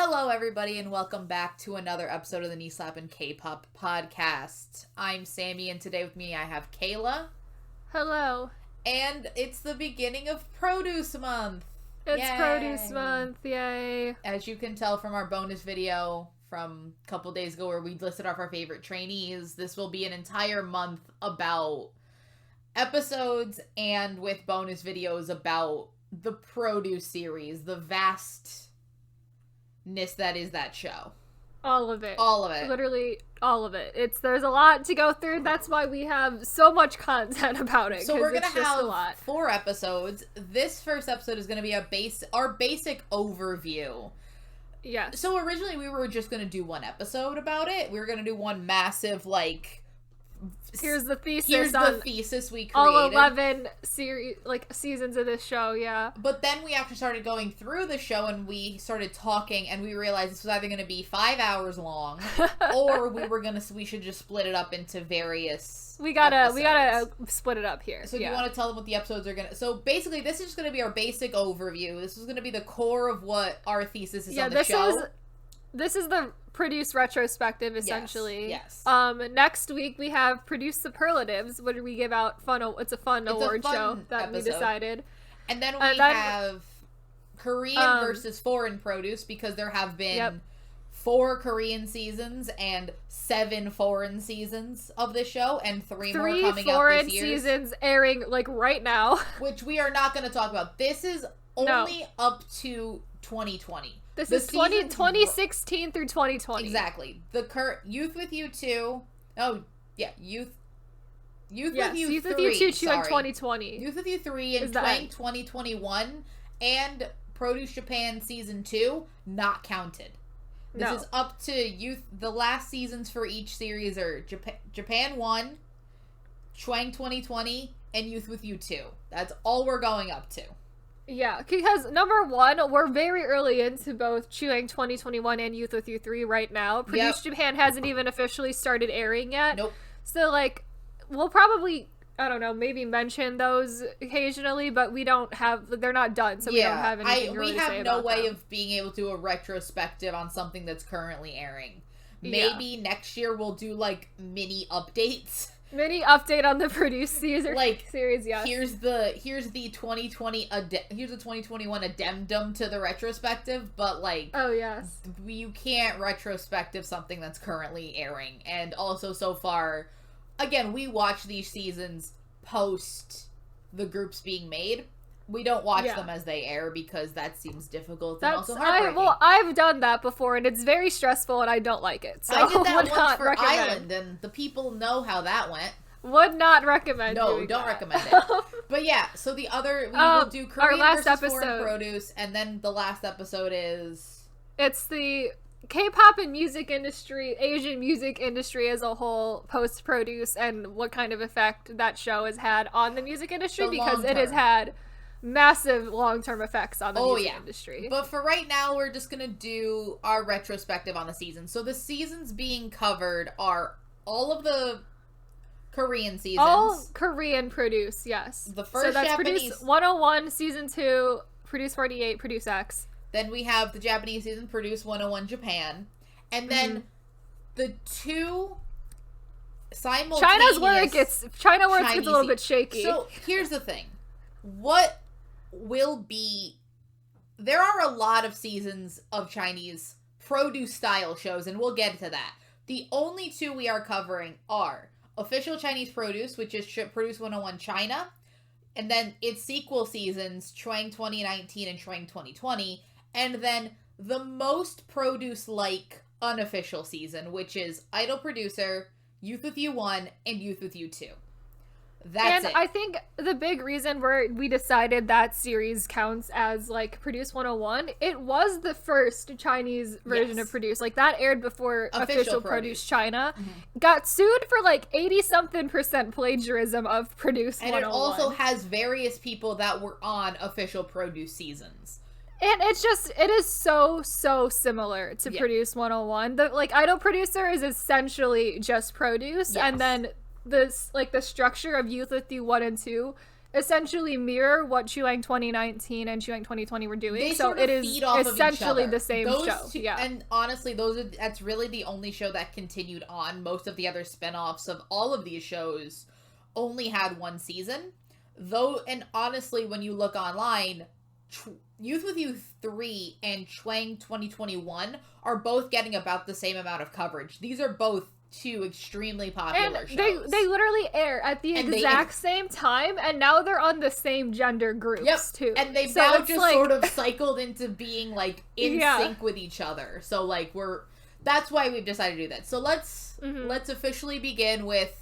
Hello, everybody, and welcome back to another episode of the Slappin Kpop podcast. I'm Sammy, and today with me I have Kayla. Hello. And it's the beginning of Produce Month. It's Yay. Produce Month, yay. As you can tell from our bonus video from a couple days ago where we listed off our favorite trainees, this will be an entire month about episodes and with bonus videos about the Produce series, the vastness that is that show. All of it. All of it. Literally all of it. There's a lot to go through. That's why we have so much content about it. So we're going to have a lot. 4 episodes. This first episode is going to be our basic overview. Yes. So originally we were just going to do one episode about it. We were going to do one massive, here's the thesis. Here's the thesis we created. All 11 seasons of this show, yeah. But then we actually started going through the show and we started talking and we realized this was either going to be 5 hours long or we should just split it up into various We gotta split it up here. So do you want to tell them what the episodes are gonna? So basically, this is just gonna be our basic overview. This is gonna be the core of what our thesis is on the show. This is the Produce Retrospective, essentially. Yes. Next week we have Produce Superlatives, where we give out it's a fun award show that we decided. And then we have Korean versus foreign produce, because there have been 4 Korean seasons and 7 foreign seasons of this show, and 3 more coming out this year. 3 foreign seasons airing right now, which we are not going to talk about. This is only up to 2020. This is 2016 through 2020. Exactly. The Youth with You 2. Oh, yeah. Youth with You 3. Youth with You 2 in 2020. Youth with You 3 in 2021. And Produce Japan Season 2, not counted. This is up to Youth. The last seasons for each series are Japan 1, Chwang 2020, and Youth with You 2. That's all we're going up to. Yeah, because number 1, we're very early into both Chwang 2021 and Youth with You 3 right now. Produce Japan hasn't even officially started airing yet. Nope. So, we'll probably, I don't know, maybe mention those occasionally, but we don't have, they're not done, so we don't have anything really to say about them. We have no way of being able to do a retrospective on something that's currently airing. Maybe next year we'll do, mini updates. Mini update on the Produce series, yes. Here's the 2020 here's the 2021 addendum to the retrospective, but oh yes, you can't retrospective something that's currently airing. And also, so far, again, we watch these seasons post the groups being made. We don't watch them as they air because that seems difficult and also heartbreaking. I've done that before and it's very stressful and I don't like it. So I did that once for Island and the people know how that went. Would not recommend don't recommend it. But yeah, so we will do Korean versus foreign produce, and then the last episode is... It's the K-pop and music industry, Asian music industry as a whole, post-produce, and what kind of effect that show has had on the music industry, because it has had massive long-term effects on the music industry. But for right now, we're just gonna do our retrospective on the season. So the seasons being covered are all of the Korean seasons. All Korean produce, yes. The first that's Japanese... Produce 101, Season 2, Produce 48, Produce X. Then we have the Japanese season, Produce 101 Japan. And then the 2 simultaneous... China where it gets a little bit shaky. So here's the thing. What will be... There are a lot of seasons of Chinese produce-style shows, and we'll get to that. The only 2 we are covering are Official Chinese Produce, which is Produce 101 China, and then its sequel seasons, Chwang 2019 and Chwang 2020, and then the most produce-like unofficial season, which is Idol Producer, Youth with You 1, and Youth with You 2. That's it. I think the big reason we decided that series counts as Produce 101, it was the first Chinese version of Produce. That aired before official Produce China. Mm-hmm. Got sued for 80-something% plagiarism of Produce 101. And it also has various people that were on official Produce seasons. And it is so similar to Produce 101. The Idol Producer is essentially just Produce, and then the structure of Youth with You 1 and 2 essentially mirror what Chuang 2019 and Chuang 2020 were doing. They so sort of it is feed off essentially of the same those show. Two, yeah. And honestly, that's really the only show that continued on. Most of the other spin-offs of all of these shows only had one season. And honestly, when you look online, Youth with You 3 and Chuang 2021 are both getting about the same amount of coverage. These are both two extremely popular shows. They literally air at the exact same time, and now they're on the same gender groups too. And they've now just sort of cycled into being like in sync with each other. So like that's why we've decided to do that. So let's officially begin with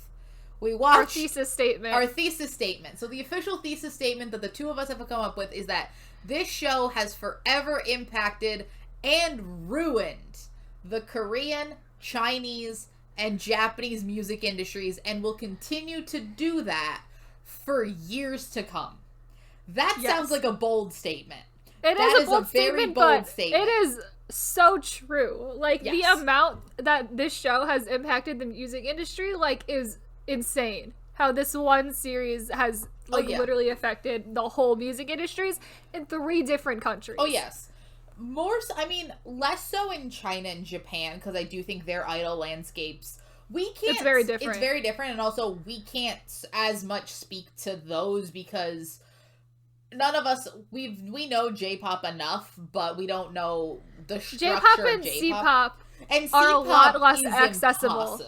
our thesis statement. Our thesis statement. So the official thesis statement that the two of us have come up with is that this show has forever impacted and ruined the Korean, Chinese, and Japanese music industries, and will continue to do that for years to come. That sounds like a bold statement. It is a bold statement, but it is so true. Like, the amount that this show has impacted the music industry, like, is insane. How this one series has, like, literally affected the whole music industries in 3 different countries. Oh, yes. Less so in China and Japan, because I do think their idol landscapes, it's very different, and also we can't as much speak to those because none of us, we know J-pop enough, but we don't know the structure J-pop of and J-pop. C-pop and are C-pop a lot less accessible.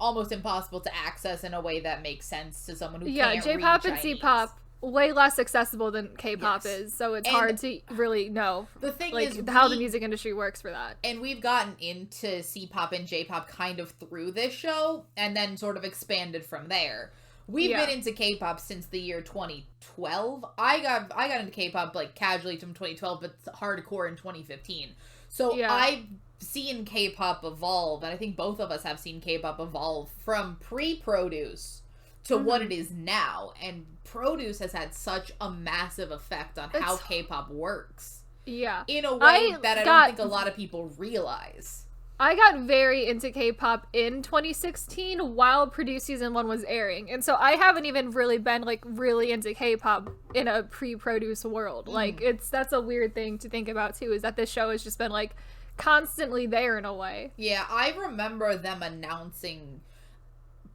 Almost impossible to access in a way that makes sense to someone who can't read J-pop and Chinese. C-pop way less accessible than K-pop is, so it's hard to really know the thing is how the music industry works for that. And we've gotten into C-pop and J-pop kind of through this show, and then sort of expanded from there. We've been into K-pop since the year 2012. I got into K-pop like casually from 2012, but hardcore in 2015. So I've seen K-pop evolve, and I think both of us have seen K-pop evolve from pre-Produce to what it is now, and Produce has had such a massive effect on how K-pop works. Yeah. In a way that I don't think a lot of people realize. I got very into K-pop in 2016 while Produce Season 1 was airing, and so I haven't even really been, like, really into K-pop in a pre-Produce world. Like, that's a weird thing to think about, too, is that this show has just been, like, constantly there in a way. Yeah, I remember them announcing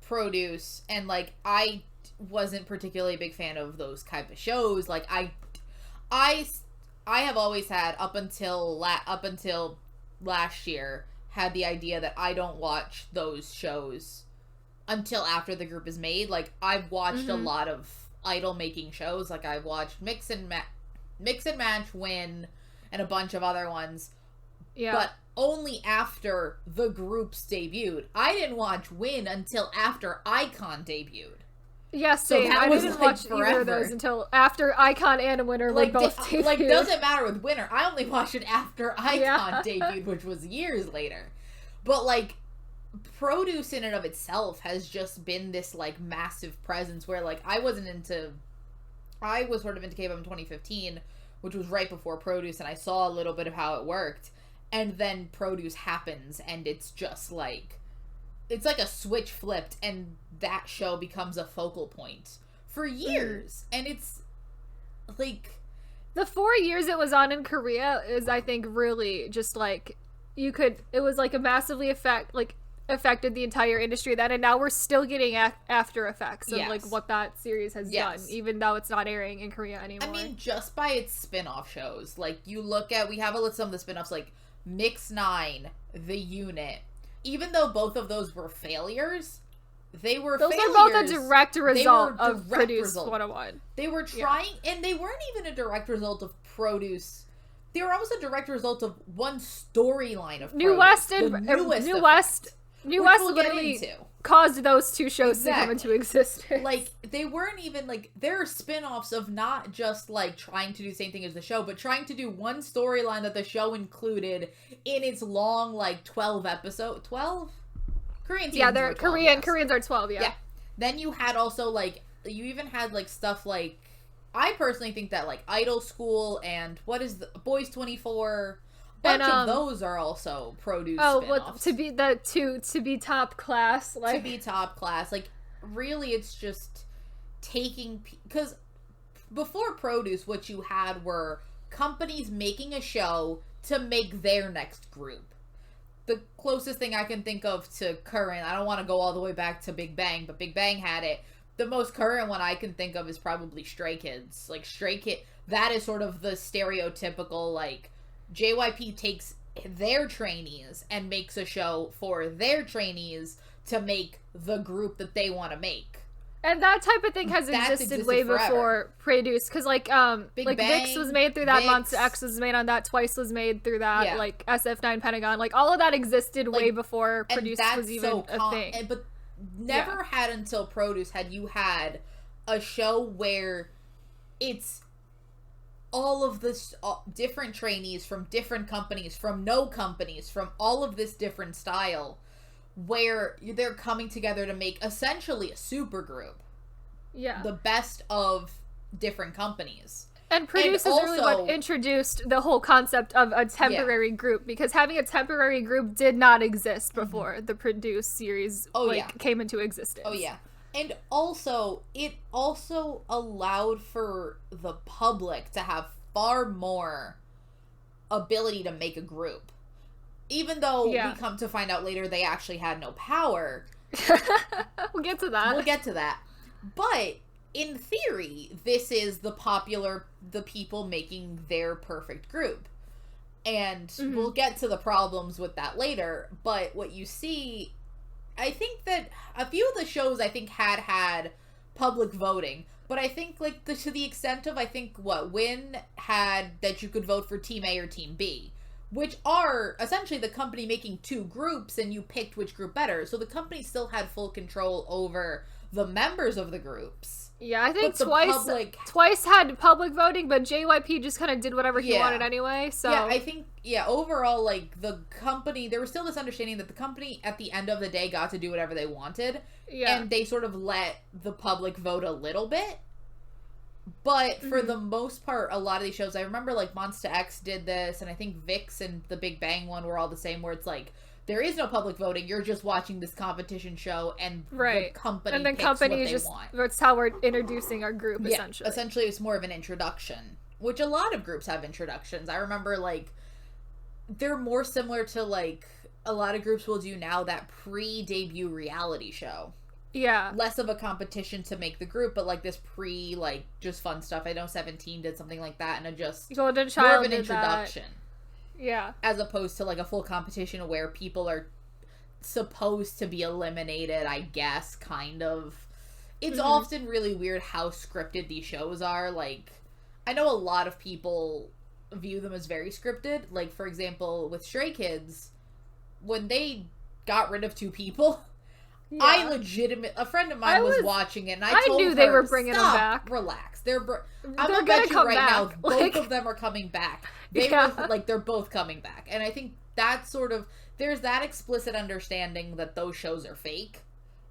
Produce, and like I wasn't particularly a big fan of those type of shows. Like I have always had up until last year had the idea that I don't watch those shows until after the group is made. Like I've watched a lot of idol making shows. Like I've watched Mix and Match, Win, and a bunch of other ones. Yeah. But only after the groups debuted. I didn't watch Win until after Icon debuted. Yeah, same. So I didn't watch either of those until after Icon and Winner were both debuted. Like, doesn't matter with Winner. I only watched it after Icon debuted, which was years later. But, like, Produce in and of itself has just been this, like, massive presence where, like, I was sort of into K-pop in 2015, which was right before Produce, and I saw a little bit of how it worked. And then Produce happens, and it's just like, it's like a switch flipped, and that show becomes a focal point for years. And it's like, the 4 years it was on in Korea is, I think, really just like, it was like a massively affected the entire industry then, and now we're still getting after effects of like what that series has done, even though it's not airing in Korea anymore. I mean, just by its spin-off shows, like you look at, we have a list of the spin-offs, like Mix 9, The Unit. Even though both of those were failures, those are both a direct result of Produce 101. They were trying, and they weren't even a direct result of Produce. They were almost a direct result of one storyline of New Produce. New West literally caused those two shows to come into existence. Like, they weren't even, like, there are spin-offs of not just, like, trying to do the same thing as the show, but trying to do one storyline that the show included in its long, like, 12 episode, 12? Korean seasons they're 12, Koreans are 12, yeah. Then you had also, like, you even had, like, stuff like, I personally think that, like, Idol School and, what is the, Boys 24... bunch of those are also Produce spin-offs. To be top class, like, to be top class, like, really, it's just, taking, because before Produce, what you had were companies making a show to make their next group. The closest thing I can think of to current, I don't want to go all the way back to Big Bang, but Big Bang had it. The most current one I can think of is probably Stray Kids. Like, Stray Kid, that is sort of the stereotypical, like, JYP takes their trainees and makes a show for their trainees to make the group that they want to make. And that type of thing has existed way forever. Before Produce, because like VIX was made through that, Monster X was made on that, Twice was made through that, like SF9 Pentagon, like all of that existed way before Produce was even a thing. But never had until Produce had you had a show where it's all of this different trainees from different companies, from no companies, from all of this different style, where they're coming together to make essentially a super group. Yeah. The best of different companies. And Produce is really what introduced the whole concept of a temporary group, because having a temporary group did not exist before the Produce series came into existence. Oh, yeah. And also, it also allowed for the public to have far more ability to make a group. Even though we come to find out later they actually had no power. We'll get to that. But, in theory, this is the people making their perfect group. And we'll get to the problems with that later. But what you see, I think that a few of the shows, I think, had public voting. But I think, like, to the extent of, I think, Win had that you could vote for Team A or Team B, which are essentially the company making two groups, and you picked which group better. So the company still had full control over the members of the groups. Yeah, I think Twice had public voting, but JYP just kind of did whatever he wanted anyway. So yeah, I think overall, like, the company, there was still this understanding that the company at the end of the day got to do whatever they wanted. Yeah. And they sort of let the public vote a little bit. But for the most part, a lot of these shows, I remember, like, Monster X did this, and I think VIX and the Big Bang one were all the same, where it's like, there is no public voting, you're just watching this competition show, and the company and then picks what they want. That's how we're introducing our group, essentially. Essentially, it's more of an introduction, which a lot of groups have introductions. I remember, like, they're more similar to, like, a lot of groups will do now, that pre-debut reality show. Yeah. Less of a competition to make the group, but, like, this like, just fun stuff. I know 17 did something like that, and it just Golden Child more of an introduction. Yeah. As opposed to, like, a full competition where people are supposed to be eliminated, I guess, kind of. It's often really weird how scripted these shows are. Like, I know a lot of people view them as very scripted. Like, for example, with Stray Kids, when they got rid of two people, a friend of mine was watching it, and I told her, they were bringing them back. Relax. I'm gonna bet you right now, both of them are coming back. They're both coming back. And I think that's sort of, there's that explicit understanding that those shows are fake.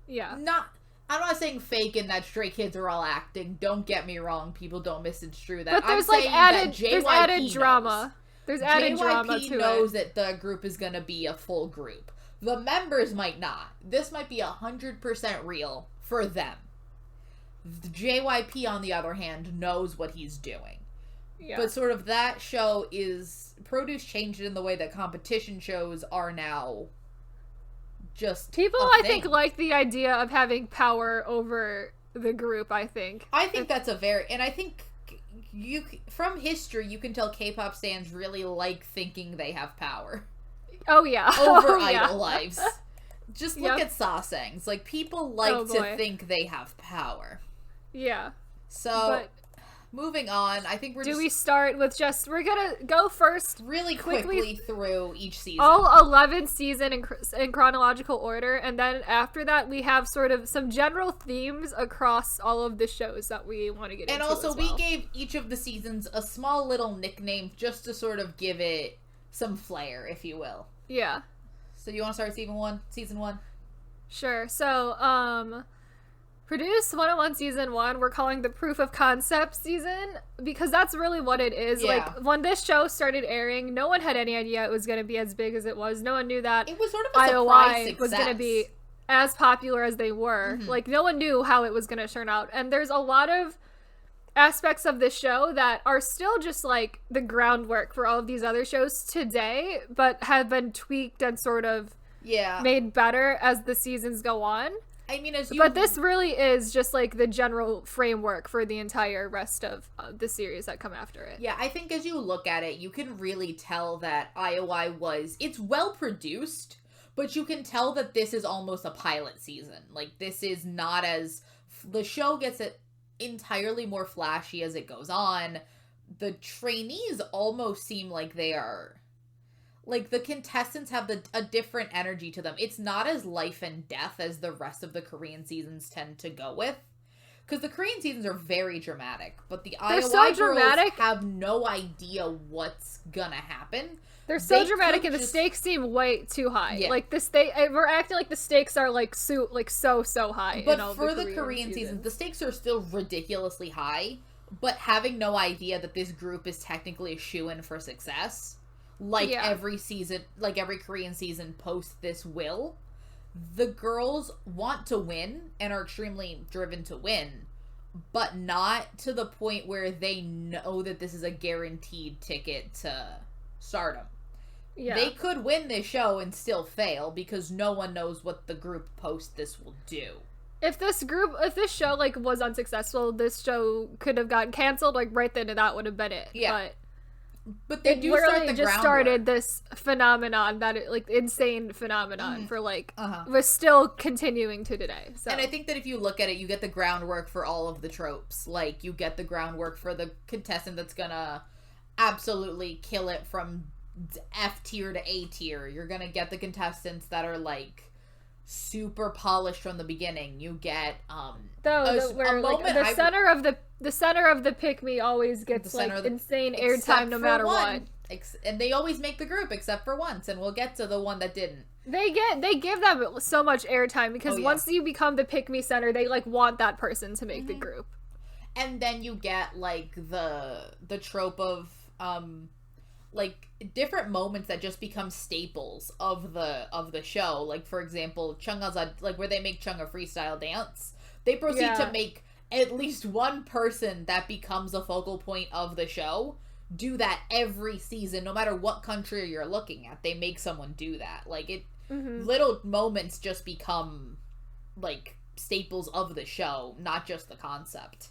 Yeah. I'm not saying fake in that Stray Kids are all acting. Don't get me wrong. People don't misconstrue that. But there's added drama. There's added drama to it. JYP knows that the group is going to be a full group. The members might not. This might be 100% real for them. The JYP, on the other hand, knows what he's doing. Yeah. But sort of that show is... Produce changed it in the way that competition shows are now just people, I think, like the idea of having power over the group, I think. I think that's a very... And I think from history, you can tell K-pop stans really like thinking they have power. Oh, yeah. Over idol lives. Just look at Sasaengs. Like, people like to think they have power. Yeah. So, moving on, I think we start with we're gonna go first really quickly through each season. All 11 season in chronological order, and then after that we have sort of some general themes across all of the shows that we want to get into. And also, we gave each of the seasons a small little nickname just to sort of give it some flair, if you will. Yeah. So you want to start season one? Sure. So, Produce 101 season 1, we're calling the proof of concept season, because that's really what it is. Yeah. Like, when this show started airing, no one had any idea it was going to be as big as it was. No one knew that it was sort of a surprise success. Was going to be as popular as they were. Like, no one knew how it was going to turn out. And there's a lot of aspects of the show that are still just, like, the groundwork for all of these other shows today, but have been tweaked and sort of made better as the seasons go on. I mean, but this really is just, like, the general framework for the entire rest of the series that come after it. Yeah, I think as you look at it, you can really tell that IOI it's well produced, but you can tell that this is almost a pilot season. Like, this is not as... The show gets it entirely more flashy as it goes on. The trainees almost seem like they are... Like, the contestants have a different energy to them. It's not as life and death as the rest of the Korean seasons tend to go with. Because the Korean seasons are very dramatic, but the IOI girls have no idea what's gonna happen. They're so dramatic, and the stakes seem way too high. Yeah. Like, we're acting like the stakes are, like, so high. But for the Korean seasons, the stakes are still ridiculously high, but having no idea that this group is technically a shoo-in for success... Like every season, like every Korean season post this the girls want to win and are extremely driven to win, but not to the point where they know that this is a guaranteed ticket to stardom. Yeah. They could win this show and still fail because no one knows what the group post this will do. If this show, like, was unsuccessful, this show could have gotten canceled, like, right then, and that would have been it. Yeah. But they do start the just started this phenomenon insane phenomenon for was still continuing to today. So. And I think that if you look at it, you get the groundwork for all of the tropes. Like, you get the groundwork for the contestant that's gonna absolutely kill it from F tier to A tier. You're gonna get the contestants that are like super polished from the beginning. You get the center of the pick me always gets like insane airtime no matter what. And they always make the group except for once, and we'll get to the one that didn't. They give them so much airtime because once you become the pick me center, they like want that person to make the group. And then you get like the trope of like different moments that just become staples of the show. Like, for example, Chungha's like where they make Chung a freestyle dance. They proceed to make at least one person that becomes a focal point of the show do that every season, no matter what country you're looking at. They make someone do that. Like, it little moments just become like staples of the show, not just the concept.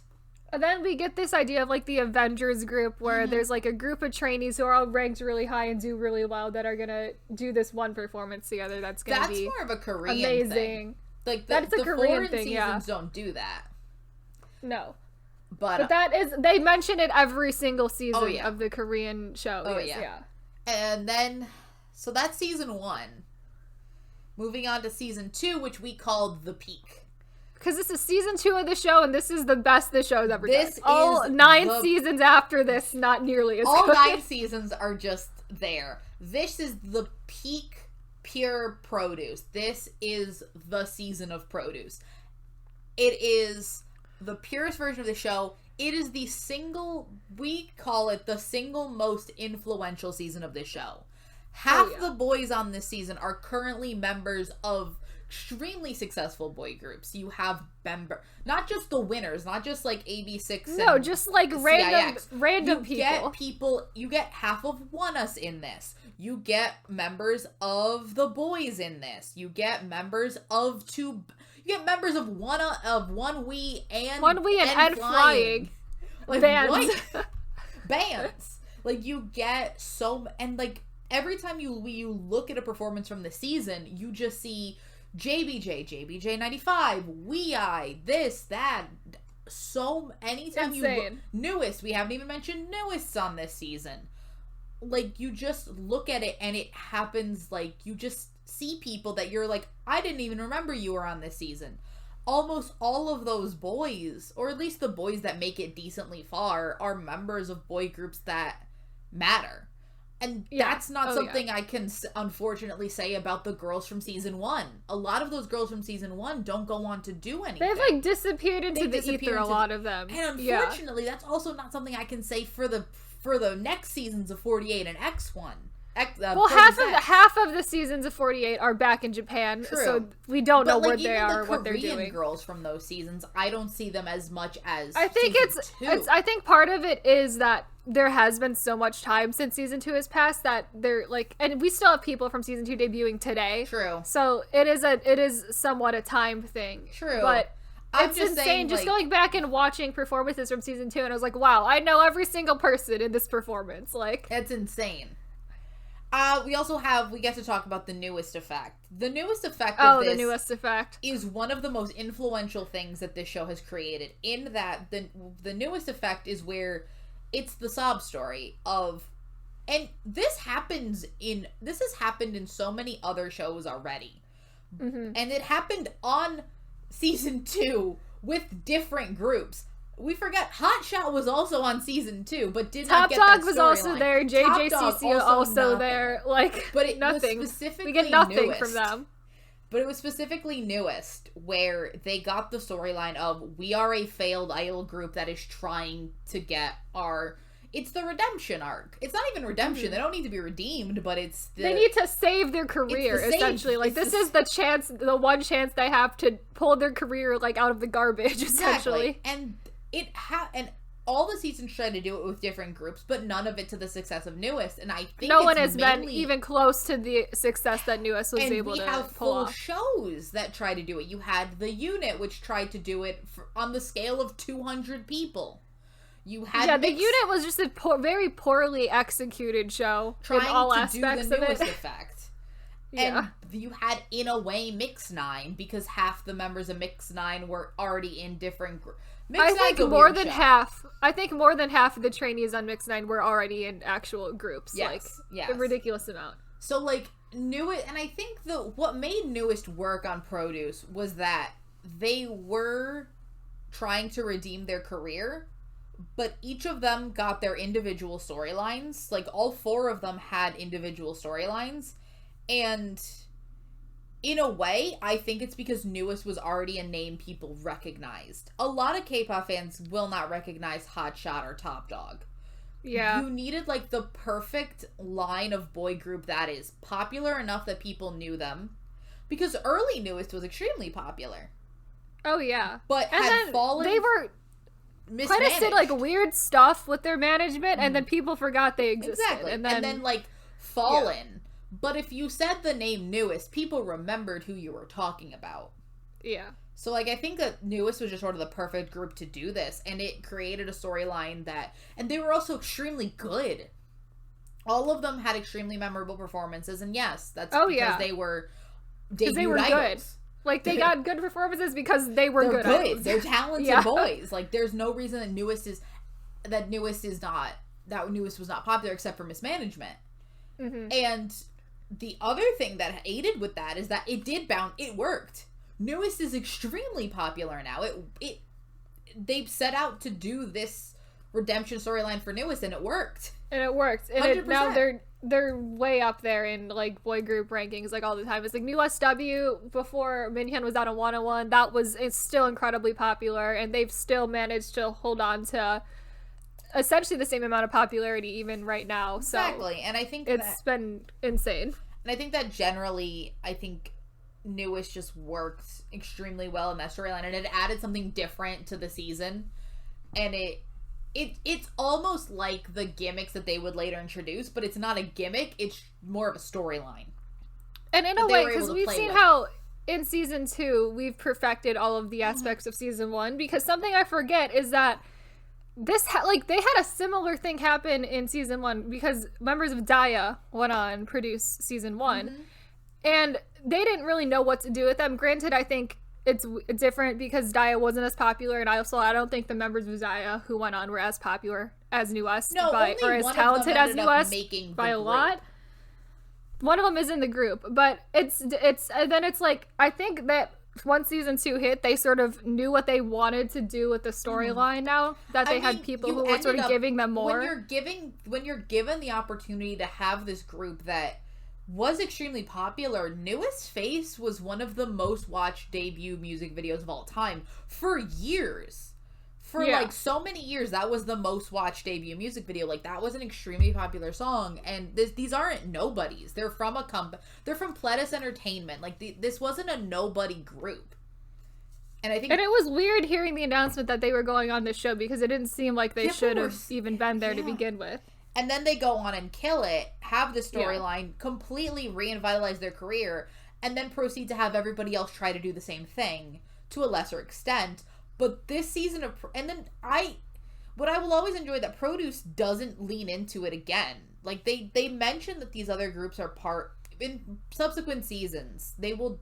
And then we get this idea of like the Avengers group where there's like a group of trainees who are all ranked really high and do really well that are gonna do this one performance together that's gonna be more of a Korean amazing thing. Like that's a Korean thing, seasons don't do that. No. But that is, they mention it every single season of the Korean show. And then, so that's season 1. Moving on to season 2, which we called The Peak. Because this is season 2 of the show, and this is the best the show's ever done. All 9 seasons after this, not nearly as good. All 9 seasons are just there. This is the peak pure produce. This is the season of produce. It is the purest version of the show. It is we call it the single most influential season of the show. Half the boys on this season are currently members of extremely successful boy groups. You have not just the winners, not just like AB6 no, just like random people. You get half of ONEUS in this. You get members of the boys in this. You get members of One We and Flying. Like, bands. What? Bands. Like, you get and like every time you look at a performance from the season, you just see JBJ 95, this, that. So anytime you look, newest, we haven't even mentioned newest on this season. Like, you just look at it and it happens, like, you just see people that you're like, I didn't even remember you were on this season. Almost all of those boys, or at least the boys that make it decently far, are members of boy groups that matter. And that's not something I can unfortunately say about the girls from season 1. A lot of those girls from season 1 don't go on to do anything. They've like disappeared into the ether, a lot of them. And unfortunately, that's also not something I can say for the next seasons of 48 and X1. Well, half of the seasons of 48 are back in Japan, so we don't know where they are or what they're doing. Korean girls from those seasons, I don't see them as much as I think I think part of it is that there has been so much time since season 2 has passed that they're like, and we still have people from season 2 debuting today. True. So it is somewhat a time thing. True. But it's insane just going back and watching performances from season 2, and I was like, wow, I know every single person in this performance. Like, it's insane. We get to talk about the newest effect. The newest effect of this the newest effect is one of the most influential things that this show has created, in that the newest effect is where it's the sob story of, and this has happened in so many other shows already. Mm-hmm. And it happened on season 2 with different groups. We forget Hot Shot was also on season 2, but did not get that storyline. Top Dog was also there. JJCC also there. Like, but nothing. We get nothing from them. But it was specifically Newest, where they got the storyline of, we are a failed idol group that is trying to get it's the redemption arc. It's not even redemption. Mm-hmm. They don't need to be redeemed, but they need to save their career, essentially. Like, this is the one chance they have to pull their career, like, out of the garbage, essentially. And and all the seasons try to do it with different groups, but none of it to the success of Newest. And I think no one has been even close to the success that Newest was able to pull off. And we have full shows that try to do it. You had The Unit, which tried to do it on the scale of 200 people. You had The Unit was just a very poorly executed show in all aspects of it. Newest effect. And you had, in a way, Mix 9, because half the members of Mix 9 were already in different groups. I think more than half of the trainees on Mix 9 were already in actual groups. Yes, a ridiculous amount. So, like, Newest, and I think what made Newest work on Produce was that they were trying to redeem their career, but each of them got their individual storylines. Like, all 4 of them had individual storylines, and in a way, I think it's because Newest was already a name people recognized. A lot of K-pop fans will not recognize Hot Shot or Top Dog. Yeah. You needed, like, the perfect line of boy group that is popular enough that people knew them. Because early Newest was extremely popular. Oh, yeah. But they were kind of did, like, weird stuff with their management, and then people forgot they existed. Exactly. And then like, Fallen... Yeah. But if you said the name Newest, people remembered who you were talking about. Yeah. So, like, I think that Newest was just sort of the perfect group to do this, and it created a storyline that... And they were also extremely good. All of them had extremely memorable performances, and yes, that's because they were debut idols. Good. Like, they got good performances because they were good idols. They're talented boys. Like, there's no reason that Newest was not popular except for mismanagement. Mm-hmm. And... the other thing that aided with that is that it worked. Newest is extremely popular now. They've set out to do this redemption storyline for Newest, and it worked. And now they're way up there in, like, boy group rankings, like, all the time. It's like New SW before Minhyun was out on 101. It's still incredibly popular, and they've still managed to hold on to essentially the same amount of popularity even right now. Exactly. And I think it's been insane. And I think that generally, Newest just worked extremely well in that storyline, and it added something different to the season. And it's almost like the gimmicks that they would later introduce, but it's not a gimmick, it's more of a storyline. And in a way, because we've seen how in season 2 we've perfected all of the aspects of season 1, because something I forget is that they had a similar thing happen in season 1, because members of Daya went on Produce season 1, and they didn't really know what to do with them. Granted, I think it's different because Daya wasn't as popular, and I don't think the members of Daya who went on were as popular as Newest, or as talented as Newest by a lot. One of them is in the group, but it's like, I think that once season 2 hit, they sort of knew what they wanted to do with the storyline now that they had people who were sort of giving them more. When you're given the opportunity to have this group that was extremely popular, Newest Face was one of the most watched debut music videos of all time for years. For like so many years, that was the most watched debut music video. Like, that was an extremely popular song, and these aren't nobodies. They're from they're from Pledis Entertainment. Like, this wasn't a nobody group. And I think, and it was weird hearing the announcement that they were going on this show, because it didn't seem like they should have even been there to begin with. And then they go on and kill it, have the storyline, completely revitalize their career, and then proceed to have everybody else try to do the same thing to a lesser extent. But this season of... And then what I will always enjoy, that Produce doesn't lean into it again. Like, they mention that these other groups are part... In subsequent seasons, they will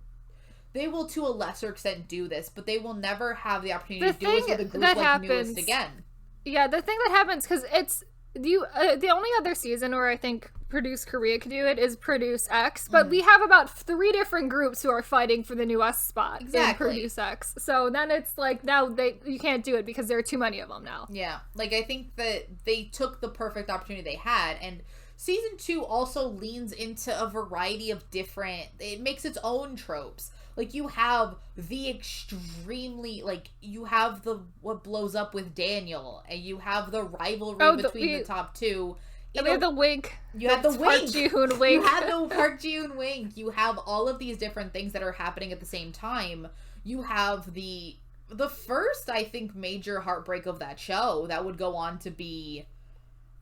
to a lesser extent do this, but they will never have the opportunity to do this with a group like Newest again. Yeah, the thing that happens, because it's... the only other season where I think Produce Korea could do it is Produce X, but we have about 3 different groups who are fighting for the new S spot in Produce X. So then it's like, now you can't do it because there are too many of them now. Yeah, like, I think that they took the perfect opportunity they had, and season 2 also leans into a variety of different... It makes its own tropes. Like, you have the extremely, like, you have what blows up with Daniel, and you have the rivalry between the top 2. And we have the wink. You have the wink. Park Ji-hoon wink. You have the Park Ji-hoon wink. You have all of these different things that are happening at the same time. You have the first, I think, major heartbreak of that show that would go on to be,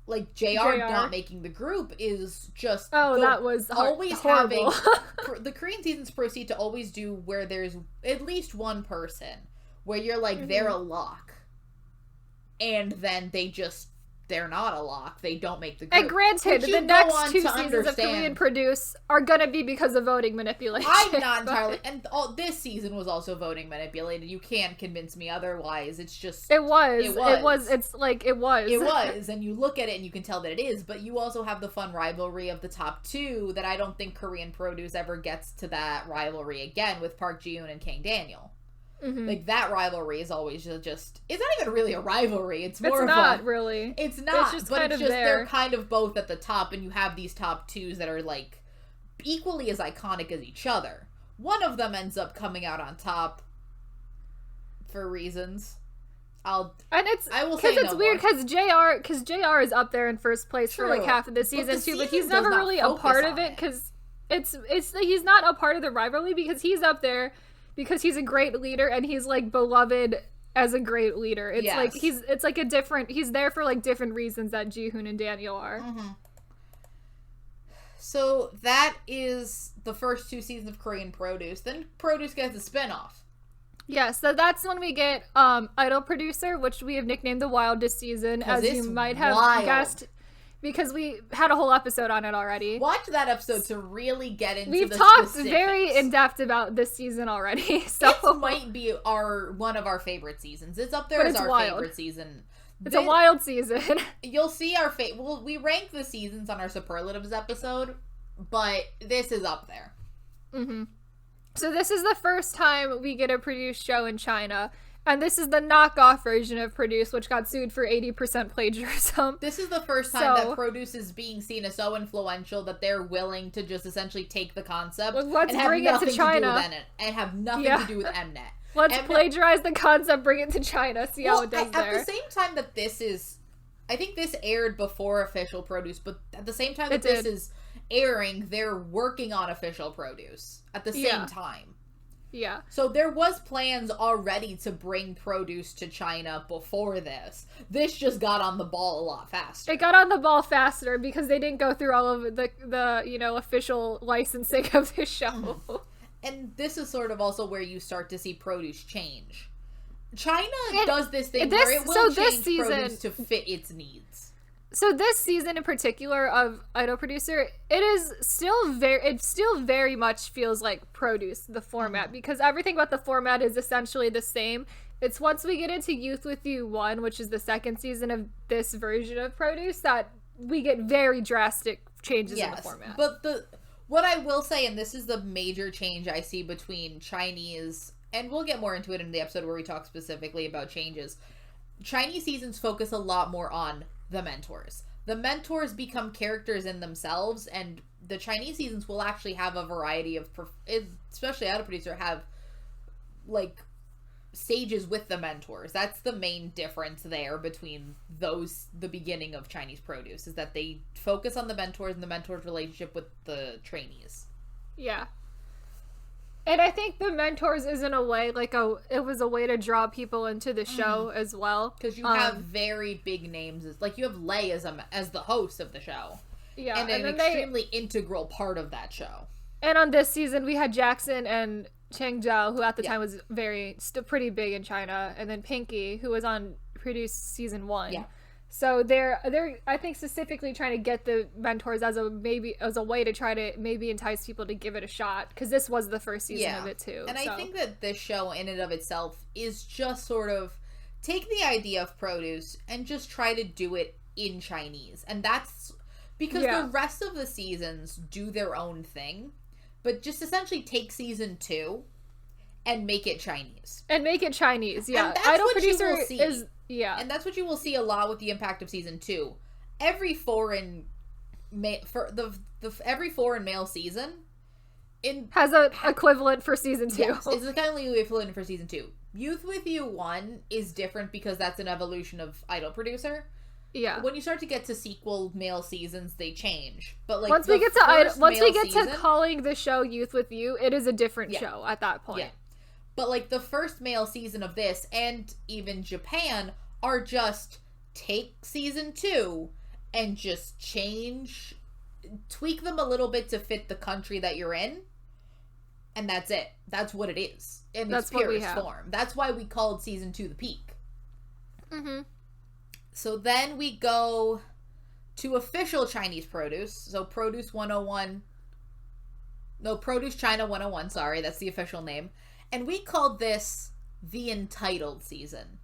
like, JR not making the group is just... that was always horrible. having... The Korean seasons proceed to always do where there's at least one person where you're like, they're a lock. And then they're not a lock. They don't make the group. And granted, the next 2 seasons of Korean Produce are gonna be because of voting manipulation. I'm not entirely... And this season was also voting manipulated. You can't convince me otherwise. It's just... It was. It's like, it was. It was. And you look at it and you can tell that it is. But you also have the fun rivalry of the top 2 that I don't think Korean Produce ever gets to that rivalry again with Park Ji-hoon and Kang Daniel. Like, that rivalry is always just it's not even really a rivalry. It's more of not really. It's not. It's just but kind it's of just there. They're kind of both at the top, and you have these top 2s that are, like, equally as iconic as each other. One of them ends up coming out on top for reasons. I will say because it's weird because JR is up there in first place for like half of the season too, but he's never really a part of it because it's he's not a part of the rivalry because he's up there. Because he's a great leader and he's, like, beloved as a great leader. It's like it's like a different... He's there for, like, different reasons that Ji-hoon and Daniel are. So that is the first 2 seasons of Korean Produce. Then Produce gets a spinoff. Yeah, so that's when we get Idol Producer, which we have nicknamed the wildest season, as you might have guessed. Because we had a whole episode on it already. Watch that episode to really get into We've the talked specifics. Very in-depth about this season already. So it might be one of our favorite seasons. It's up there as our favorite season. It's a wild season. You'll see our we rank the seasons on our superlatives episode, but this is up there. So this is the first time we get a produced show in China. And this is the knockoff version of Produce, which got sued for 80% plagiarism. This is the first time that Produce is being seen as so influential that they're willing to just essentially take the concept and bring it to China and have nothing to do with Mnet. Let's plagiarize the concept, bring it to China, see how it does there. At the same time that this is... I think this aired before Official Produce, but at the same time that this is airing, they're working on Official Produce at the same time. Yeah. So there was plans already to bring Produce to China before this. This just got on the ball a lot faster. It got on the ball faster because they didn't go through all of the official licensing of this show. And this is sort of also where you start to see Produce change. China does this thing where it will change Produce to fit its needs. So this season in particular of Idol Producer, it still very much feels like Produce, the format, because everything about the format is essentially the same. It's once we get into Youth With You 1, which is the second season of this version of Produce, that we get very drastic changes in the format. But what I will say, and this is the major change I see between Chinese, and we'll get more into it in the episode where we talk specifically about changes, Chinese seasons focus a lot more on the mentors. The mentors become characters in themselves, and the Chinese seasons will actually have a variety of, especially Idol Producer, have, like, stages with the mentors. That's the main difference there between the beginning of Chinese produce, is that they focus on the mentors and the mentors' relationship with the trainees. Yeah. And I think the mentors is in a way it was a way to draw people into the show as well. Because you have very big names, like you have Lei as the host of the show. Yeah. And an extremely integral part of that show. And on this season we had Jackson and Cheng Zhao, who at the time was still pretty big in China, and then Pinky, who was on Produce season 1. Yeah. So they're I think specifically trying to get the mentors as a way to try to maybe entice people to give it a shot, because this was the first season of it too. And I think that this show in and of itself is just sort of take the idea of produce and just try to do it in Chinese. And that's because the rest of the seasons do their own thing, but just essentially take season 2 and make it Chinese. Yeah. And that's Idol what Producer you will see. And that's what you will see a lot with the impact of season 2. Every foreign male season has an equivalent for season 2. Yes, it's kind of equivalent for season 2. Youth With You 1 is different because that's an evolution of Idol Producer. Yeah. When you start to get to sequel male seasons, they change. But like once we get to calling the show Youth With You, it is a different show at that point. Yeah. But like the first male season of this, and even Japan, are just take season 2 and just tweak them a little bit to fit the country that you're in, and that's it. That's what it is in its purest form. That's why we called season 2 the peak. Mm-hmm. So then we go to official Chinese produce. So Produce 101. No, Produce China 101, sorry. That's the official name. And we called this the entitled season.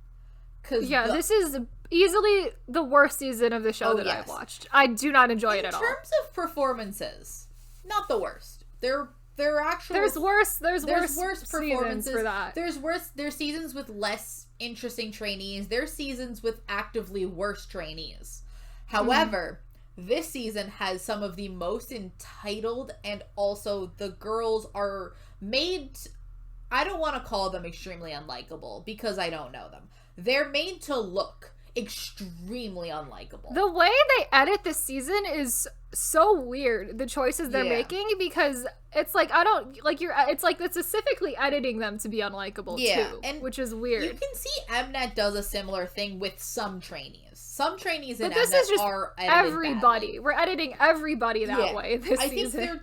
This is easily the worst season of the show that I've watched. I do not enjoy it at all. In terms of performances, not the worst. They're actually... There's worse performances for that. There's seasons with less interesting trainees. There's seasons with actively worse trainees. However, this season has some of the most entitled, and also the girls are made... I don't want to call them extremely unlikable because I don't know them. They're made to look extremely unlikable. The way they edit this season is so weird, the choices they're making, because it's like it's like it's specifically editing them to be unlikable too, which is weird. You can see Mnet does a similar thing with some trainees. Some trainees in Mnet are edited everybody. Badly. We're editing everybody that way this season. I think they're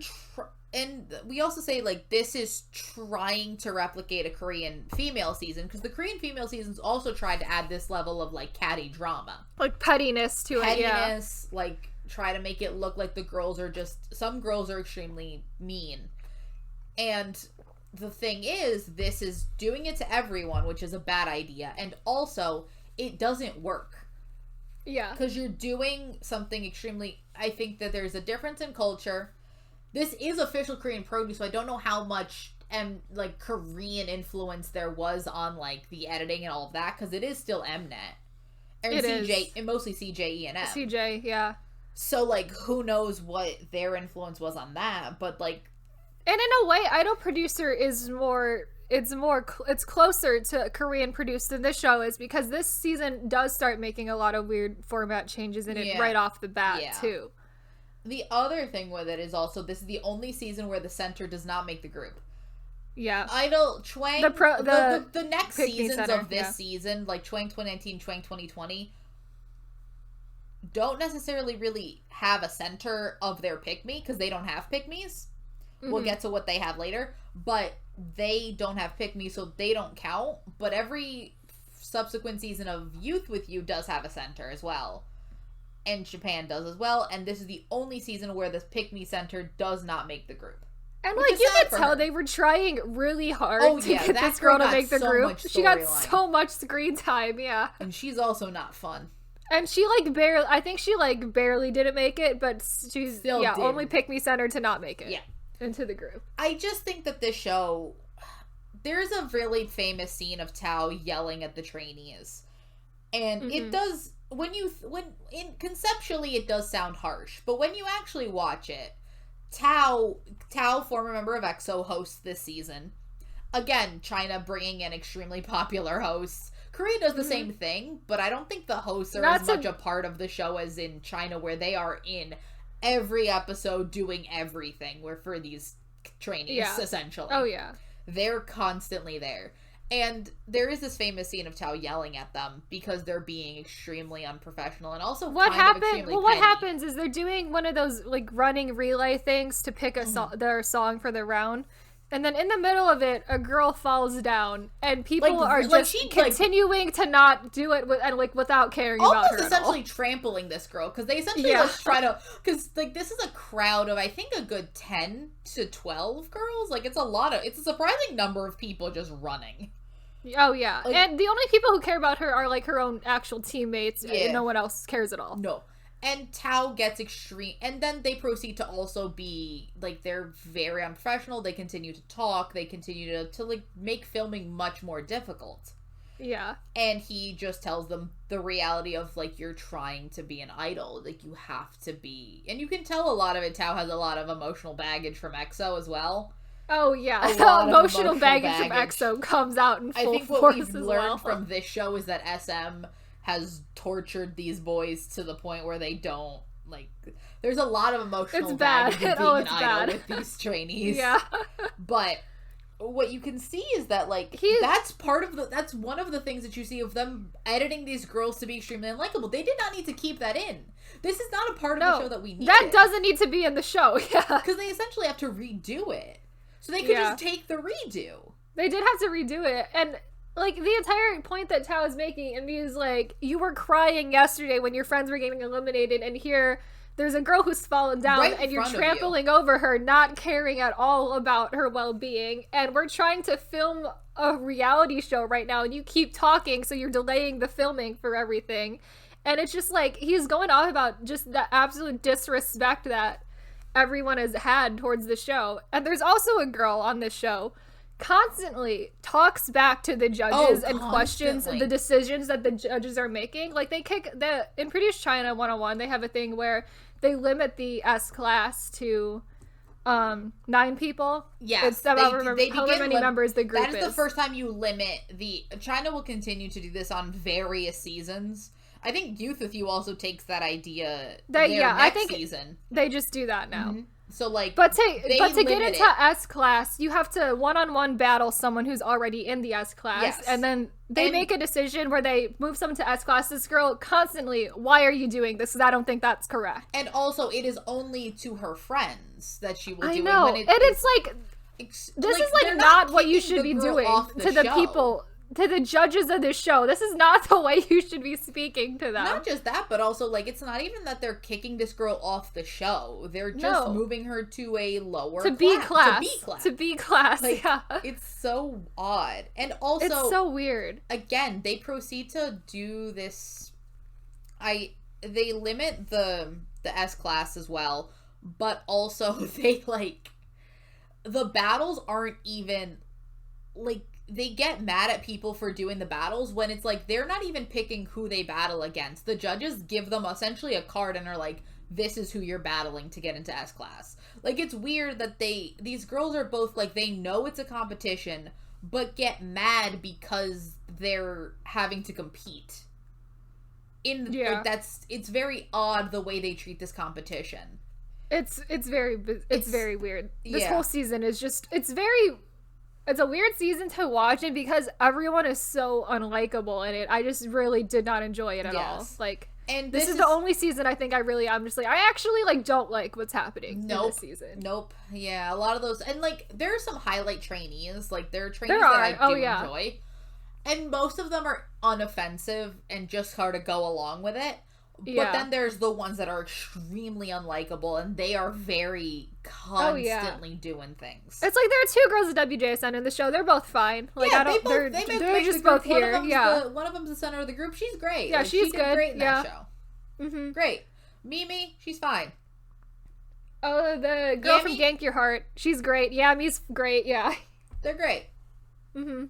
and we also say, like, this is trying to replicate a Korean female season, because the Korean female seasons also tried to add this level of, like, catty drama. Like, pettiness to it, like, try to make it look like the girls are some girls are extremely mean. And the thing is, this is doing it to everyone, which is a bad idea. And also, it doesn't work. Yeah. Because you're doing something extremely... I think that there's a difference in culture. This is official Korean produce, so I don't know how much Korean influence there was on like the editing and all of that, because it is still Mnet. And and mostly CJ, E&M. CJ, yeah. So like, who knows what their influence was on that? But like, and in a way, Idol Producer is it's closer to Korean produce than this show is, because this season does start making a lot of weird format changes in it right off the bat too. The other thing with it is also, this is the only season where the center does not make the group. Yeah. Idol, Chwang, the next seasons of this season, like Chwang 2019, Chwang 2020, don't necessarily really have a center of their pick-me, because they don't have pick-me's. Mm-hmm. We'll get to what they have later, but they don't have pick-me, so they don't count. But every subsequent season of Youth With You does have a center as well. And Japan does as well, and this is the only season where this pick-me center does not make the group. And like, you could tell they were trying really hard to get this girl to make the group. She got so much screen time, And she's also not fun. And she barely didn't make it, but she's still only pick-me center to not make it into the group. I just think that this show, there's a really famous scene of Tao yelling at the trainees. And it does... conceptually it does sound harsh, but when you actually watch it, Tao, former member of EXO, hosts this season. again, China bringing in extremely popular hosts. Korea does the same thing, but I don't think the hosts are as much a part of the show as in China, where they are in every episode doing everything. Where for these trainees, essentially. Oh, yeah. They're constantly there. And there is this famous scene of Tao yelling at them because they're being extremely unprofessional and also what happens is they're doing one of those like running relay things to pick their song for the round. And then in the middle of it, a girl falls down, and people are just continuing to not do it without caring about her at all. Almost essentially trampling this girl, because they essentially just try to... Because, like, this is a crowd of, I think, a good 10 to 12 girls. Like, it's a surprising number of people just running. Oh, yeah. Like, and the only people who care about her are, like, her own actual teammates, and no one else cares at all. No. And Tao gets extreme, and then they proceed to also be, like, they're very unprofessional, they continue to talk, they continue to like, make filming much more difficult. Yeah. And he just tells them the reality of, like, you're trying to be an idol, like, you have to be, and you can tell a lot of it, Tao has a lot of emotional baggage from EXO as well. Oh, yeah. The emotional baggage from EXO comes out in full force. I think what we've learned from this show is that SM has tortured these boys to the point where they don't, like, there's a lot of emotional baggage of being an idol with these trainees. Yeah. But what you can see is that, like, that's one of the things that you see of them editing these girls to be extremely unlikable. They did not need to keep that in. This is not a part of the show that we need. That doesn't need to be in the show, yeah. Because they essentially have to redo it. So they could just take the redo. They did have to redo it, and... Like, the entire point that Tao is making, and he's like, you were crying yesterday when your friends were getting eliminated, and here, there's a girl who's fallen down, and you're trampling over her, not caring at all about her well-being, and we're trying to film a reality show right now, and you keep talking, so you're delaying the filming for everything. And it's just like, he's going off about just the absolute disrespect that everyone has had towards the show. And there's also a girl on this show constantly talks back to the judges and questions the decisions that the judges are making. Like, in Produce China 101, they have a thing where they limit the S class to 9 people. Yes. It's however many members the group is. That is the first time you limit China will continue to do this on various seasons. I think Youth With You also takes that idea next season. They just do that now. Mm-hmm. So, like, but to get into S class, you have to one-on-one battle someone who's already in the S class, and then they make a decision where they move someone to S class. This girl constantly, why are you doing this? Because I don't think that's correct. And also, it is only to her friends that she will do it. I know, and it's like, this is like not what you should be doing to the people. To the judges of this show. This is not the way you should be speaking to them. Not just that, but also, like, it's not even that they're kicking this girl off the show. They're just moving her to a lower To B class. Like, yeah. It's so odd. And also... It's so weird. Again, they proceed to do this... They limit the S class as well, but also they, like... The battles aren't even... Like... They get mad at people for doing the battles when it's like they're not even picking who they battle against. The judges give them essentially a card and are like, this is who you're battling to get into S class. Like, it's weird that these girls are both like, they know it's a competition, but get mad because they're having to compete. It's very odd the way they treat this competition. It's very weird. This whole season is just, it's a weird season to watch, and because everyone is so unlikable in it, I just really did not enjoy it at all. Like, and this is the only season I think I'm just like, I actually, like, don't like what's happening in this season. Nope. Yeah, a lot of those, and, like, there are some highlight trainees, like, there are trainees that I do enjoy, and most of them are unoffensive and just sort of go along with it. But then there's the ones that are extremely unlikable, and they are very constantly doing things. It's like there are 2 girls at WJSN in the show. They're both fine. Like, they're just both here. One of them's the center of the group. She's great. Yeah, like, she's good. Great in that show. Mm-hmm. Great. Mimi, she's fine. Oh, the girl from Gank Your Heart. She's great. Yami's great. Yeah. They're great. Mm-hmm.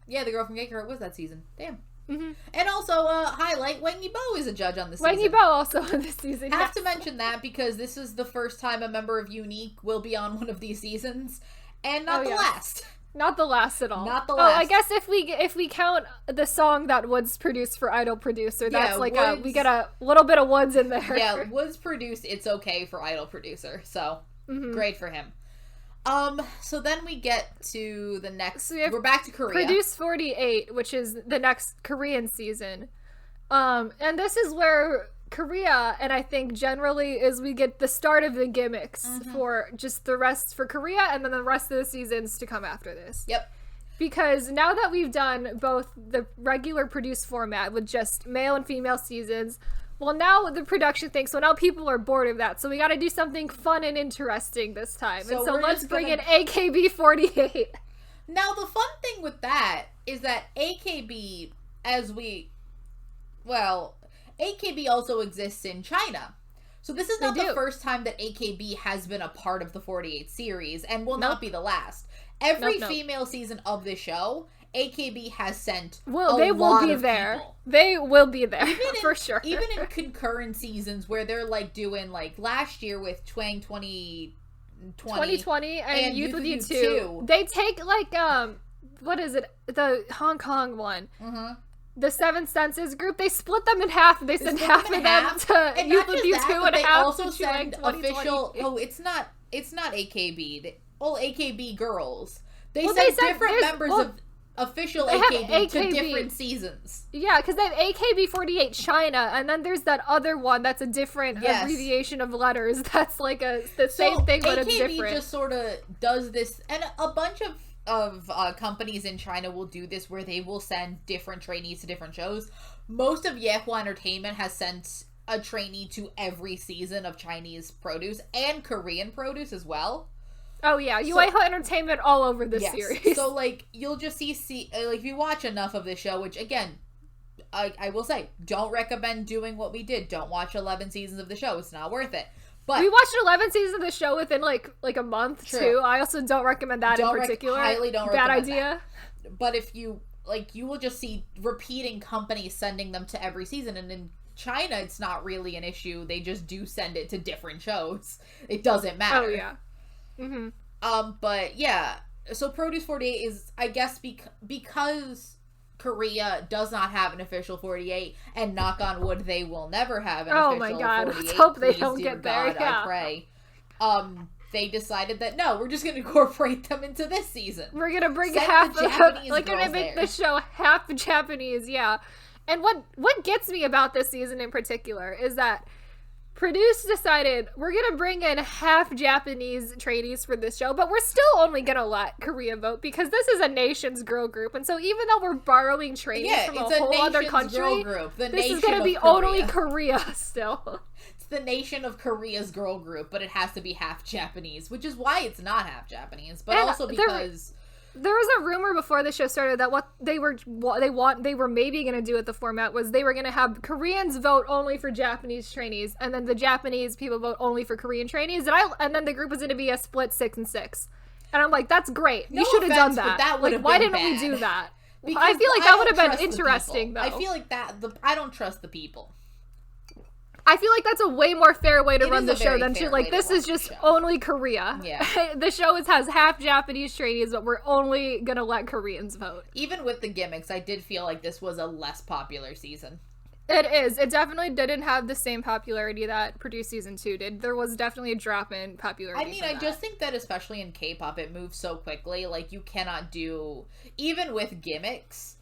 Yeah, the girl from Gank Your Heart was that season. Damn. Mm-hmm. And also, highlight, Wang Yibo is a judge on this season. Wang Yibo also on this season. I have to mention that because this is the first time a member of Unique will be on one of these seasons, and not the last. Not the last at all. Not the last. Oh, I guess if we count the song that Woods produced for Idol Producer, that's like Woods, we get a little bit of Woods in there. Yeah, Woods produced It's Okay for Idol Producer, so great for him. So then we get to the next. So we're back to Korea. Produce 48, which is the next Korean season. And this is where Korea, and I think generally, is we get the start of the gimmicks for just the rest for Korea, and then the rest of the seasons to come after this. Yep. Because now that we've done both the regular produced format with just male and female seasons, well, now the production thinks, so now people are bored of that, so we got to do something fun and interesting this time. So, and so let's bring in AKB48. Now, the fun thing with that is that AKB, AKB also exists in China. So this is not the first time that AKB has been a part of the 48 series, and will not be the last. Every female season of the show, AKB has sent they will be there. People. They will be there, for sure. Even in concurrent seasons where they're like doing, like last year with Twang 2020 and Youth with You 2. They take like, what is it? The Hong Kong one. The Seven Senses group, they split them in half. They send half of them to Youth with You 2 and half they also send official. Oh, it's not AKB. AKB girls. They send different members of official AKB to different seasons. Yeah, because they have AKB48 China, and then there's that other one that's a different abbreviation of letters. That's like the same thing, but it's different. AKB just sort of does this, and a bunch of companies in China will do this where they will send different trainees to different shows. Most of Yehua Entertainment has sent a trainee to every season of Chinese produce and Korean produce as well. Oh yeah, Yehua Entertainment all over this series. So like you'll just see like if you watch enough of the show, which again I will say, don't recommend doing what we did. Don't watch 11 seasons of the show. It's not worth it. But we watched 11 seasons of the show within like a month too. I also don't recommend that in particular. Highly don't Bad recommend idea. That. But if you you will just see repeating companies sending them to every season, and in China it's not really an issue. They just do send it to different shows. It doesn't matter. Oh yeah. But yeah. So Produce 48 is, I guess, because Korea does not have an official 48, and knock on wood, they will never have an official 48. Oh my god, let's hope they don't get there. I pray. They decided that, no, we're just going to incorporate them into this season. We're going to bring half the Japanese like, going to make the show half Japanese, yeah. And what gets me about this season in particular is that Produce decided we're going to bring in half Japanese trainees for this show, but we're still only going to let Korea vote because this is a nation's girl group. And so even though we're borrowing trainees from a whole other country, this is going to be only Korea still. It's the nation of Korea's girl group, but it has to be half Japanese, which is why it's not half Japanese, but and also because... There was a rumor before the show started that what they were maybe going to do with the format was they were going to have Koreans vote only for Japanese trainees, and then the Japanese people vote only for Korean trainees, and then the group was going to be a split 6 and 6. And I'm like, that's great. You should have done that. Why didn't we do that? Because I feel like that would have been interesting, though. I feel like I don't trust the people. I feel like that's a way more fair way to run the show than to, like, this is just only Korea. Yeah. The show has half Japanese trainees, but we're only gonna let Koreans vote. Even with the gimmicks, I did feel like this was a less popular season. It is. It definitely didn't have the same popularity that Produce Season 2 did. There was definitely a drop in popularity. I mean, I just think that especially in K-pop, it moves so quickly. Like, you cannot do... Even with gimmicks...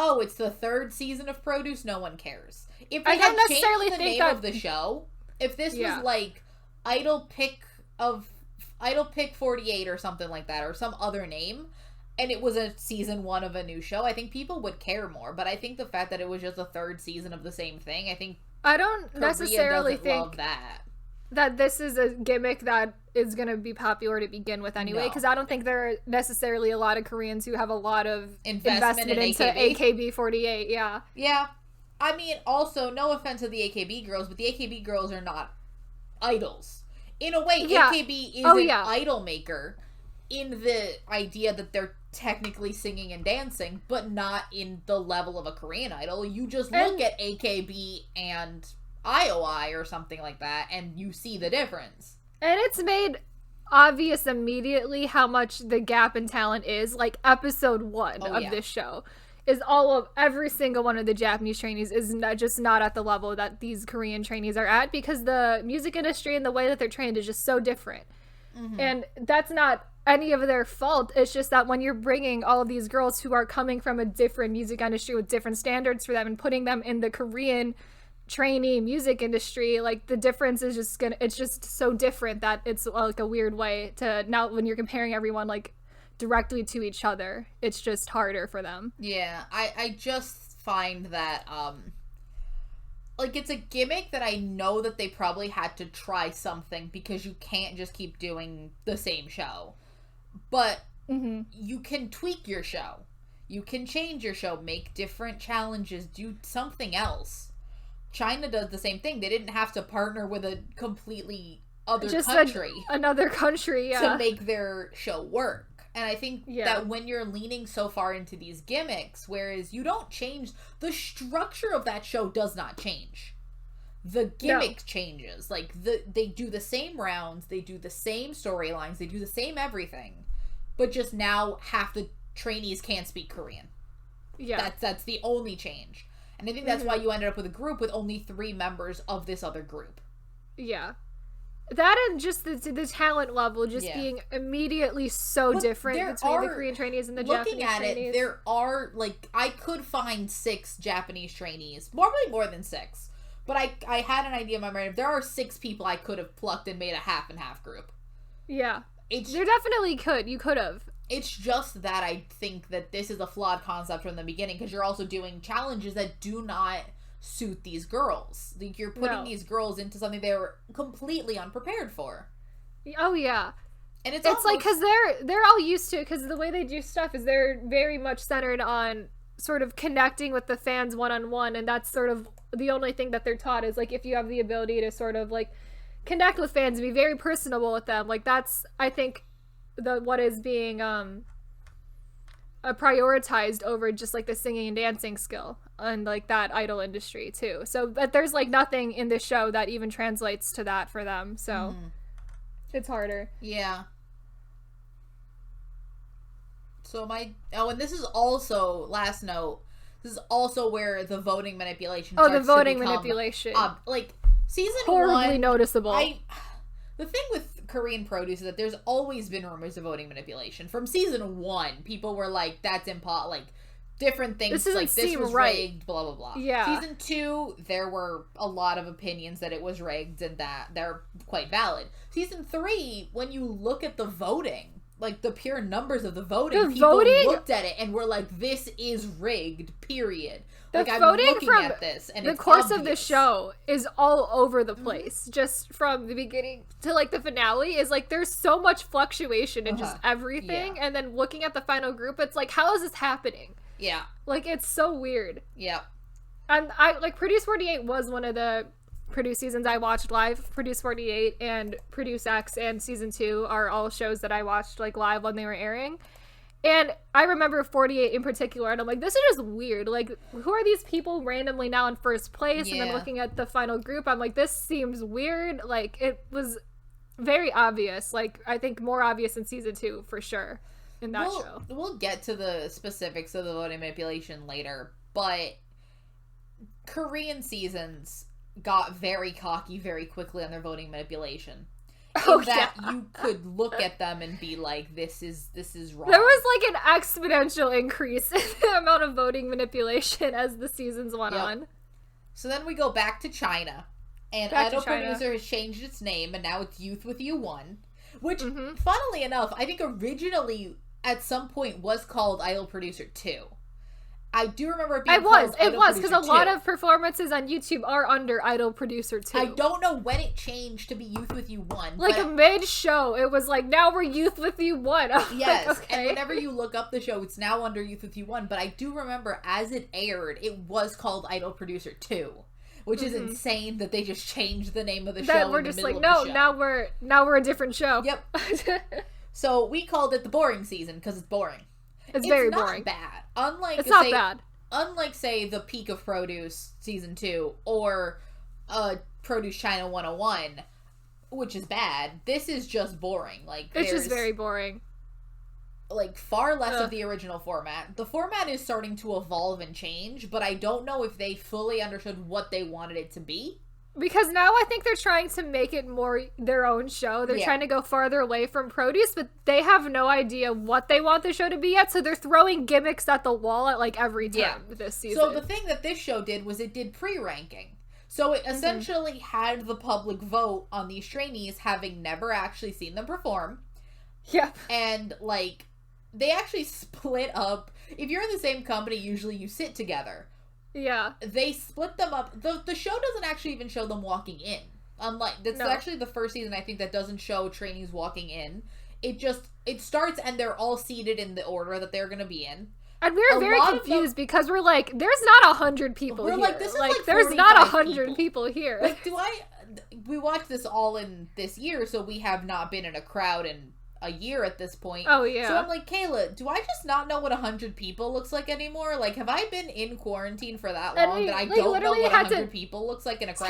Oh, it's the 3rd season of Produce, no one cares. If they had changed the name of the show, if this was like Idol Pick 48 or something like that, or some other name, and it was a season 1 of a new show, I think people would care more. But I think the fact that it was just a 3rd season of the same thing, I don't necessarily think that this is a gimmick that is going to be popular to begin with anyway, because I don't think there are necessarily a lot of Koreans who have a lot of investment into AKB48. Yeah. I mean, also, no offense to the AKB girls, but the AKB girls are not idols. In a way, AKB is an idol maker in the idea that they're technically singing and dancing, but not in the level of a Korean idol. You just look at AKB and IOI or something like that, and you see the difference. And it's made obvious immediately how much the gap in talent is. Like, episode 1 of this show is every single one of the Japanese trainees is not at the level that these Korean trainees are at, because the music industry and the way that they're trained is just so different. And that's not any of their fault. It's just that when you're bringing all of these girls who are coming from a different music industry with different standards for them and putting them in the Korean trainee music industry, like, the difference is it's just so different that it's like a weird way to, now when you're comparing everyone like directly to each other, it's just harder for them. Yeah, I just find that like, it's a gimmick that I know that they probably had to try something, because you can't just keep doing the same show. But you can tweak your show. You can change your show, make different challenges, do something else. China does the same thing. They didn't have to partner with a completely other country. Another country, to make their show work. And I think that when you're leaning so far into these gimmicks, whereas you don't change, the structure of that show does not change. The gimmick changes. Like, they do the same rounds, they do the same storylines, they do the same everything, but just now half the trainees can't speak Korean. Yeah. That's the only change. And I think that's why you ended up with a group with only 3 members of this other group. Yeah. That and just the talent level being immediately so different between the Korean trainees and the Japanese trainees. Looking at it, there are, like, I could find 6 Japanese trainees. Probably more than 6. But I had an idea in my mind. There are 6 people I could have plucked and made a half and half group. Yeah. There definitely could. You could have. It's just that I think that this is a flawed concept from the beginning, because you're also doing challenges that do not suit these girls. Like, you're putting these girls into something they were completely unprepared for. Oh yeah. And it's like, because they're all used to it, because the way they do stuff is they're very much centered on sort of connecting with the fans one-on-one, and that's sort of the only thing that they're taught is, like, if you have the ability to sort of, like, connect with fans and be very personable with them, like, that's, I think, what is being prioritized over just, like, the singing and dancing skill and, like, that idol industry too. So, but there's, like, nothing in this show that even translates to that for them, so it's harder. Yeah. So and this is also, last note, this is also where the voting manipulation starts the voting manipulation. Like, season horribly 1, noticeable. The thing with Korean produce is that there's always been rumors of voting manipulation. From season 1, people were like, that's like, different things, like, this was rigged, blah, blah, blah. Yeah. Season 2, there were a lot of opinions that it was rigged, and that they're quite valid. Season 3, when you look at the voting, like, the pure numbers of the voting, people looked at it and were like, this is rigged, period. The like, voting I'm looking from at this, and the it's course obvious. of the show is all over the place. Just from the beginning to, like, the finale is, like, there's so much fluctuation in just everything. And then looking at the final group, it's like, how is this happening? Yeah. Like, it's so weird. Yeah. And Produce 48 was one of the Produce seasons I watched live. Produce 48 and Produce X and season 2 are all shows that I watched, like, live when they were airing. And I remember 48 in particular, and I'm like, this is just weird. Like, who are these people randomly now in first place? Yeah. And then looking at the final group, I'm like, this seems weird. Like, it was very obvious. Like, I think more obvious in season 2, for sure, in that show. We'll get to the specifics of the voting manipulation later, but Korean seasons got very cocky very quickly on their voting manipulation. You could look at them and be like, this is wrong. There was, like, an exponential increase in the amount of voting manipulation as the seasons went on. So then we go back to China, and Idol Producer has changed its name, and now it's Youth with You 1, which, funnily enough, I think originally at some point was called Idol Producer 2. I do remember it being called Idol Producer 2. It was, because a lot of performances on YouTube are under Idol Producer 2. I don't know when it changed to be Youth with You 1. Like, mid-show, it was like, now we're Youth with You 1. Yes, like, okay. And whenever you look up the show, it's now under Youth with You 1, but I do remember as it aired, it was called Idol Producer 2. Which is insane that they just changed the name of the show in the middle of the show. Now we're a different show. Yep. So we called it the boring season because it's boring. It's very boring. It's not bad. It's not bad. Unlike, say, the peak of Produce season 2 or Produce China 101, which is bad. This is just boring. Like, it's just very boring. Like, far less of the original format. The format is starting to evolve and change, but I don't know if they fully understood what they wanted it to be. Because now I think they're trying to make it more their own show. They're trying to go farther away from produce, but they have no idea what they want the show to be yet, so they're throwing gimmicks at the wall at, like, every turn this season. So the thing that this show did was it did pre-ranking. So it essentially had the public vote on these trainees, having never actually seen them perform. Yeah. And, like, they actually split up. If you're in the same company, usually you sit together. Yeah. They split them up. The show doesn't actually even show them walking in. Unlike, that's actually the first season, I think, that doesn't show trainees walking in. It starts and they're all seated in the order that they're going to be in. And we were very confused because we're like, there's not 100 people here. Like, this is like there's not 100 people here. Like, we watched this all in this year, so we have not been in a crowd in a year at this point. Oh, yeah. So I'm like, Kayla, do I just not know what 100 people looks like anymore? Like, have I been in quarantine for that long that I don't know what 100 people looks like in a crowd?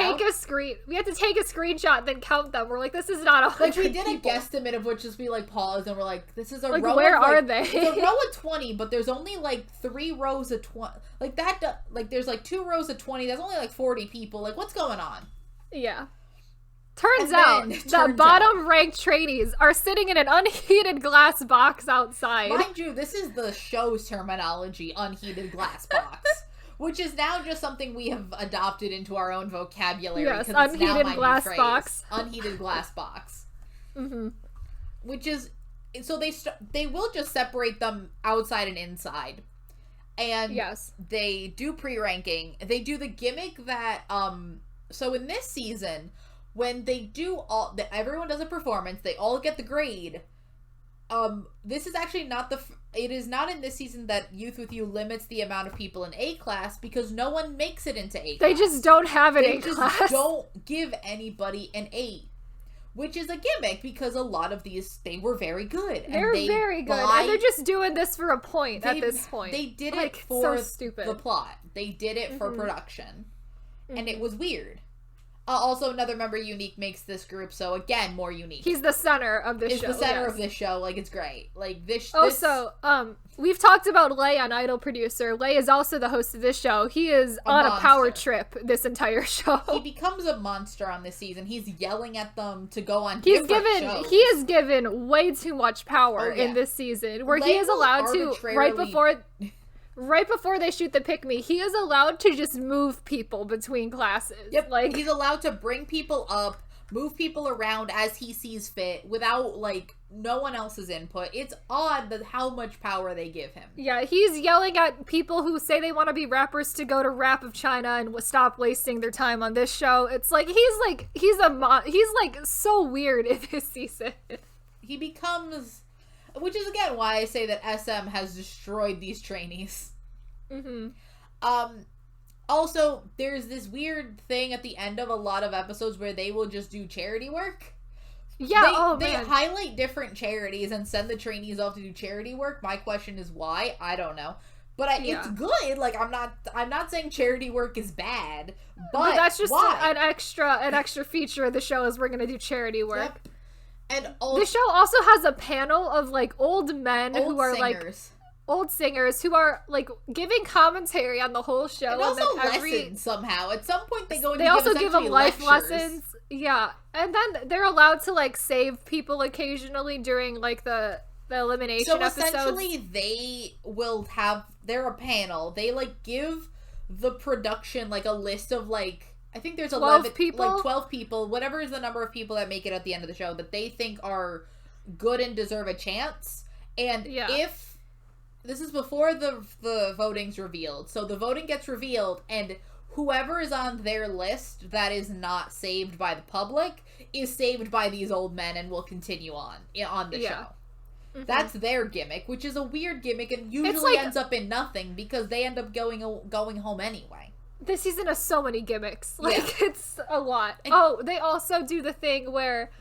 We had to take a screenshot, then count them. We're like, this is not 100 Like, we did people. a guesstimate of which just be like, pause, and we're like, this is a like, row where of, are like, they? It's a row of 20, but there's only, like, 3 rows of 20. Like, that, like, there's, like, 2 rows of 20. There's only, like, 40 people. Like, what's going on? Yeah. Turns out, the bottom-ranked trainees are sitting in an unheated glass box outside. Mind you, this is the show's terminology, unheated glass box. Which is now just something we have adopted into our own vocabulary. Yes, unheated glass box. Unheated glass box. Mm-hmm. Which is, so they will just separate them outside and inside. And they do pre-ranking. They do the gimmick that, so in this season, when they do everyone does a performance, they all get the grade. This is actually not it is not in this season that Youth With You limits the amount of people in A class, because no one makes it into A class. They just don't have an A class. They just don't give anybody an A. Which is a gimmick, because a lot of these, they were very good. They're very good. And they're just doing this for a point at this point. They did it for the plot. They did it for production. And it was weird. Also, another member, Unique, makes this group, so again, more Unique. He's the center of this show. He's the center of this show. Like, it's great. Like, this... Also, we've talked about Lay on Idol Producer. Lay is also the host of this show. He is on a power trip this entire show. He becomes a monster on this season. He's yelling at them to go on different shows. He is given way too much power in this season, where he is allowed to, right before they shoot the pick me, he is allowed to just move people between classes. Yep, like, he's allowed to bring people up, move people around as he sees fit, without, like, no one else's input. It's odd how much power they give him. Yeah, he's yelling at people who say they want to be rappers to go to Rap of China and stop wasting their time on this show. It's like, he's so weird in this season. He becomes... Which is, again, why I say that SM has destroyed these trainees. Also, there's this weird thing at the end of a lot of episodes where they will just do charity work. Yeah, they highlight different charities and send the trainees off to do charity work. My question is why? I don't know. But it's good. Like, I'm not saying charity work is bad, but that's just why? an extra feature of the show is we're going to do charity work. Yep. And the show also has a panel of, like, old men who are singers. Like old singers who are, like, giving commentary on the whole show. And also lessons somehow. At some point they go and give them life lessons. Yeah. And then they're allowed to, like, save people occasionally during, like, the elimination episodes. So essentially they will have, they're a panel. They, like, give the production, like, a list of, like, I think there's 12 people, whatever is the number of people that make it at the end of the show that they think are good and deserve a chance. And if this is before the voting's revealed, so the voting gets revealed, and whoever is on their list that is not saved by the public is saved by these old men and will continue on the show. That's their gimmick, which is a weird gimmick and usually ends up in nothing because they end up going home anyway. This season has so many gimmicks. Like, it's a lot. And they also do the thing where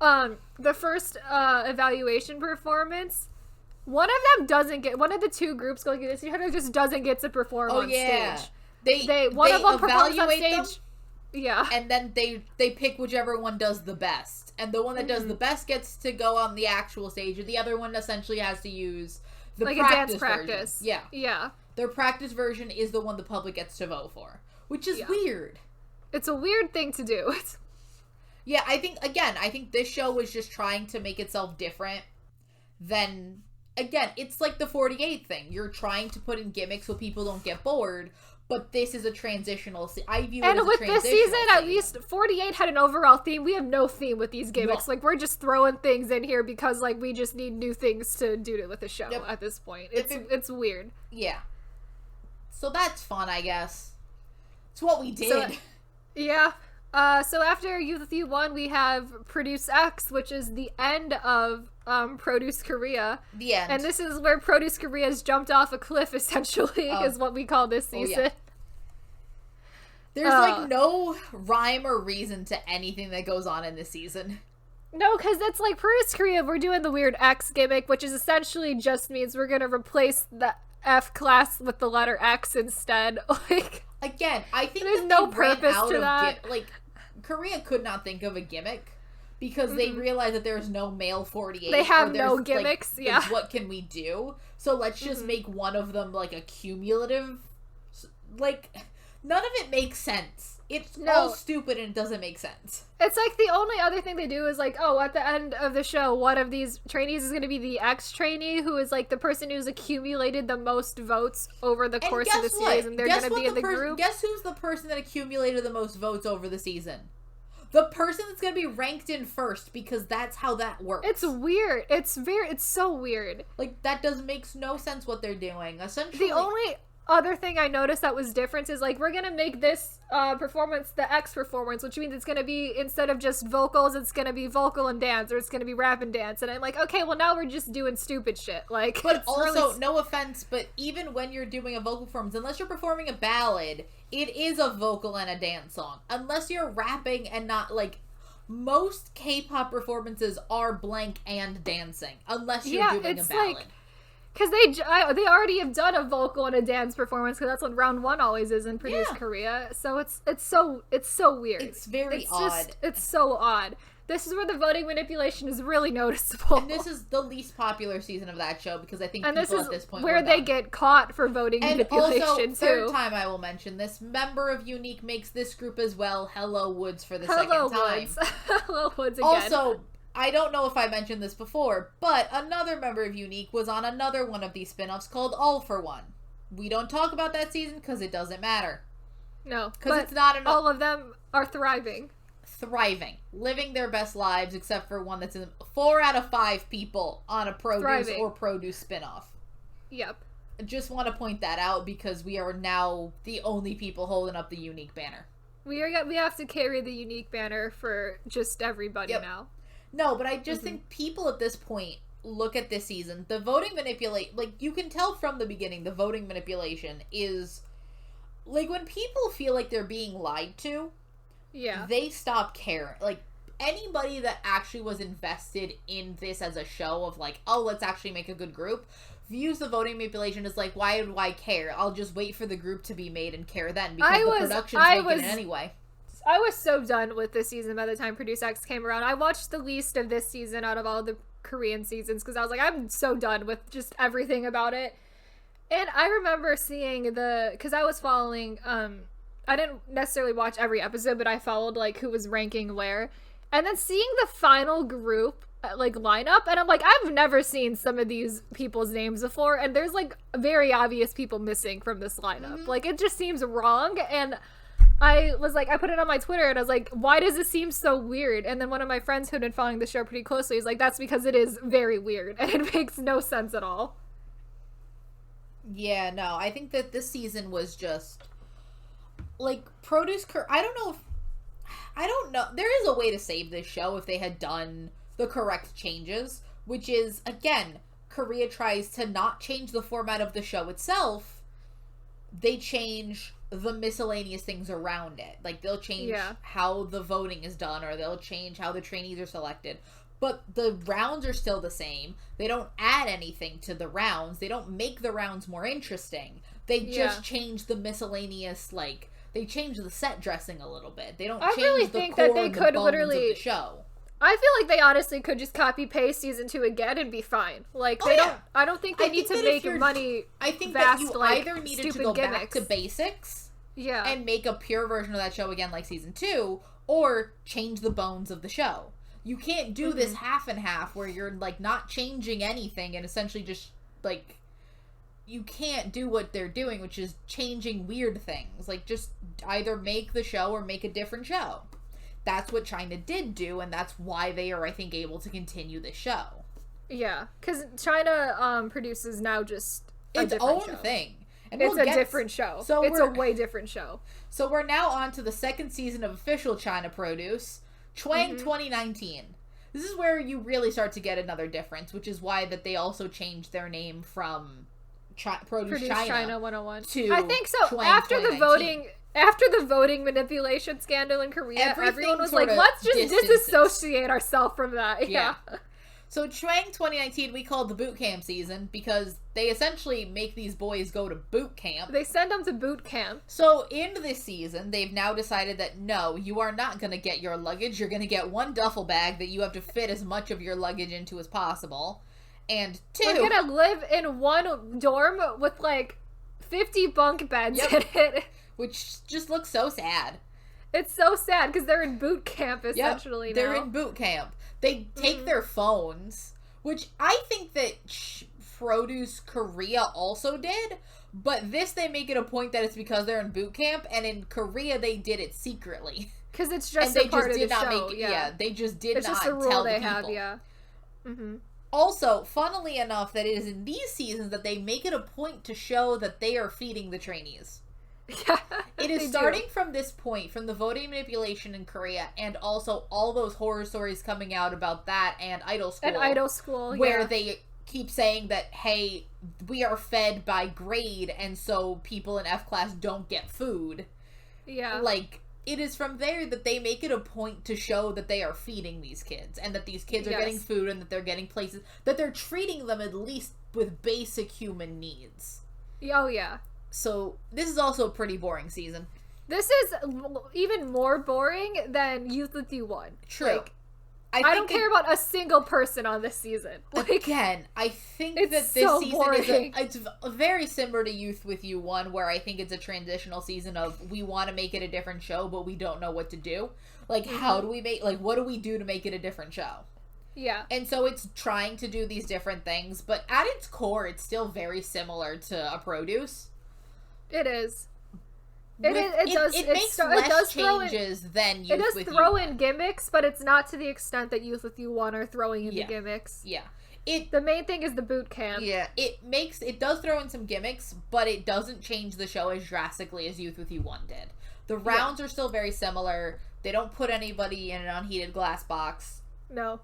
the first evaluation performance, one of the two groups going against each other just doesn't get to perform on stage. One of them performs on stage. Yeah. And then they pick whichever one does the best. And the one that does the best gets to go on the actual stage, and the other one essentially has to use the like practice a dance practice. version. Yeah. Yeah. Their practice version is the one the public gets to vote for, which is weird. It's a weird thing to do. Yeah, I think this show was just trying to make itself different than, again, it's like the 48 thing. You're trying to put in gimmicks so people don't get bored, but this is a transitional. I view it as a transitional. And with this season, at least 48 had an overall theme. We have no theme with these gimmicks. Like, we're just throwing things in here because, like, we just need new things to do with the show at this point. It's weird. Yeah. So that's fun, I guess. It's what we did. So, yeah. So after Youth With You 1, we have Produce X, which is the end of Produce Korea. The end. And this is where Produce Korea has jumped off a cliff, essentially, is what we call this season. Yeah. There's, like, no rhyme or reason to anything that goes on in this season. No, because it's like Produce Korea, we're doing the weird X gimmick, which is essentially just means we're going to replace the F class with the letter X instead. Like, again, I think there's no purpose to that. Like, Korea could not think of a gimmick because they realized that there's no male 48. They have no gimmicks, like, what can we do? So let's just make one of them, like, a cumulative. Like, none of it makes sense. It's all stupid and it doesn't make sense. It's like the only other thing they do is like, oh, at the end of the show, one of these trainees is going to be the X trainee, who is like the person who's accumulated the most votes over the course of the series, and they're going to be in the group. Guess who's the person that accumulated the most votes over the season? The person that's going to be ranked in first, because that's how that works. It's weird. It's so weird. Like, that makes no sense what they're doing. Essentially, the only other thing I noticed that was different is, like, we're gonna make this performance the X performance, which means it's gonna be, instead of just vocals, it's gonna be vocal and dance, or it's gonna be rap and dance. And I'm like, okay, well, now we're just doing stupid shit. Like, but also, really no offense, but even when you're doing a vocal performance, unless you're performing a ballad, it is a vocal and a dance song. Unless you're rapping and not, like, most K-pop performances are blank and dancing, unless you're doing a ballad. Like, because they already have done a vocal and a dance performance, because that's what round 1 always is in Produce Korea. So it's so weird. It's very odd. It's so odd. This is where the voting manipulation is really noticeable. And this is the least popular season of that show, because I think people at this point where they get caught for voting manipulation, and also, too. Third time I will mention this, member of Unique makes this group as well. Hello Woods for the second time. Hello Woods again. Also, I don't know if I mentioned this before, but another member of Unique was on another one of these spin-offs called All For One. We don't talk about that season because it doesn't matter. No, because it's not enough. All of them are thriving. Living their best lives, except for one that's in 4 out of 5 people on a Produce or Produce spin-off. Yep. I just want to point that out because we are now the only people holding up the Unique banner. We have to carry the Unique banner for just everybody now. No, but I just think people at this point look at this season. The voting like, you can tell from the beginning, the voting manipulation is, like, when people feel like they're being lied to, they stop caring. Like, anybody that actually was invested in this as a show of, like, oh, let's actually make a good group, views the voting manipulation as, like, why do I care? I'll just wait for the group to be made and care then, because the production's making it anyway. I was so done with this season by the time Produce X came around. I watched the least of this season out of all the Korean seasons because I was like, I'm so done with just everything about it. And I remember seeing because I was following, I didn't necessarily watch every episode, but I followed, like, who was ranking where. And then seeing the final group, like, lineup, and I'm like, I've never seen some of these people's names before, and there's, like, very obvious people missing from this lineup. Like, it just seems wrong, and I was like, I put it on my Twitter and I was like, why does it seem so weird? And then one of my friends who'd been following the show pretty closely is like, that's because it is very weird and it makes no sense at all. Yeah, no, I think that this season was just, like, I don't know. There is a way to save this show if they had done the correct changes, which is, again, Korea tries to not change the format of the show itself. They change the miscellaneous things around it. Like, they'll change how the voting is done, or they'll change how the trainees are selected. But the rounds are still the same. They don't add anything to the rounds. They don't make the rounds more interesting. They just change the miscellaneous, like, they change the set dressing a little bit. They don't I change really the think core that they and the could bones literally of the show. I feel like they honestly could just copy paste season 2 again and be fine. Like they don't. I don't think they need to make money. I think vast, that you like, either needed to go gimmicks. back to basics, yeah, and make a pure version of that show again, like season 2, or change the bones of the show. You can't do this half and half where you're like not changing anything and essentially just like you can't do what they're doing, which is changing weird things. Like just either make the show or make a different show. That's what China did do, and that's why they are, I think, able to continue the show. Yeah, because China produces now just its own thing. And it's a different show. So it's a way different show. So we're now on to the second season of official China produce, Chwang 2019. This is where you really start to get another difference, which is why that they also changed their name from Produce China 101 to I think so. Chwang After 2019. the voting manipulation scandal in Korea, everyone was like, let's just disassociate ourselves from that. Yeah. So Chwang 2019 we called the boot camp season because they essentially make these boys go to boot camp. They send them to boot camp. So in this season, they've now decided that no, you are not going to get your luggage. You're going to get one duffel bag that you have to fit as much of your luggage into as possible. And 2, we're going to live in one dorm with like 50 bunk beds in it. Which just looks so sad. It's so sad because they're in boot camp essentially now. They're in boot camp. They take their phones, which I think that Produce Korea also did, but this they make it a point that it's because they're in boot camp, and in Korea they did it secretly. Because it's just a part of the show. They just did it's not just a rule tell they the people. have, Also, funnily enough, that it is in these seasons that they make it a point to show that they are feeding the trainees. Yeah, it is starting from this point, from the voting manipulation in Korea, and also all those horror stories coming out about that and Idol School. Where they keep saying that, hey, we are fed by grade, and so people in F class don't get food. Yeah. Like, it is from there that they make it a point to show that they are feeding these kids, and that these kids are getting food, and that they're getting places, that they're treating them at least with basic human needs. Oh, yeah. So, this is also a pretty boring season. This is even more boring than Youth with You 1. True. Like, I don't care about a single person on this season. Like, again, I think that this season it's very similar to Youth with You 1, where I think it's a transitional season of we want to make it a different show, but we don't know what to do. Like, how do we what do we do to make it a different show? Yeah. And so it's trying to do these different things, but at its core, it's still very similar to a Produce. It is. It makes less changes than Youth with You 1. It does throw in gimmicks, but it's not to the extent that Youth with You 1 are throwing in the gimmicks. Yeah. The main thing is the boot camp. Yeah, it does throw in some gimmicks, but it doesn't change the show as drastically as Youth with You 1 did. The rounds are still very similar. They don't put anybody in an unheated glass box. No.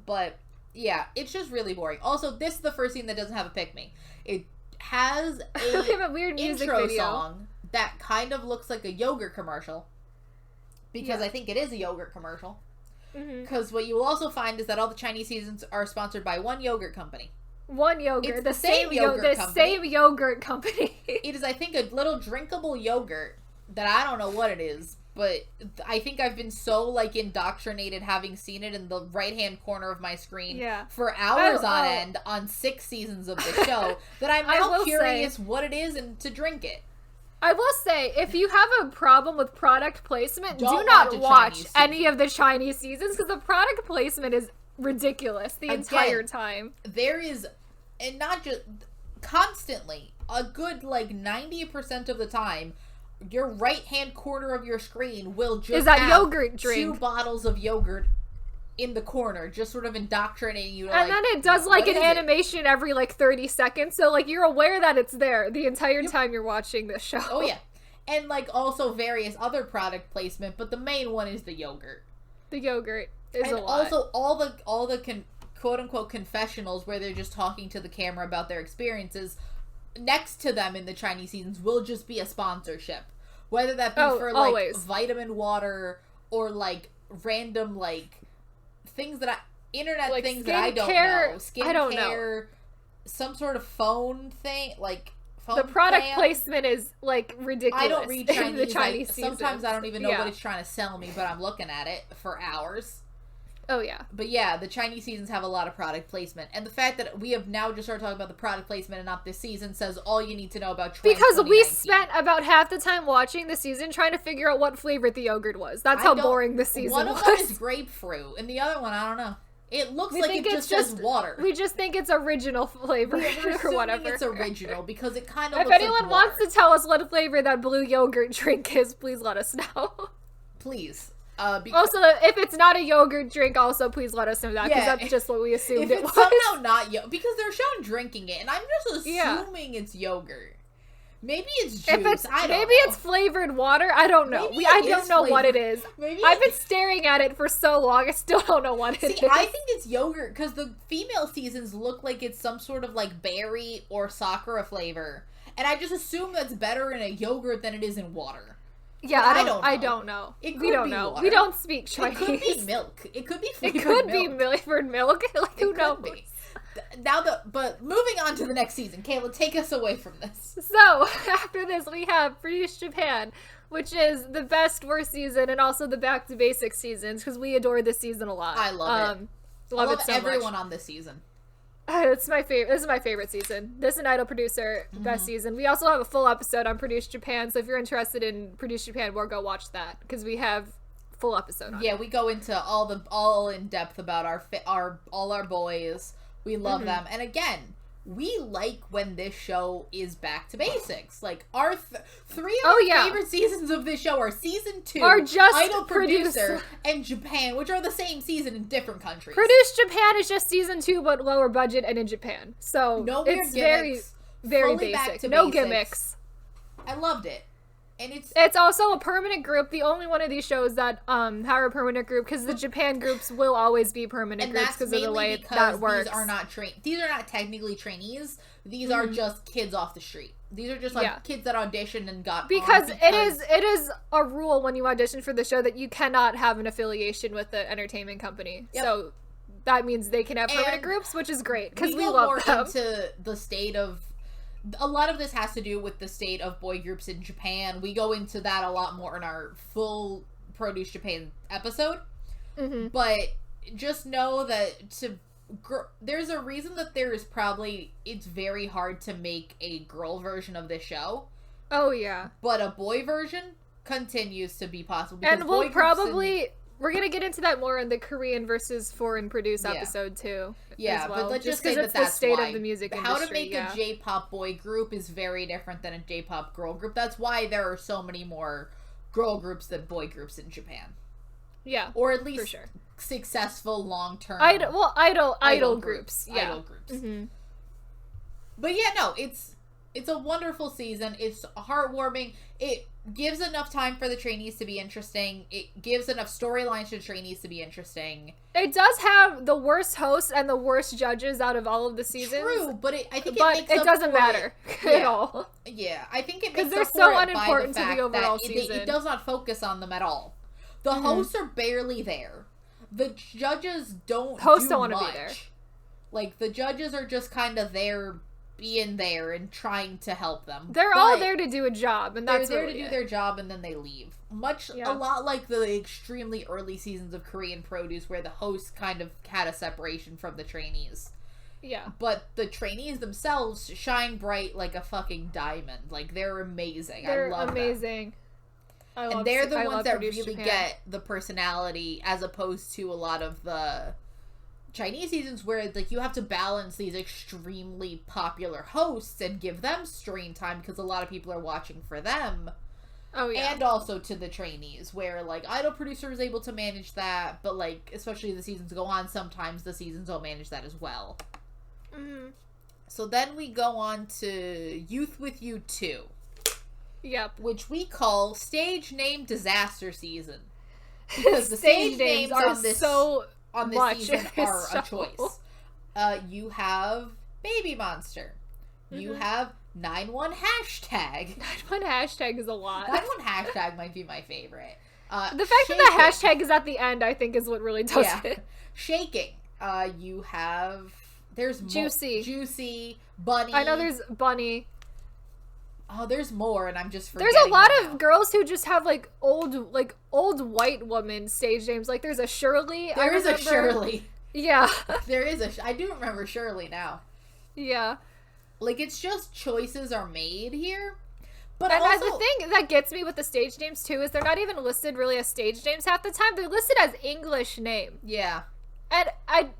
But, yeah, it's just really boring. Also, this is the first scene that doesn't have a pick-me. It has a weird music intro video song that kind of looks like a yogurt commercial. Because I think it is a yogurt commercial. Because what you will also find is that all the Chinese seasons are sponsored by one yogurt company. One yogurt. It's the same yogurt company. Same yogurt company. It is, I think, a little drinkable yogurt that I don't know what it is. But I think I've been so, like, indoctrinated having seen it in the right-hand corner of my screen for hours on end on 6 seasons of the show that I'm now curious what it is and to drink it. I will say, if you have a problem with product placement, do not watch any of the Chinese seasons, because the product placement is ridiculous the entire time. There is, and not just, constantly, a good, like, 90% of the time, your right-hand corner of your screen will just have yogurt drink. 2 bottles of yogurt in the corner, just sort of indoctrinating you to, and then it does like an animation every like 30 seconds, so like you're aware that it's there the entire time you're watching this show. Oh yeah. And like also various other product placement, but the main one is the yogurt. The yogurt is a lot. Also all the quote unquote confessionals where they're just talking to the camera about their experiences, next to them in the Chinese seasons will just be a sponsorship. Whether that be for like always. vitamin water or like random like things that internet things that I don't know. Skincare, some sort of phone thing, like The product placement is like ridiculous. I don't read Chinese. The Chinese sometimes I don't even know what it's trying to sell me, but I'm looking at it for hours. Oh yeah. But yeah, the Chinese seasons have a lot of product placement, and the fact that we have now just started talking about the product placement and not this season says all you need to know about trends. Because we spent about half the time watching the season trying to figure out what flavor the yogurt was. That's how boring the season was. One of them is grapefruit, and the other one I don't know. It looks like it just says water. We just think it's original flavor or whatever. It's original because it kind of. If anyone wants to tell us what flavor that blue yogurt drink is, please let us know. Please. Also, if it's not a yogurt drink, also please let us know that because that's just what we assumed it was. Somehow not because they're shown drinking it, and I'm just assuming it's yogurt. Maybe it's juice. Maybe it's flavored water. I don't know. I don't know what it is. I've been staring at it for so long. I still don't know what it is. I think it's yogurt because the female seasons look like it's some sort of like berry or sakura flavor, and I just assume that's better in a yogurt than it is in water. Yeah, I don't know. We don't know. Water. We don't speak Chinese. It could be milk. It could be flavored milk. It could be flavored milk. Like, who knows? But moving on to the next season, Kayla, take us away from this. So, after this, we have Produce Japan, which is the best, worst season, and also the back to basics seasons, because we adore this season a lot. I love it. Love it so everyone much. On this season. It's my favorite. This is my favorite season. This and Idol Producer, best season. We also have a full episode on Produce Japan, so if you're interested in Produce Japan, we'll go watch that, because we have full episode on it. We go into all in depth about all our boys. We love them. And again, we like when this show is back to basics. Like, our three of our favorite seasons of this show are season 2, are just Idol Producer, and Japan, which are the same season in different countries. Produce Japan is just season 2, but lower budget and in Japan. So no weird it's gimmicks, very basic. No gimmicks. I loved it. And it's also a permanent group. The only one of these shows that have a permanent group, because the Japan groups will always be permanent groups because of the way that works. These are not technically trainees. These are just kids off the street. These are just like kids that auditioned and got because it is a rule when you audition for the show that you cannot have an affiliation with the entertainment company. Yep. So that means they can have permanent groups, which is great because we love them. Into the state of. A lot of this has to do with the state of boy groups in Japan. We go into that a lot more in our full Produce Japan episode. But just know that there's a reason that it's very hard to make a girl version of this show. Oh, yeah. But a boy version continues to be possible. And we're going to get into that more in the Korean versus foreign produce episode, too. Yeah, well. But let's just say that's the state of the music industry. How to make a J-pop boy group is very different than a J-pop girl group. That's why there are so many more girl groups than boy groups in Japan. Yeah, or at least successful long-term idol groups. Yeah. Idol groups. But yeah, no, it's a wonderful season. It's heartwarming. It gives enough time for the trainees to be interesting. It gives enough storylines to trainees to be interesting. It does have the worst host and the worst judges out of all of the seasons. True, but I think it doesn't matter at all. Yeah, I think it makes because they're so unimportant to the overall season. It does not focus on them at all. The hosts are barely there. The judges don't. Hosts don't want to be there. Like, the judges are just kind of there, being there and trying to help them. They're all there to do a job, and that's they're there to do their job, and then they leave. A lot like the extremely early seasons of Korean Produce, where the hosts kind of had a separation from the trainees. Yeah. But the trainees themselves shine bright like a fucking diamond. Like, they're amazing. I love them. They're amazing. And they're the ones that really get the personality, as opposed to a lot of the Chinese seasons where, like, you have to balance these extremely popular hosts and give them screen time because a lot of people are watching for them. Oh, yeah. And also to the trainees, where, like, Idol Producer is able to manage that, but, like, especially as the seasons go on, sometimes the seasons don't manage that as well. So then we go on to Youth With You 2. Yep. Which we call Stage Name Disaster Season. Because the stage names on this season are a choice. You have Baby Monster. You have 91 hashtag. 91 hashtag is a lot. 91 hashtag might be my favorite. The fact that the hashtag is at the end, I think, is what really does it. Shaking. You have... There's Juicy. Juicy. Bunny. I know there's Bunny. Oh, there's more, and I'm just forgetting. There's a lot of girls who just have like old white woman stage names. Like there's a Shirley. There is a Shirley. Yeah. There is I do remember Shirley now. Yeah. Like, it's just choices are made here. But and also, the thing that gets me with the stage names, too, is they're not even listed really as stage names half the time. They're listed as English name. Yeah. And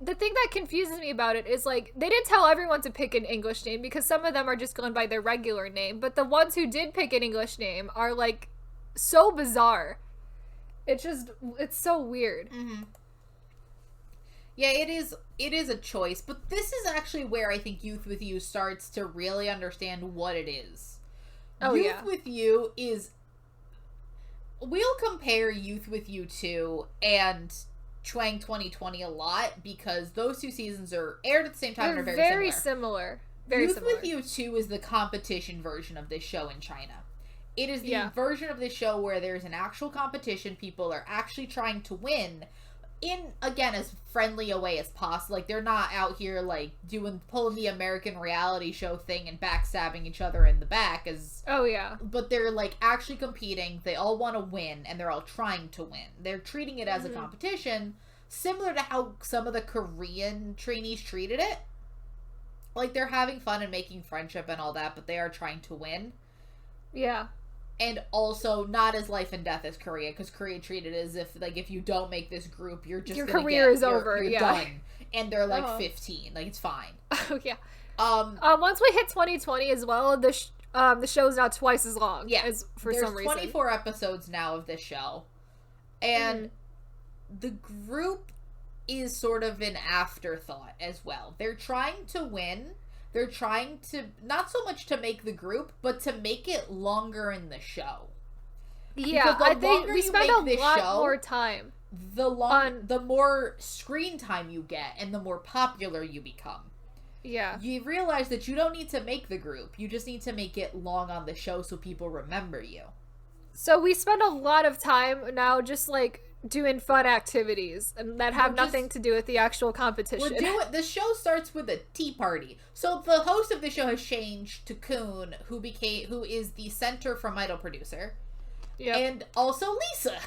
the thing that confuses me about it is, like, they didn't tell everyone to pick an English name because some of them are just going by their regular name. But the ones who did pick an English name are, like, so bizarre. It's so weird. Mm-hmm. Yeah, it is a choice, but this is actually where I think Youth With You starts to really understand what it is. Oh, Youth With You is... We'll compare Youth With You 2 and Chwang 2020 a lot because those two seasons are aired at the same time and are very similar. Youth With You 2 is the competition version of this show in China. It is the version of this show where there's an actual competition, people are actually trying to win in, again, as friendly a way as possible. Like, they're not out here, like, pulling the American reality show thing and backstabbing each other in the back as... Oh, yeah. But they're, like, actually competing. They all want to win, and they're all trying to win. They're treating it as a competition, similar to how some of the Korean trainees treated it. Like, they're having fun and making friendship and all that, but they are trying to win. Yeah. And also not as life and death as Korea, because Korea treated it as if, like, if you don't make this group, you're just your career is over. You're done. And they're like 15, like, it's fine. Oh yeah. Once we hit 2020 as well, the show's now twice as long. Yeah, as for some reason. There's 24 episodes now of this show, and the group is sort of an afterthought as well. They're trying to win. They're trying to, not so much to make the group, but to make it longer in the show. Yeah, I think we spend a lot more time. The more screen time you get, and the more popular you become. Yeah. You realize that you don't need to make the group. You just need to make it long on the show so people remember you. So we spend a lot of time now just, like, doing fun activities and that have nothing to do with the actual competition. The show starts with a tea party. So the host of the show has changed to Kun, who is the center from Idol producer. Yeah. And also Lisa.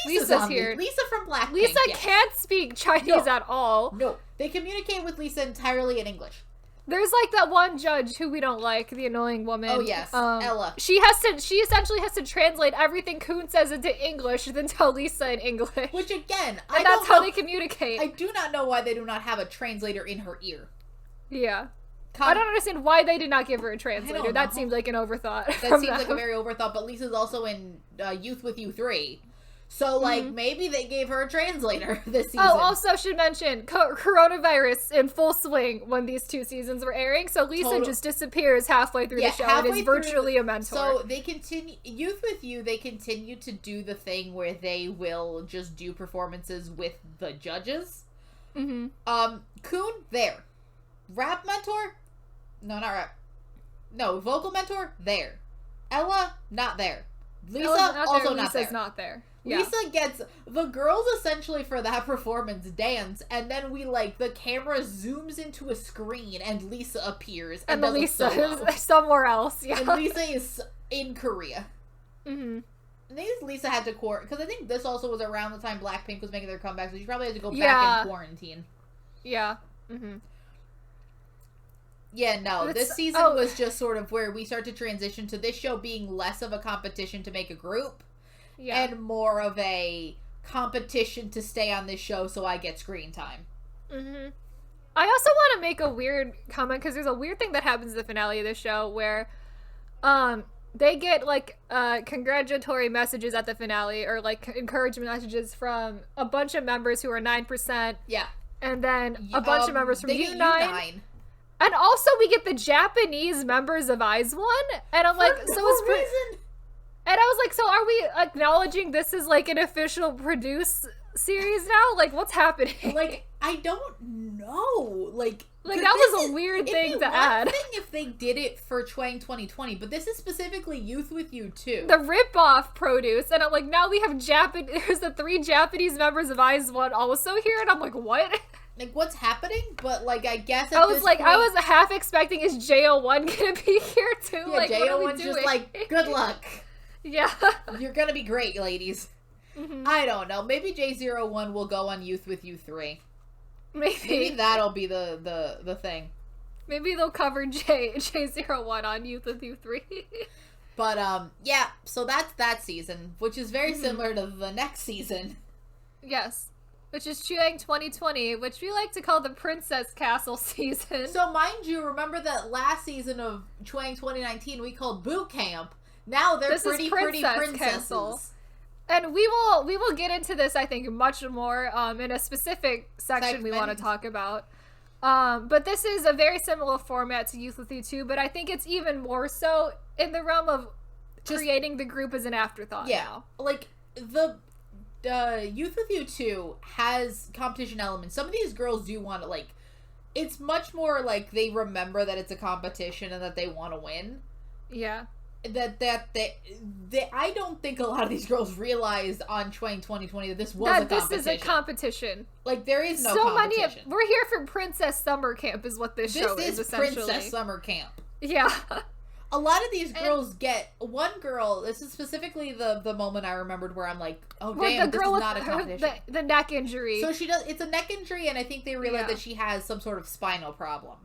Lisa's here. Lisa from Blackpink. Lisa can't speak Chinese at all. No. They communicate with Lisa entirely in English. There's, like, that one judge who we don't like, the annoying woman. Oh, yes. Ella. She essentially has to translate everything Kun says into English, then tell Lisa in English. Which, again, that's how they communicate. I do not know why they do not have a translator in her ear. Yeah. I don't understand why they did not give her a translator. That seems like an overthought. That seems like a very overthought, but Lisa's also in Youth With You 3. So, like, maybe they gave her a translator this season. Oh, also should mention, coronavirus in full swing when these two seasons were airing, so Lisa just disappears halfway through the show and is virtually a mentor. So, they continue, Youth With You, they continue to do the thing where they will just do performances with the judges. Mm-hmm. Kun, there. Rap mentor? No, not rap. No, vocal mentor? There. Ella, not there. Lisa, also not there. Lisa's not there. Yeah. Lisa gets, the girls essentially for that performance dance, and then the camera zooms into a screen, and Lisa appears. And Lisa is somewhere else, yeah. And Lisa is in Korea. Mm-hmm. I think Lisa had to because I think this also was around the time Blackpink was making their comeback, so she probably had to go back in quarantine. Yeah. Mm-hmm. Yeah, no, this season was just sort of where we start to transition to this show being less of a competition to make a group. Yeah. And more of a competition to stay on this show so I get screen time. Mm-hmm. I also want to make a weird comment because there's a weird thing that happens in the finale of the show where they get, like, congratulatory messages at the finale or, like, encouragement messages from a bunch of members who are 9%. Yeah. And then a bunch of members from U9. And also we get the Japanese members of IZ*ONE. And I'm like, so it's reason. And I was like, so are we acknowledging this is, like, an official produce series now? Like, what's happening? Like, I don't know. Like that was a weird thing to add. It'd be one thing if they did it for Chwang 2020, but this is specifically Youth With You too. The rip-off produce. And I'm like, now we have there's the 3 Japanese members of IZ*ONE also here, and I'm like, what? like, what's happening? But, like, I guess I was half expecting, is JO1 gonna be here too? Yeah, like, JO1's just like, good luck. Yeah. You're gonna be great, ladies. Mm-hmm. I don't know. Maybe J01 will go on Youth with You 3. Maybe that'll be the thing. Maybe they'll cover J01 on Youth with You 3. But, yeah, so that's that season, which is very similar to the next season. Yes. Which is Chuang 2020, which we like to call the Princess Castle season. So, mind you, remember that last season of Chuang 2019 we called Boot Camp. Now they're pretty princesses. Castle. And we will get into this, I think, much more in a specific section we want to talk about. But this is a very similar format to Youth with You 2, but I think it's even more so in the realm of creating the group as an afterthought. Yeah, now. Like the Youth with You 2 has competition elements. Some of these girls do want to, like, it's much more like they remember that it's a competition and that they want to win. Yeah. I don't think a lot of these girls realized on Chuang 2020 that this was a competition. This is a competition. Like, there is no competition. We're here for Princess Summer Camp is what this show is, essentially. This is Princess Summer Camp. Yeah. A lot of these girls one girl, this is specifically the moment I remembered where I'm like, oh damn, this is not a competition. The neck injury. So it's a neck injury, and I think they realize that she has some sort of spinal problem.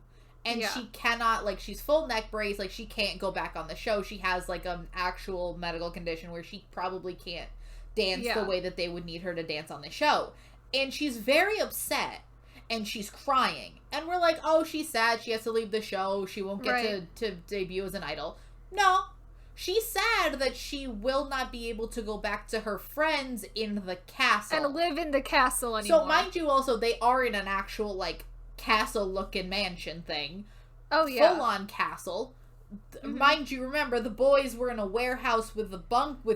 And she cannot, like, she's full neck brace, like, she can't go back on the show. She has, like, an actual medical condition where she probably can't dance the way that they would need her to dance on the show. And she's very upset, and she's crying. And we're like, oh, she's sad, she has to leave the show, she won't get to debut as an idol. No. She's sad that she will not be able to go back to her friends in the castle. And live in the castle anymore. So, mind you, also, they are in an actual, like, castle-looking mansion thing. Oh, yeah. Full-on castle. Mind you, remember, the boys were in a warehouse with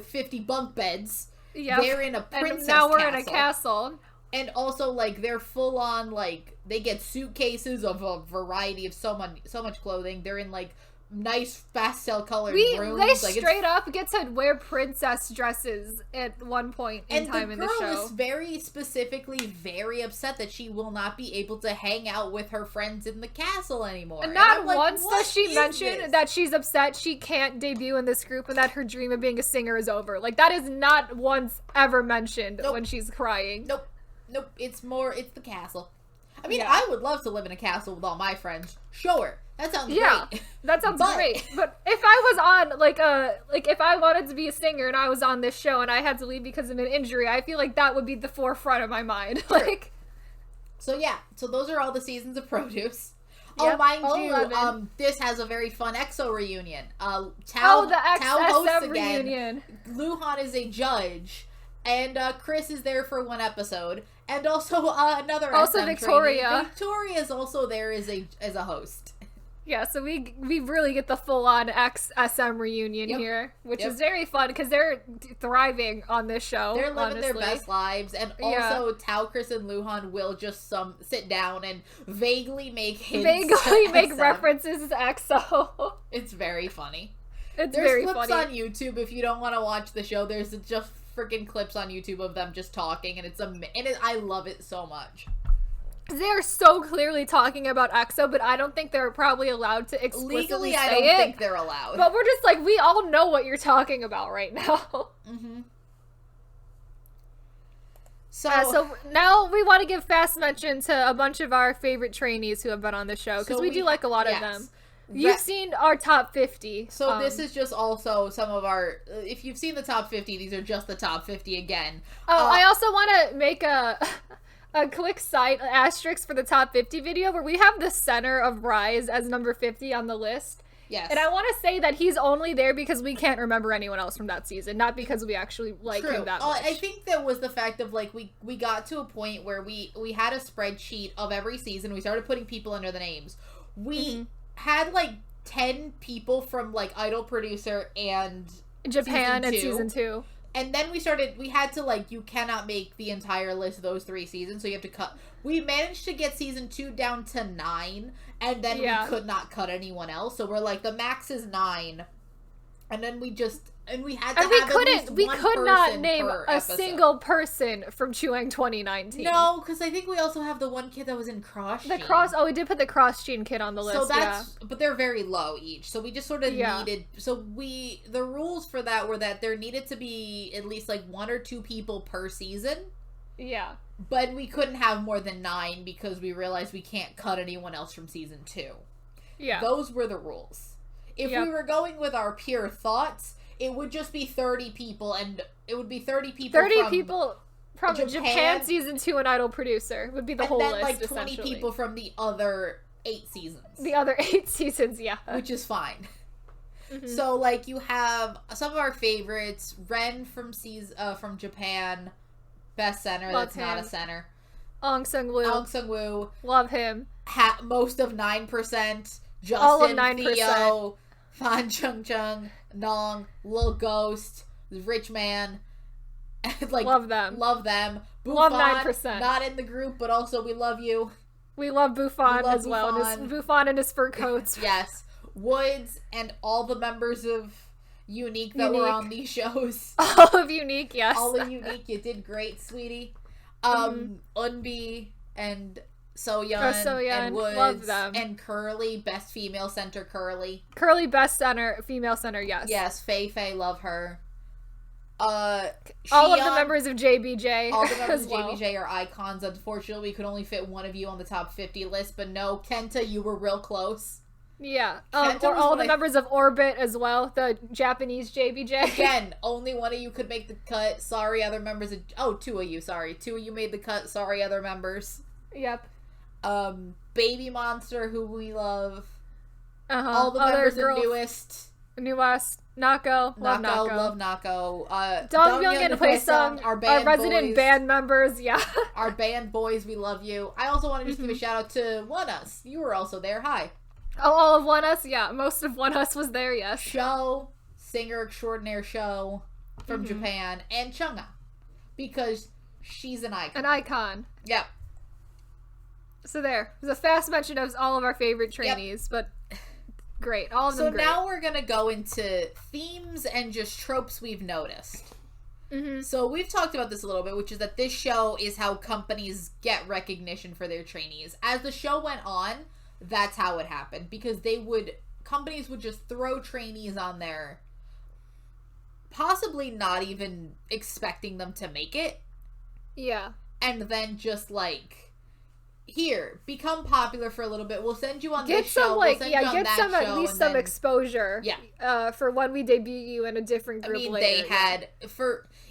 50 bunk beds. Yeah. They're in a princess and now we're castle. In a castle. And also, like, they're full-on, like, they get suitcases of a variety of so much clothing. They're in, like, nice pastel-colored rooms. They straight up get to wear princess dresses at one point in time in the show. And the girl is very specifically very upset that she will not be able to hang out with her friends in the castle anymore. And not once does she mention that she's upset she can't debut in this group and that her dream of being a singer is over. Like, that is not once ever mentioned when she's crying. Nope. It's the castle. I mean, I would love to live in a castle with all my friends. Sure. That sounds great. That sounds great. But if I was on, if I wanted to be a singer and I was on this show and I had to leave because of an injury, I feel like that would be the forefront of my mind. Sure. So those are all the seasons of Produce. Yep, mind you, 11. This has a very fun EXO reunion. The XSM reunion. Luhan is a judge. And Chris is there for one episode, and also another. Also, SM Victoria. Trainee. Victoria is also there as a host. Yeah, so we really get the full-on XSM reunion here, which is very fun because they're thriving on this show. They're living their best lives, and also Tao, Chris, and Luhan will just sit down and vaguely make references to EXO. It's very funny. There's clips on YouTube if you don't want to watch the show. There's just freaking clips on YouTube of them just talking, and I love it so much. They're so clearly talking about EXO, but I don't think they're probably allowed to explicitly Legally, say I don't think they're allowed. But we're just like, we all know what you're talking about right now. Mm-hmm. So now we want to give fast mention to a bunch of our favorite trainees who have been on the show, because we do like a lot of them. You've seen our top 50. So this is just also some of our... if you've seen the top 50, these are just the top 50 again. I also want to make a quick side asterisk for the top 50 video where we have the center of Rise as number 50 on the list. Yes. And I want to say that he's only there because we can't remember anyone else from that season, not because we actually like him that much. I think that was the fact of, like, we got to a point where we had a spreadsheet of every season. We started putting people under the names. We... had like 10 people from like Idol Producer and Japan and season 2. And then we had to, like, you cannot make the entire list of those 3 seasons, so you have to cut. We managed to get season 2 down to 9, and then we could not cut anyone else. So we're like, the max is 9. And then we just And we had to have at least we one could not name per a episode. single person from Chuang 2019. No, because I think we also have the one kid that was in Cross Gene. We did put the Cross Gene kid on the list. But they're very low each. So we just sort of needed. So the rules for that were that there needed to be at least like 1 or 2 people per season. Yeah. But we couldn't have more than 9 because we realized we can't cut anyone else from season 2. Yeah. Those were the rules. If we were going with our pure thoughts, it would just be 30 people, and it would be 30 people from Japan season 2 and Idol Producer would be the whole list, like 20 people from the other 8 seasons. The other 8 seasons, yeah. Which is fine. Mm-hmm. So, like, you have some of our favorites. Ren from Japan, best center. That's not a center. Ong Sung-woo. Love him. Most of 9%. Justin, all of 9%. Theo, Fan Chung, Nong, Lil Ghost, Rich Man. Like, love them. Buffon, love 9%. Not in the group, but also we love you. We love Buffon as well. And Buffon and his fur coats. Yes. Woods and all the members of Unique that were on these shows. All of Unique, yes. All of Unique, you did great, sweetie. Eunbi and Soyeon and Woods, love them. And Curly, best female center, Curly. Curly, best center, female center, yes. Yes, Fei, love her. All of the members of JBJ. All the members of JBJ are icons. Unfortunately, we could only fit one of you on the top 50 list, but no, Kenta, you were real close. Yeah. Or all the members of Orbit as well, the Japanese JBJ. Again, only one of you could make the cut. Sorry, other members of... Oh, 2 of you, sorry. 2 of you made the cut. Sorry, other members. Yep. Baby Monster, who we love. All the members of Newest. Nako. Love Nako. Dongyoung and Hwaesung, our resident boys. Band members, yeah. Our band boys, we love you. I also want to just give a shout out to One Us. You were also there. Hi. Oh, all of One Us? Yeah, most of One Us was there, yes. Show, singer extraordinaire Show from Japan, and Chungha, because she's an icon. An icon. Yep. So there. It was a fast mention of all of our favorite trainees, but great. All of them great. So now we're going to go into themes and just tropes we've noticed. So we've talked about this a little bit, which is that this show is how companies get recognition for their trainees. As the show went on, that's how it happened, because companies would just throw trainees on there, possibly not even expecting them to make it. Yeah. And then just like, here, become popular for a little bit. We'll send you on this show. At least some exposure. Yeah. For when we debut you in a different group later. They had,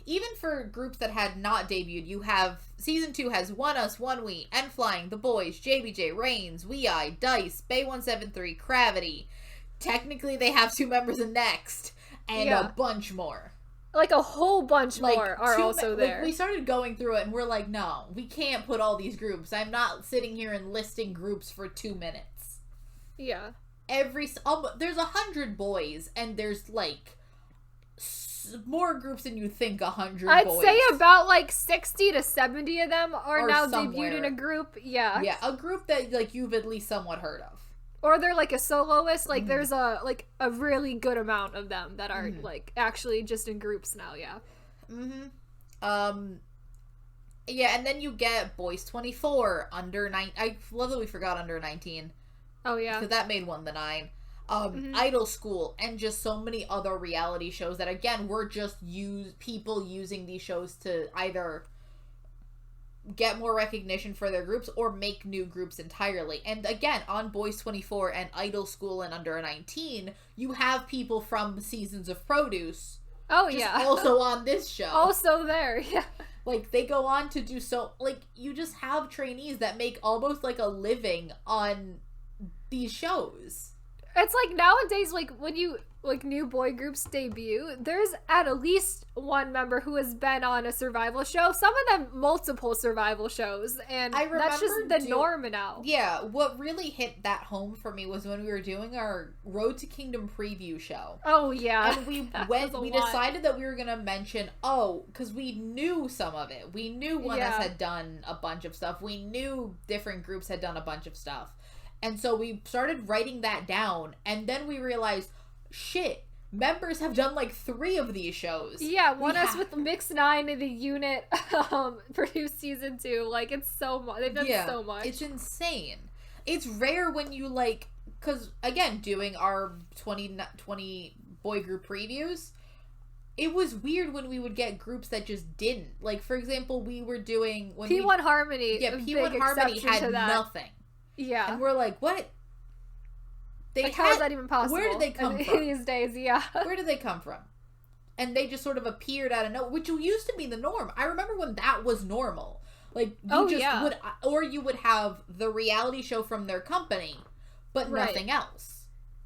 even for groups that had not debuted, you have, season 2 has One Us, One We, N-Flying, The Boys, JBJ, Reigns, WeEye, Dice, Bay173, Gravity. Technically, they have 2 members of Next, and a bunch more. Like, a whole bunch more are also there. Like, we started going through it, and we're like, no, we can't put all these groups. I'm not sitting here and listing groups for 2 minutes. Yeah. There's 100 boys, and there's, like, more groups than you think 100 I'd boys. say about, like, 60 to 70 of them are now somewhere. Debuted in a group. Yeah. Yeah, a group that, like, you've at least somewhat heard of. Or they're like a soloist. Like there's a really good amount of them that are like actually just in groups now. Yeah. Yeah, and then you get Boys 24 under 9. I love that we forgot under 19. Oh yeah. Because that made one the 9. Idol School, and just so many other reality shows that again were just people using these shows to either get more recognition for their groups or make new groups entirely. And again, on Boys 24 and Idol School and Under 19, you have people from seasons of Produce. Oh yeah. Also on this show. Also there, yeah. Like, they go on to do so, like, you just have trainees that make almost like a living on these shows. It's like nowadays, like, when you, like, new boy groups debut, there's at least one member who has been on a survival show. Some of them multiple survival shows, and that's just the norm now. Yeah, what really hit that home for me was when we were doing our Road to Kingdom preview show. Oh, yeah. And we decided that we were going to mention, because we knew some of it. We knew One Us had done a bunch of stuff. We knew different groups had done a bunch of stuff. And so we started writing that down, and then we realized, shit, members have done like 3 of these shows. Yeah, one us with Mix 9 in the unit produced season 2. Like, it's so much. They've done so much. It's insane. It's rare when you, like, because, again, doing our 2020 boy group previews, it was weird when we would get groups that just didn't. Like, for example, we were doing... P1 Harmony. Yeah, P1 Harmony had nothing. Yeah. And we're like, what? How is that even possible? Where did they come from? These days, yeah. Where did they come from? And they just sort of appeared out of nowhere, which used to be the norm. I remember when that was normal. Like, would... Or you would have the reality show from their company, but nothing else.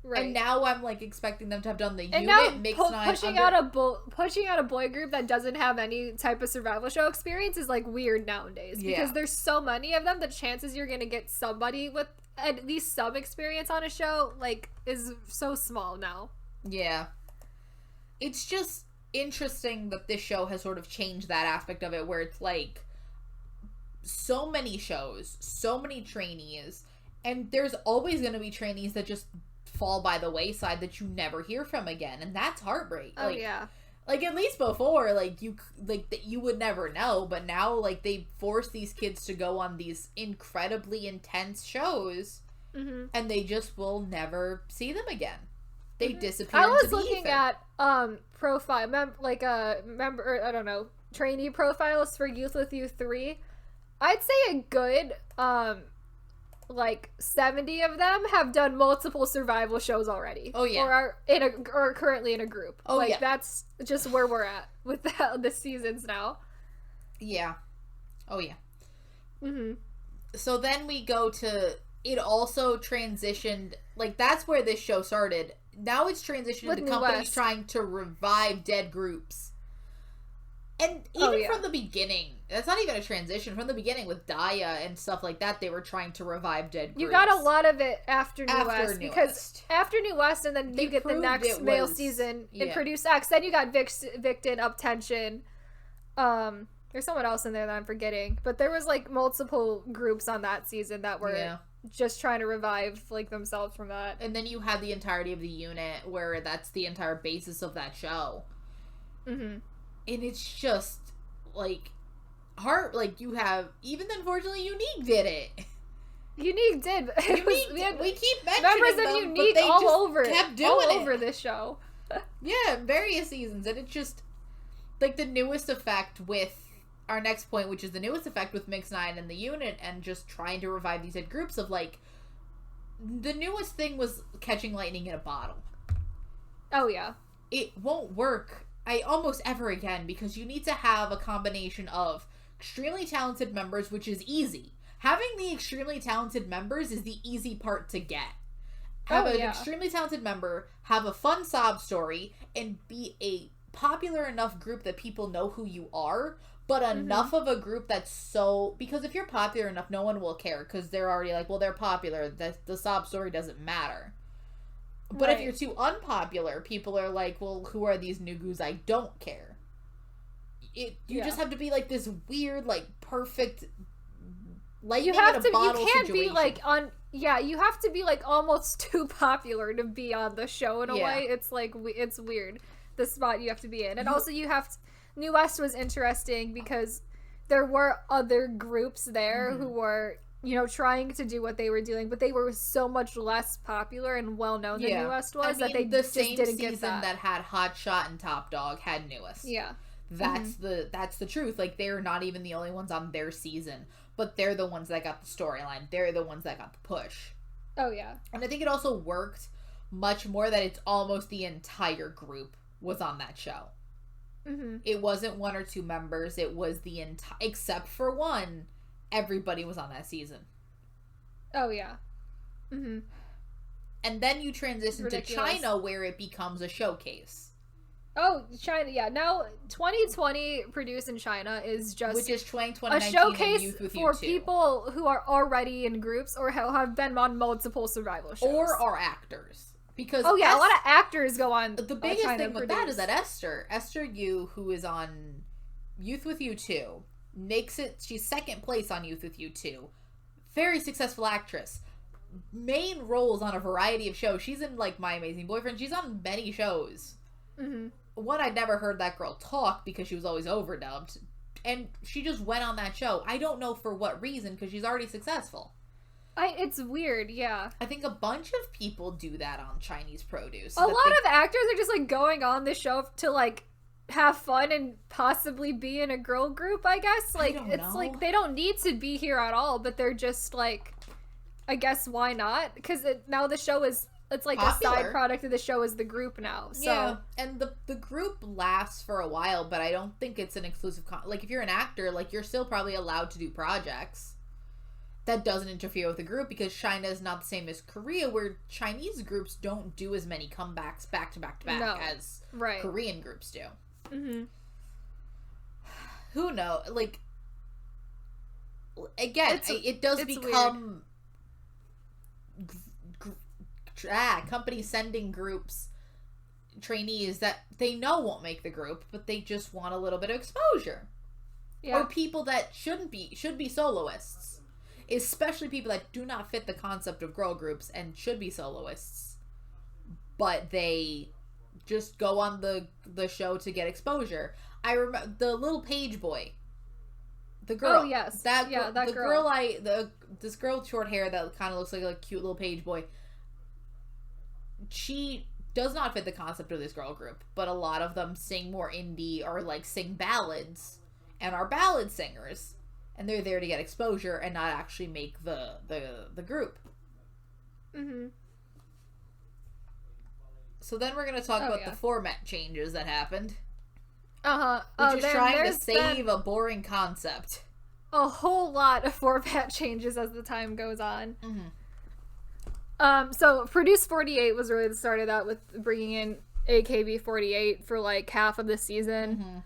Right. And now I'm, like, expecting them to have done the unit, Mix 9... pushing out a boy group that doesn't have any type of survival show experience is, like, weird nowadays. Because there's so many of them, the chances you're gonna get somebody with at least some experience on a show, like, is so small now. Yeah. It's just interesting that this show has sort of changed that aspect of it, where it's, like, so many shows, so many trainees, and there's always gonna be trainees that just fall by the wayside that you never hear from again, and that's heartbreak. Oh, yeah. Like, at least before, like, you would never know, but now, like, they force these kids to go on these incredibly intense shows, and they just will never see them again. They disappear into the ether. I was looking at I don't know, trainee profiles for Youth With You 3. I'd say a good, like 70 of them have done multiple survival shows already. Oh yeah, or are currently in a group. Oh like, yeah, that's just where we're at with the seasons now. Yeah. Oh yeah. So then we go to it. Also transitioned, like, that's where this show started. Now it's transitioned into companies trying to revive dead groups. And even from the beginning, that's not even a transition. From the beginning with Daya and stuff like that, they were trying to revive dead groups. You got a lot of it after New West. Because after New West, and then you get the next male season in Produce X, then you got Victon, Uptension. There's someone else in there that I'm forgetting. But there was, like, multiple groups on that season that were just trying to revive, like, themselves from that. And then you had the entirety of the unit, where that's the entire basis of that show. And it's just, like, you have, even unfortunately, Unique did it. Unique did. We keep mentioning members them, of Unique all over this show. Yeah, various seasons, and it's just, like, the newest effect with our next point, which is the newest effect with Mix 9 and the unit, and just trying to revive these dead groups of, like, the newest thing was catching lightning in a bottle. Oh, yeah. It won't work almost ever again, because you need to have a combination of extremely talented members, which is easy. Having the extremely talented members is the easy part to get. Have an extremely talented member, have a fun sob story, and be a popular enough group that people know who you are, but enough of a group that's so... Because if you're popular enough, no one will care, because they're already like, well, they're popular, the sob story doesn't matter. But if you're too unpopular, people are like, well, who are these nugus? I don't care. You just have to be, like, this weird, like, perfect lightning in a bottle situation. You can't be, like, you have to be, like, almost too popular to be on the show in a way. It's, like, it's weird, the spot you have to be in. And also you have to... New West was interesting because there were other groups there who were... trying to do what they were doing, but they were so much less popular and well-known than New West was, that they just didn't get that. The same season that had Hot Shot and Top Dog had Newest. Yeah. That's the truth. Like, they're not even the only ones on their season, but they're the ones that got the storyline. They're the ones that got the push. Oh, yeah. And I think it also worked much more that it's almost the entire group was on that show. It wasn't 1 or 2 members. It was the entire... Except for one... Everybody was on that season. Oh, yeah. And then you transition to China, where it becomes a showcase. Oh, China, yeah. Now, 2020 produced in China is just... Which is 2019 a showcase Youth With You for 2. people who are already in groups or have been on multiple survival shows. Or are actors. Because a lot of actors go on. The biggest thing with that is that Esther Yu, who is on Youth With You 2... makes it, she's second place on Youth With You 2. Very successful actress. main roles on a variety of shows. She's in, like, My Amazing Boyfriend. She's on many shows. Mm-hmm. One, I'd never heard that girl talk because she was always overdubbed. And she just went on that show. I don't know for what reason, because she's already successful. It's weird, yeah. I think a bunch of people do that on Chinese produce. A lot of actors are just, like, going on the show to, like, have fun and possibly be in a girl group, I guess. Like, it's like they don't need to be here at all, but they're just, like, I guess why not? Because now the show is, it's like popular. A side product of the show is the group now. So. Yeah, and the group lasts for a while, but I don't think it's an exclusive like, if you're an actor, like, you're still probably allowed to do projects that doesn't interfere with the group, because China is not the same as Korea, where Chinese groups don't do as many comebacks back to back to back as Korean groups do. Mm-hmm. Who knows? Like, again, it does become companies sending groups trainees that they know won't make the group, but they just want a little bit of exposure. Yeah. Or people that should be soloists, especially people that do not fit the concept of girl groups and should be soloists, but they just go on the show to get exposure. I remember the little page boy, the girl. Oh yes, that girl. This girl with short hair that kind of looks like a cute little page boy. She does not fit the concept of this girl group, but a lot of them sing more indie or, like, sing ballads and are ballad singers, and they're there to get exposure and not actually make the group. Mm-hmm. So then we're going to talk about the format changes that happened. Uh-huh. Which is trying to save a boring concept. A whole lot of format changes as the time goes on. Mm-hmm. So Produce 48 was really the start of that, with bringing in AKB48 for, like, half of the season. Mm-hmm.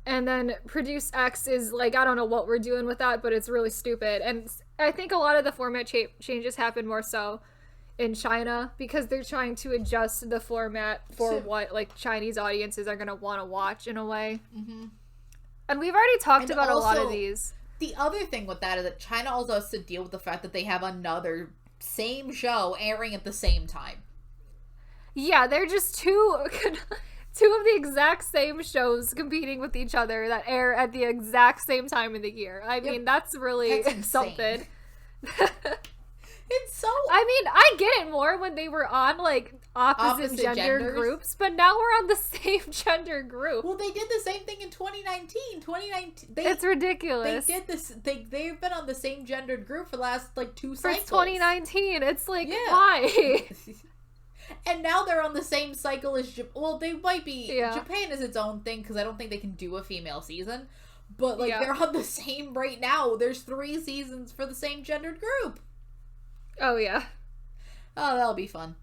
And then Produce X is, like, I don't know what we're doing with that, but it's really stupid. And I think a lot of the format changes happen more so in China, because they're trying to adjust the format for what, like, Chinese audiences are going to want to watch in a way. Mm-hmm. And we've already talked about also, a lot of these. The other thing with that is that China also has to deal with the fact that they have another same show airing at the same time. Yeah, they're just two of the exact same shows competing with each other that air at the exact same time of the year. I mean, that's really something. It's so... I mean, I get it more when they were on, like, opposite gender groups, but now we're on the same gender group. Well, they did the same thing in 2019. It's ridiculous. They did this. They've been on the same gendered group for the last, like, 2 cycles. For 2019. It's like, why? And now they're on the same cycle as... Well, they might be... Yeah. Japan is its own thing, because I don't think they can do a female season. But, like, they're on the same right now. There's 3 seasons for the same gendered group. Oh, yeah. Oh, that'll be fun.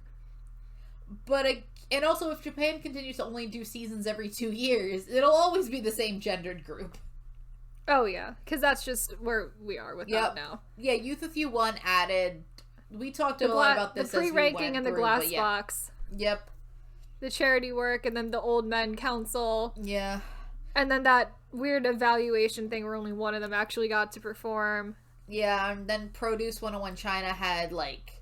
But, and also, if Japan continues to only do seasons every 2 years, it'll always be the same gendered group. Oh, yeah. Because that's just where we are with that now. Yeah, Youth With You 1 added... We talked a lot about this. The pre-ranking and the glass box. Yep. The charity work, and then the old men council. Yeah. And then that weird evaluation thing where only one of them actually got to perform. Yeah, and then Produce 101 China had, like...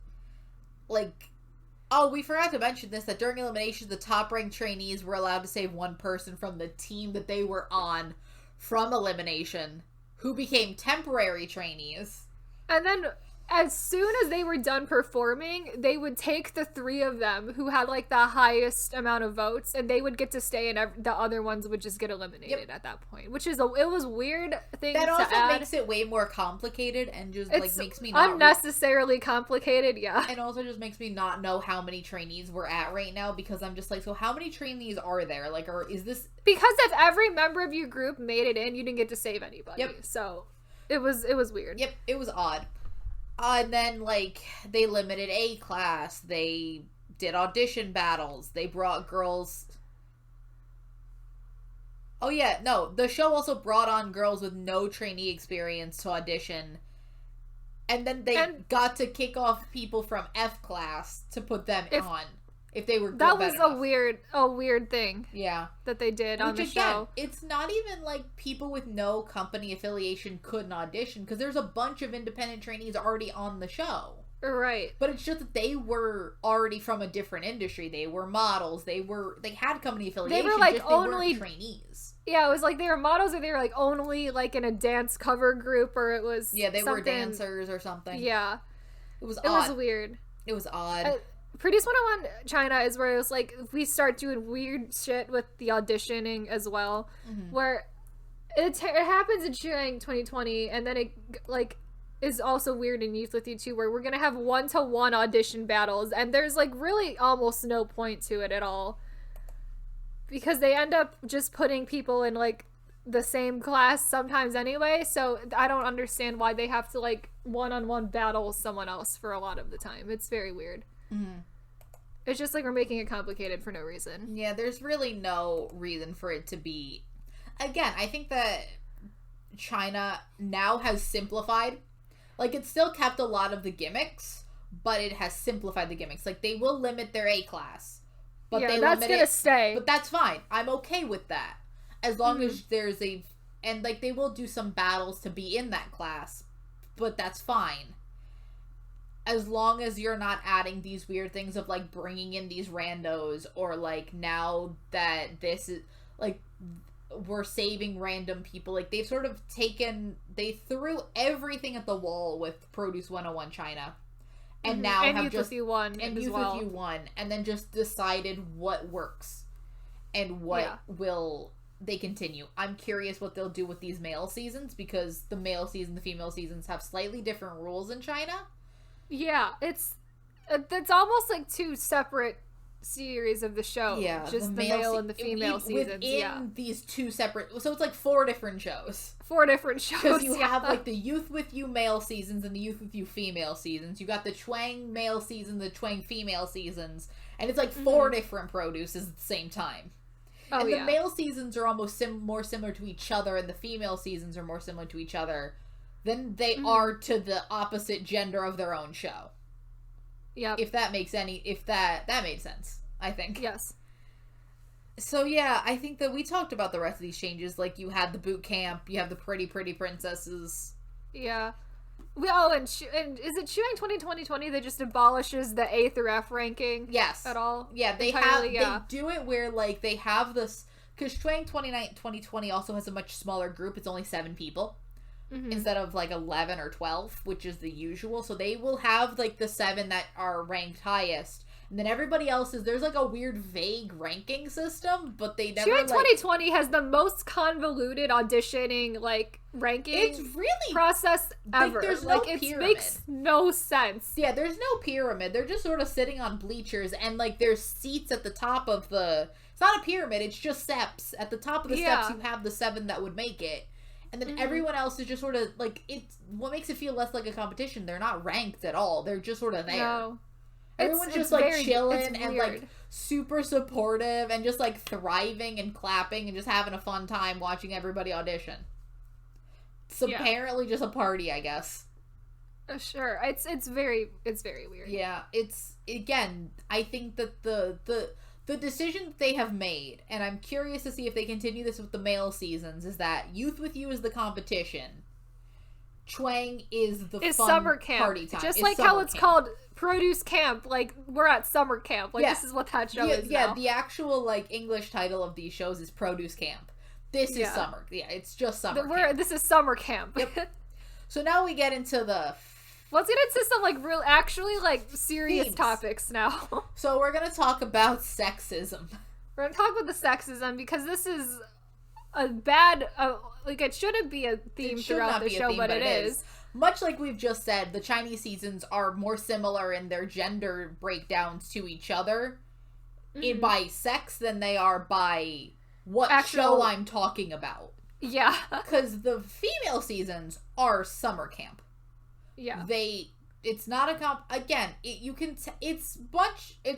Oh, we forgot to mention this, that during elimination, the top-ranked trainees were allowed to save one person from the team that they were on from elimination, who became temporary trainees. And then... as soon as they were done performing, they would take the 3 of them who had, like, the highest amount of votes, and they would get to stay, and the other ones would just get eliminated at that point. Which is it was weird thing that to also add. Makes it way more complicated, and just, it's makes me not... unnecessarily complicated, yeah. And also just makes me not know how many trainees we're at right now, because I'm just like, so how many trainees are there? Like, or is this... Because if every member of your group made it in, you didn't get to save anybody. Yep. So, it was weird. Yep, it was odd. And then, like, they limited A class. They did audition battles. They brought girls... Oh, yeah, no. The show also brought on girls with no trainee experience to audition. And then they got to kick off people from F class to put them on. If they were good That was enough. a weird thing. Yeah. That they did on the show. It's not even like people with no company affiliation couldn't audition, because there's a bunch of independent trainees already on the show. Right. But it's just that they were already from a different industry. They were models. They had company affiliation. They were like just only they weren't trainees. Yeah, it was like they were models, or they were like only like in a dance cover group, or it was they were dancers or something. Yeah, it was weird. It was odd. Produce 101 China is where it was like we start doing weird shit with the auditioning as well, where it happens in Chuang 2020, and then it like is also weird in Youth With You too, where we're gonna have 1-to-1 audition battles, and there's like really almost no point to it at all, because they end up just putting people in like the same class sometimes anyway, so I don't understand why they have to like one-on-one battle someone else for a lot of the time. It's very weird. It's just like we're making it complicated for no reason. Yeah, there's really no reason for it to be. Again, I think that China now has simplified. Like, it's still kept a lot of the gimmicks, but it has simplified the gimmicks. Like, they will limit their A class, but that's gonna stay. But that's fine. I'm okay with that, as long as there's and like they will do some battles to be in that class, but that's fine. As long as you're not adding these weird things of like bringing in these randos, or like now that this is like we're saving random people. Like they've sort of they threw everything at the wall with Produce 101 China, and now and have Youth just With You won, and Youth With You won, and then just decided what works and what will they continue. I'm curious what they'll do with these male seasons, because the male season, the female seasons have slightly different rules in China. Yeah, it's almost like two separate series of the show. Yeah, just the male and the female seasons. Within these two separate, so it's like 4 different shows. 4 different shows. Because you have like the Youth With You male seasons and the Youth With You female seasons. You got the Chuang male season, the Chuang female seasons, and it's like 4 different produces at the same time. Oh, and the male seasons are almost more similar to each other, and the female seasons are more similar to each other than they are to the opposite gender of their own show. Yeah. If that makes that made sense, I think. Yes. So yeah, I think that we talked about the rest of these changes. Like, you had the boot camp, you have the pretty princesses. Yeah. And is it Chuang 2020 that just abolishes the A through F ranking? Yes. At all? Yeah, they do it where like they have this, because Chuang 2020 also has a much smaller group. It's only 7 people. Instead of like 11 or 12, which is the usual. So they will have like the 7 that are ranked highest, and then everybody else there's like a weird vague ranking system, but they never. Chuang 2020 has the most convoluted auditioning like ranking. It's really process ever. There's no pyramid. It makes no sense. Yeah, there's no pyramid. They're just sort of sitting on bleachers, and like there's seats at the top of the. It's not a pyramid. It's just steps. At the top of the steps, you have the 7 that would make it. And then everyone else is just sort of, like, it's what makes it feel less like a competition. They're not ranked at all. They're just sort of there. No. Everyone's just, like, chilling and, like, super supportive and just, like, thriving and clapping and just having a fun time watching everybody audition. It's apparently just a party, I guess. Sure. It's very weird. Yeah, it's, again, I think that the decision that they have made, and I'm curious to see if they continue this with the male seasons, is that Youth With You is the competition. Chuang is the fun summer camp. Party time. Just like how it's called Produce Camp. Like, we're at summer camp. Like, this is what that show is now. Yeah, the actual, like, English title of these shows is Produce Camp. This is summer. Yeah, it's just summer camp. This is summer camp. Yep. So now we get into the... Let's get into some, like, actually, like, serious topics now. So we're going to talk about sexism. We're going to talk about the sexism, because this is a bad, like, it shouldn't be a theme throughout the show, but it is. Much like we've just said, the Chinese seasons are more similar in their gender breakdowns to each other by sex than they are by what show I'm talking about. Yeah. Because the female seasons are summer camp. Yeah. It's not a again, it's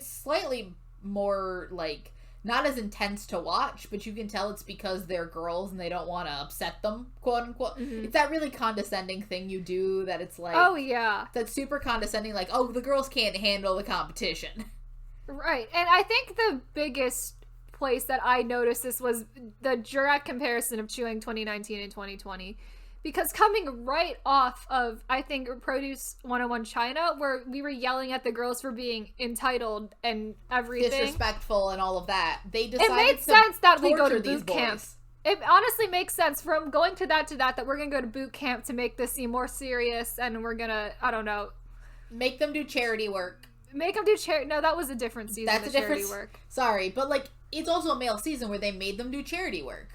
slightly more, like, not as intense to watch, but you can tell it's because they're girls and they don't want to upset them, quote unquote. It's that really condescending thing you do that it's like, oh yeah, that's super condescending, like, oh, the girls can't handle the competition. Right. And I think the biggest place that I noticed this was the direct comparison of Chuang 2019 and 2020. because coming right off of, I think, Produce 101 China, where we were yelling at the girls for being entitled and everything. Disrespectful and all of that. They decided it made sense that we go to these boot camp. boys. It honestly makes sense from going to that we're going to go to boot camp to make this seem more serious, and we're going to, I don't know. Make them do charity work. Make them do charity. No, that was a different season. That's a different work. Sorry, but like it's also a male season where they made them do charity work.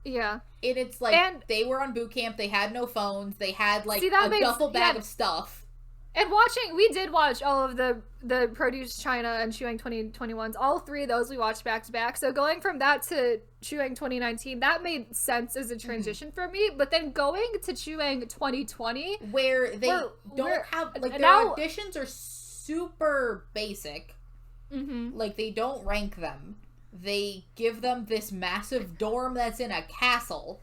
Yeah. And it's like they were on boot camp. They had no phones. They had like a duffel bag of stuff. And we did watch all of the Produce China and Chuang 2021s. All three of those we watched back to back. So going from that to Chuang 2019, that made sense as a transition for me. But then going to Chuang 2020, where they don't have like their auditions are super basic. Like they don't rank them. They give them this massive dorm that's in a castle.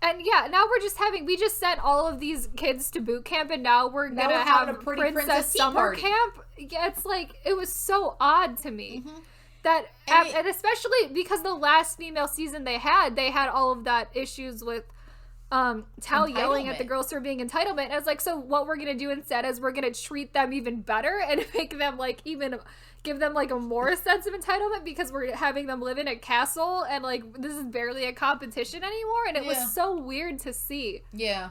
And yeah, now we just sent all of these kids to boot camp, and now we're gonna have a princess summer camp. Yeah, it's like, it was so odd to me. And especially because the last female season they had all of that issues with Tao yelling at the girls for being entitlement. And it's like, so what we're gonna do instead is we're gonna treat them even better and make them like give them like a more sense of entitlement, because we're having them live in a castle and like this is barely a competition anymore. And it was so weird to see. Yeah.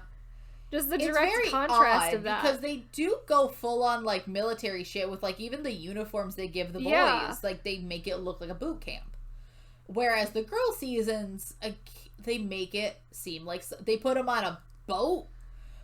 Just the direct contrast of that. Because they do go full on like military shit with like even the uniforms they give the boys. Yeah. Like they make it look like a boot camp. Whereas the girl seasons, they make it seem like they put them on a boat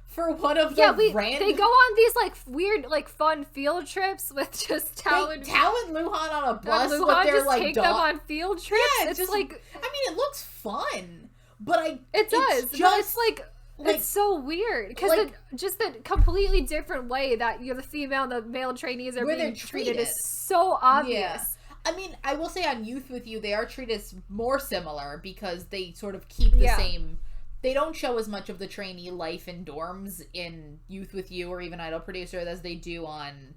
for one of the they go on these like weird like fun field trips with just Tao and Luhan on a bus with their just like take them on field trips. Yeah, it's just like, I mean, it looks fun, but it does. But it's like it's so weird because just the completely different way that the female and the male trainees are being treated is so obvious. Yeah. I mean, I will say on Youth With You, they are treated more similar because they sort of keep the same. They don't show as much of the trainee life in dorms in Youth With You or even Idol Producer as they do on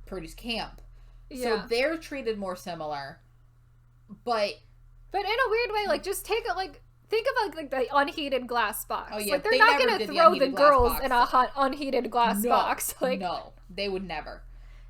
Produce Camp. Yeah. So they're treated more similar. But in a weird way, like, just take it, like, think of, like the unheated glass box. Oh, yeah. Like, they're not going to throw the girls in a unheated glass box. Like, no, they would never.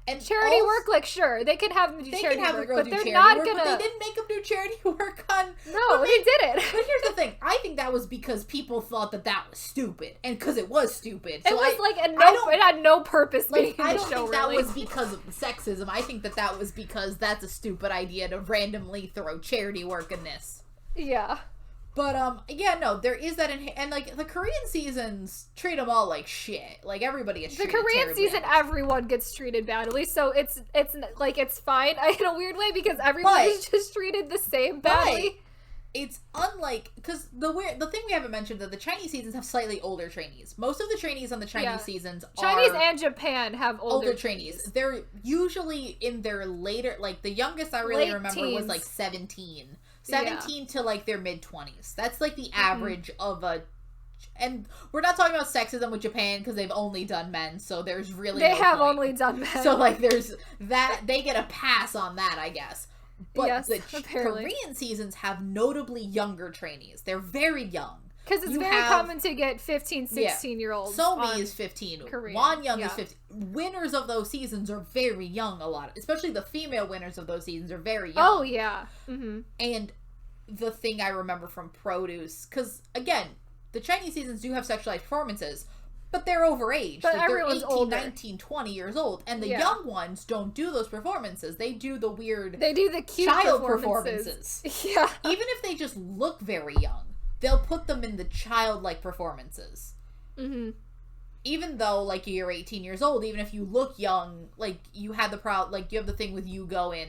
And charity work, like, sure, they can have them do charity work, but they're not gonna. But they didn't make them do charity work on. No, they didn't. But here's the thing: I think that was because people thought that was stupid, and because it was stupid. So it had no purpose being in the show. I don't think that was because of sexism. I think that was because that's a stupid idea to randomly throw charity work in this. Yeah. But, there is that, and, like, the Korean seasons treat them all like shit. Like, everybody is treated terribly. The Korean season, everyone gets treated badly, so it's fine in a weird way, because everybody's just treated the same badly. It's unlike, because the thing we haven't mentioned, that the Chinese seasons have slightly older trainees. Most of the trainees on the Chinese seasons Chinese and Japan have older trainees. They're usually in their later, like, the youngest I really remember was, like, 17 to like their mid-20s. That's like the average of a, and we're not talking about sexism with Japan because they've only done men, so there's really they have only done men. So like there's that, they get a pass on that, I guess. But the Korean seasons have notably younger trainees. They're very young. Because it's very common to get 15, 16-year-olds. Somi is 15. Wonyoung is 15. Winners of those seasons are very young, a lot. Especially the female winners of those seasons are very young. Oh, yeah. Mm-hmm. And the thing I remember from Produce, because, again, the Chinese seasons do have sexualized performances, but they're overage. But like, everyone's they're 18, older. 19, 20 years old. And the young ones don't do those performances. They do the weird... They do the cute child performances. Yeah. Even if they just look very young, they'll put them in the childlike performances. Mm-hmm. Even though, like, you're 18 years old, even if you look young, like, you had you have the thing with Yugo in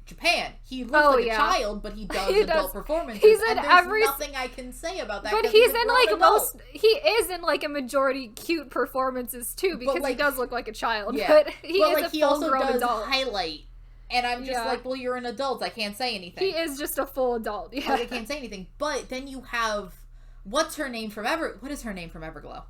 Japan. He looks like a child, but he does adult performances. He's in nothing I can say about that. But he's in, like, he is in, like, a majority cute performances, too, because he does look like a child. Yeah. But he is a full-grown adult. Highlight. And I'm just like, well, you're an adult. I can't say anything. He is just a full adult. Yeah. But I can't say anything. But then you have, what is her name from Everglow?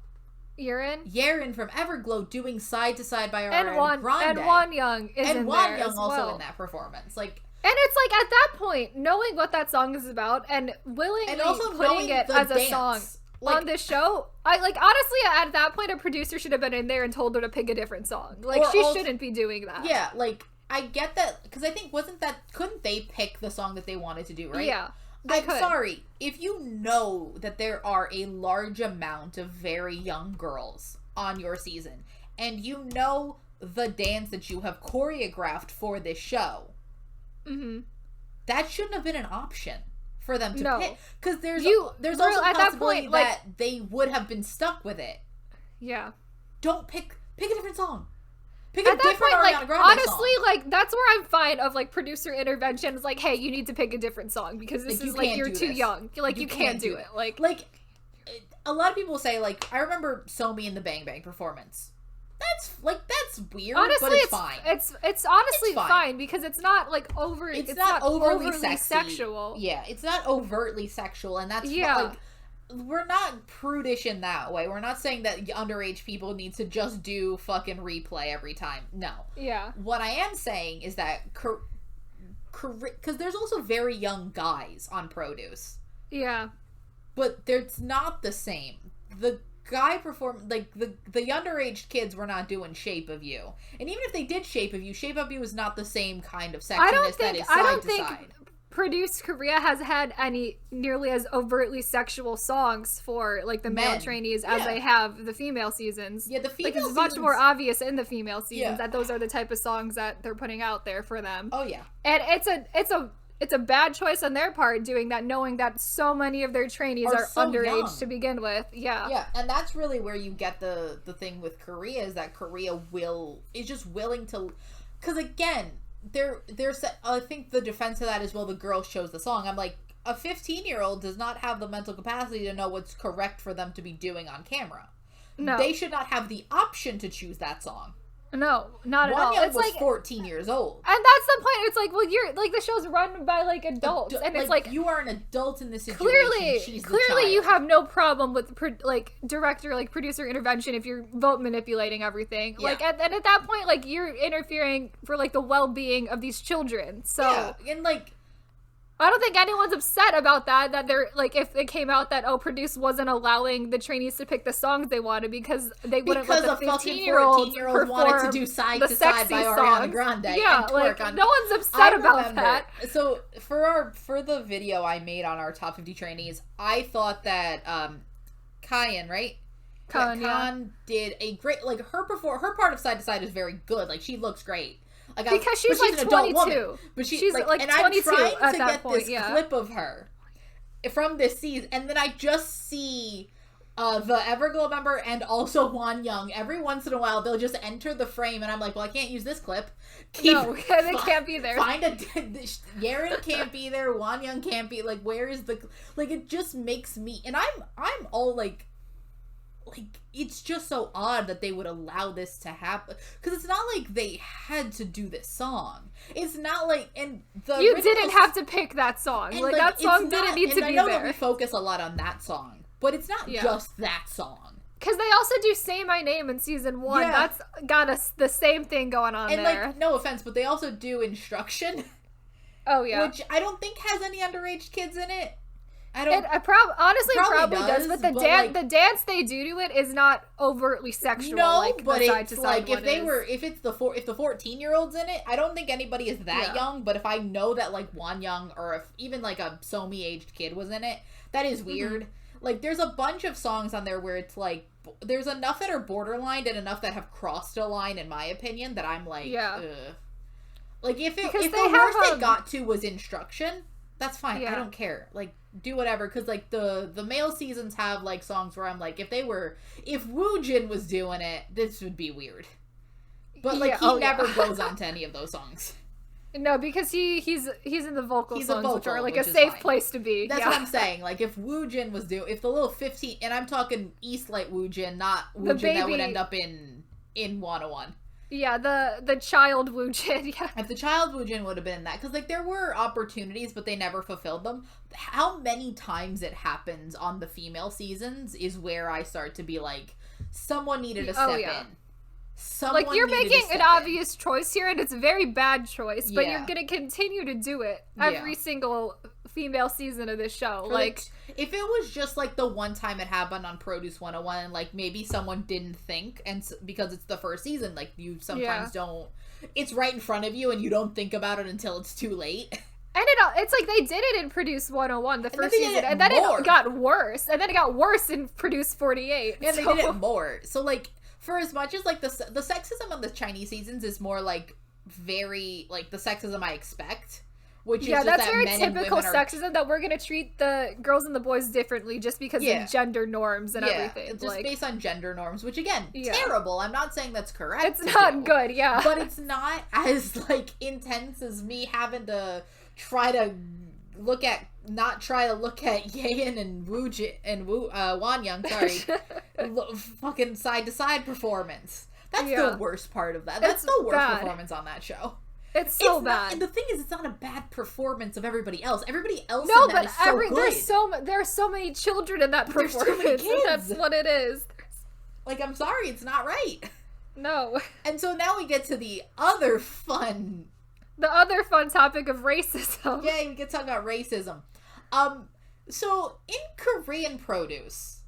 Yerin from Everglow doing Side to Side by Ariana Grande. And Wonyoung is in there as well. And Wonyoung also in that performance. Like, and it's like, at that point, knowing what that song is about and willingly putting it as a song. on this show, I like honestly at that point a producer should have been in there and told her to pick a different song. Like she shouldn't be doing that. Yeah, like I get that because I think couldn't they pick the song that they wanted to do, right? Yeah. I'm sorry, if you know that there are a large amount of very young girls on your season and you know the dance that you have choreographed for this show, that shouldn't have been an option for them to pick, because there's also a possibility that they would have been stuck with it. Yeah. Don't pick a different song. Pick a different Ariana Grande honestly, song. like that's where I'm fine of like producer intervention. Is like, hey, you need to pick a different song because this is like you're too young. Like you can't do it. Like a lot of people say, like, I remember Somi in the Bang Bang performance. That's weird, honestly, but it's fine. It's honestly fine because it's not like it's not overly sexual. Yeah, it's not overtly sexual, and that's like, we're not prudish in that way. We're not saying that underage people need to just do fucking replay every time. No. Yeah. What I am saying is that because there's also very young guys on Produce. Yeah. But it's not the same. The guy performed, like, the underage kids were not doing Shape of You. And even if they did Shape of You is not the same kind of sexiness that is side to side. Produce Korea has had any nearly as overtly sexual songs for like the male trainees as they have the female seasons. Yeah, the female seasons, it's much more obvious in the female seasons that those are the type of songs that they're putting out there for them. Oh yeah. And it's a bad choice on their part doing that, knowing that so many of their trainees are so underage young. To begin with. Yeah. Yeah, and that's really where you get the thing with Korea is that Korea is just willing to, because again, there's I think the defense of that is, well, the girl chose the song. I'm like, a 15-year-old does not have the mental capacity to know what's correct for them to be doing on camera. No. They should not have the option to choose that song. No, not at all. Won Young was like 14 years old. And that's the point. It's like, well, you're like, the show's run by like adults, and it's like you are an adult in this situation. Clearly you have no problem with producer intervention if you're vote manipulating everything. Yeah. Like and at that point, like you're interfering for like the well-being of these children. So and like, I don't think anyone's upset about that they're like, if it came out that Produce wasn't allowing the trainees to pick the songs they wanted because they wouldn't let the 15-year-olds wanted to do Side to Side by Ariana Grande. Yeah, like no one's upset about that. So for the video I made on our top 50 trainees, I thought that Kyan, right? Kyan did a great, like, her part of Side to Side is very good. Like, she looks great. Like, because she's like an 22. Woman, but she's like 22 and I'm trying to get this clip of her from this season, and then I just see the Everglow member and also Won Young. Every once in a while, they'll just enter the frame, and I'm like, well, I can't use this clip. They can't be there. Yaren can't be there. Won Young can't be. Like, where is the? Like, it just makes me, and I'm all like, it's just so odd that they would allow this to happen, because it's not like they had to do this song. It's not like, and you didn't have to pick that song. Like that song didn't need to be there. I know that we focus a lot on that song, but it's not just that song. Because they also do Say My Name in season 1. Yeah. That's got us the same thing going on there. And like, no offense, but they also do Instruction. Oh yeah, which I don't think has any underage kids in it. Honestly probably does, but the dance they do to it is not overtly sexual. No, like but the it's like if the 14-year-olds in it, I don't think anybody is that young. But if I know that like Won Young or if even like a Somi aged kid was in it, that is weird. Mm-hmm. Like there's a bunch of songs on there where it's like there's enough that are borderline and enough that have crossed a line, in my opinion, that I'm like, ugh. Like if the worst they got to was Instruction, that's fine. I don't care. Like, do whatever, because like the male seasons have like songs where I'm like, if Woojin was doing it, this would be weird. But like he never goes on to any of those songs. No, because he's in the vocal songs, which are like a safe place to be. That's what I'm saying. Like if Woojin was if the little 15, and I'm talking Eastlight Woojin, not Woojin that would end up in 101. Yeah, the child Woojin, yeah. If the child Woojin would have been in that, because like there were opportunities, but they never fulfilled them. How many times it happens on the female seasons is where I start to be like, someone needed to step in. Someone you're making an obvious choice here, and it's a very bad choice, but you're gonna continue to do it every single female season of this show. If it was just like the one time it happened on Produce 101, like maybe someone didn't think, and because it's the first season, like you sometimes don't. It's right in front of you, and you don't think about it until it's too late. And it's like they did it in Produce 101 the first season, and then it got worse, and then it got worse in Produce 48. And they did it more. So like, for as much as like the sexism of the Chinese seasons is more like very like the sexism I expect. Which is just that's that very men typical and sexism, that we're gonna treat the girls and the boys differently just because of gender norms and everything. Just like, based on gender norms, which again, terrible. I'm not saying that's correct. It's not good, but it's not as like intense as me having to try to look at Yeon and Wanyang, fucking side to side performance. That's the worst part of that. That's the worst performance on that show. It's so bad. And the thing is, it's not a bad performance of everybody else. Everybody else in that is so good. There are so many children in that performance. There's so many kids. That's what it is. Like, I'm sorry, it's not right. No. And so now we get to the other fun topic of racism. Yeah, we can talk about racism. So in Korean produce,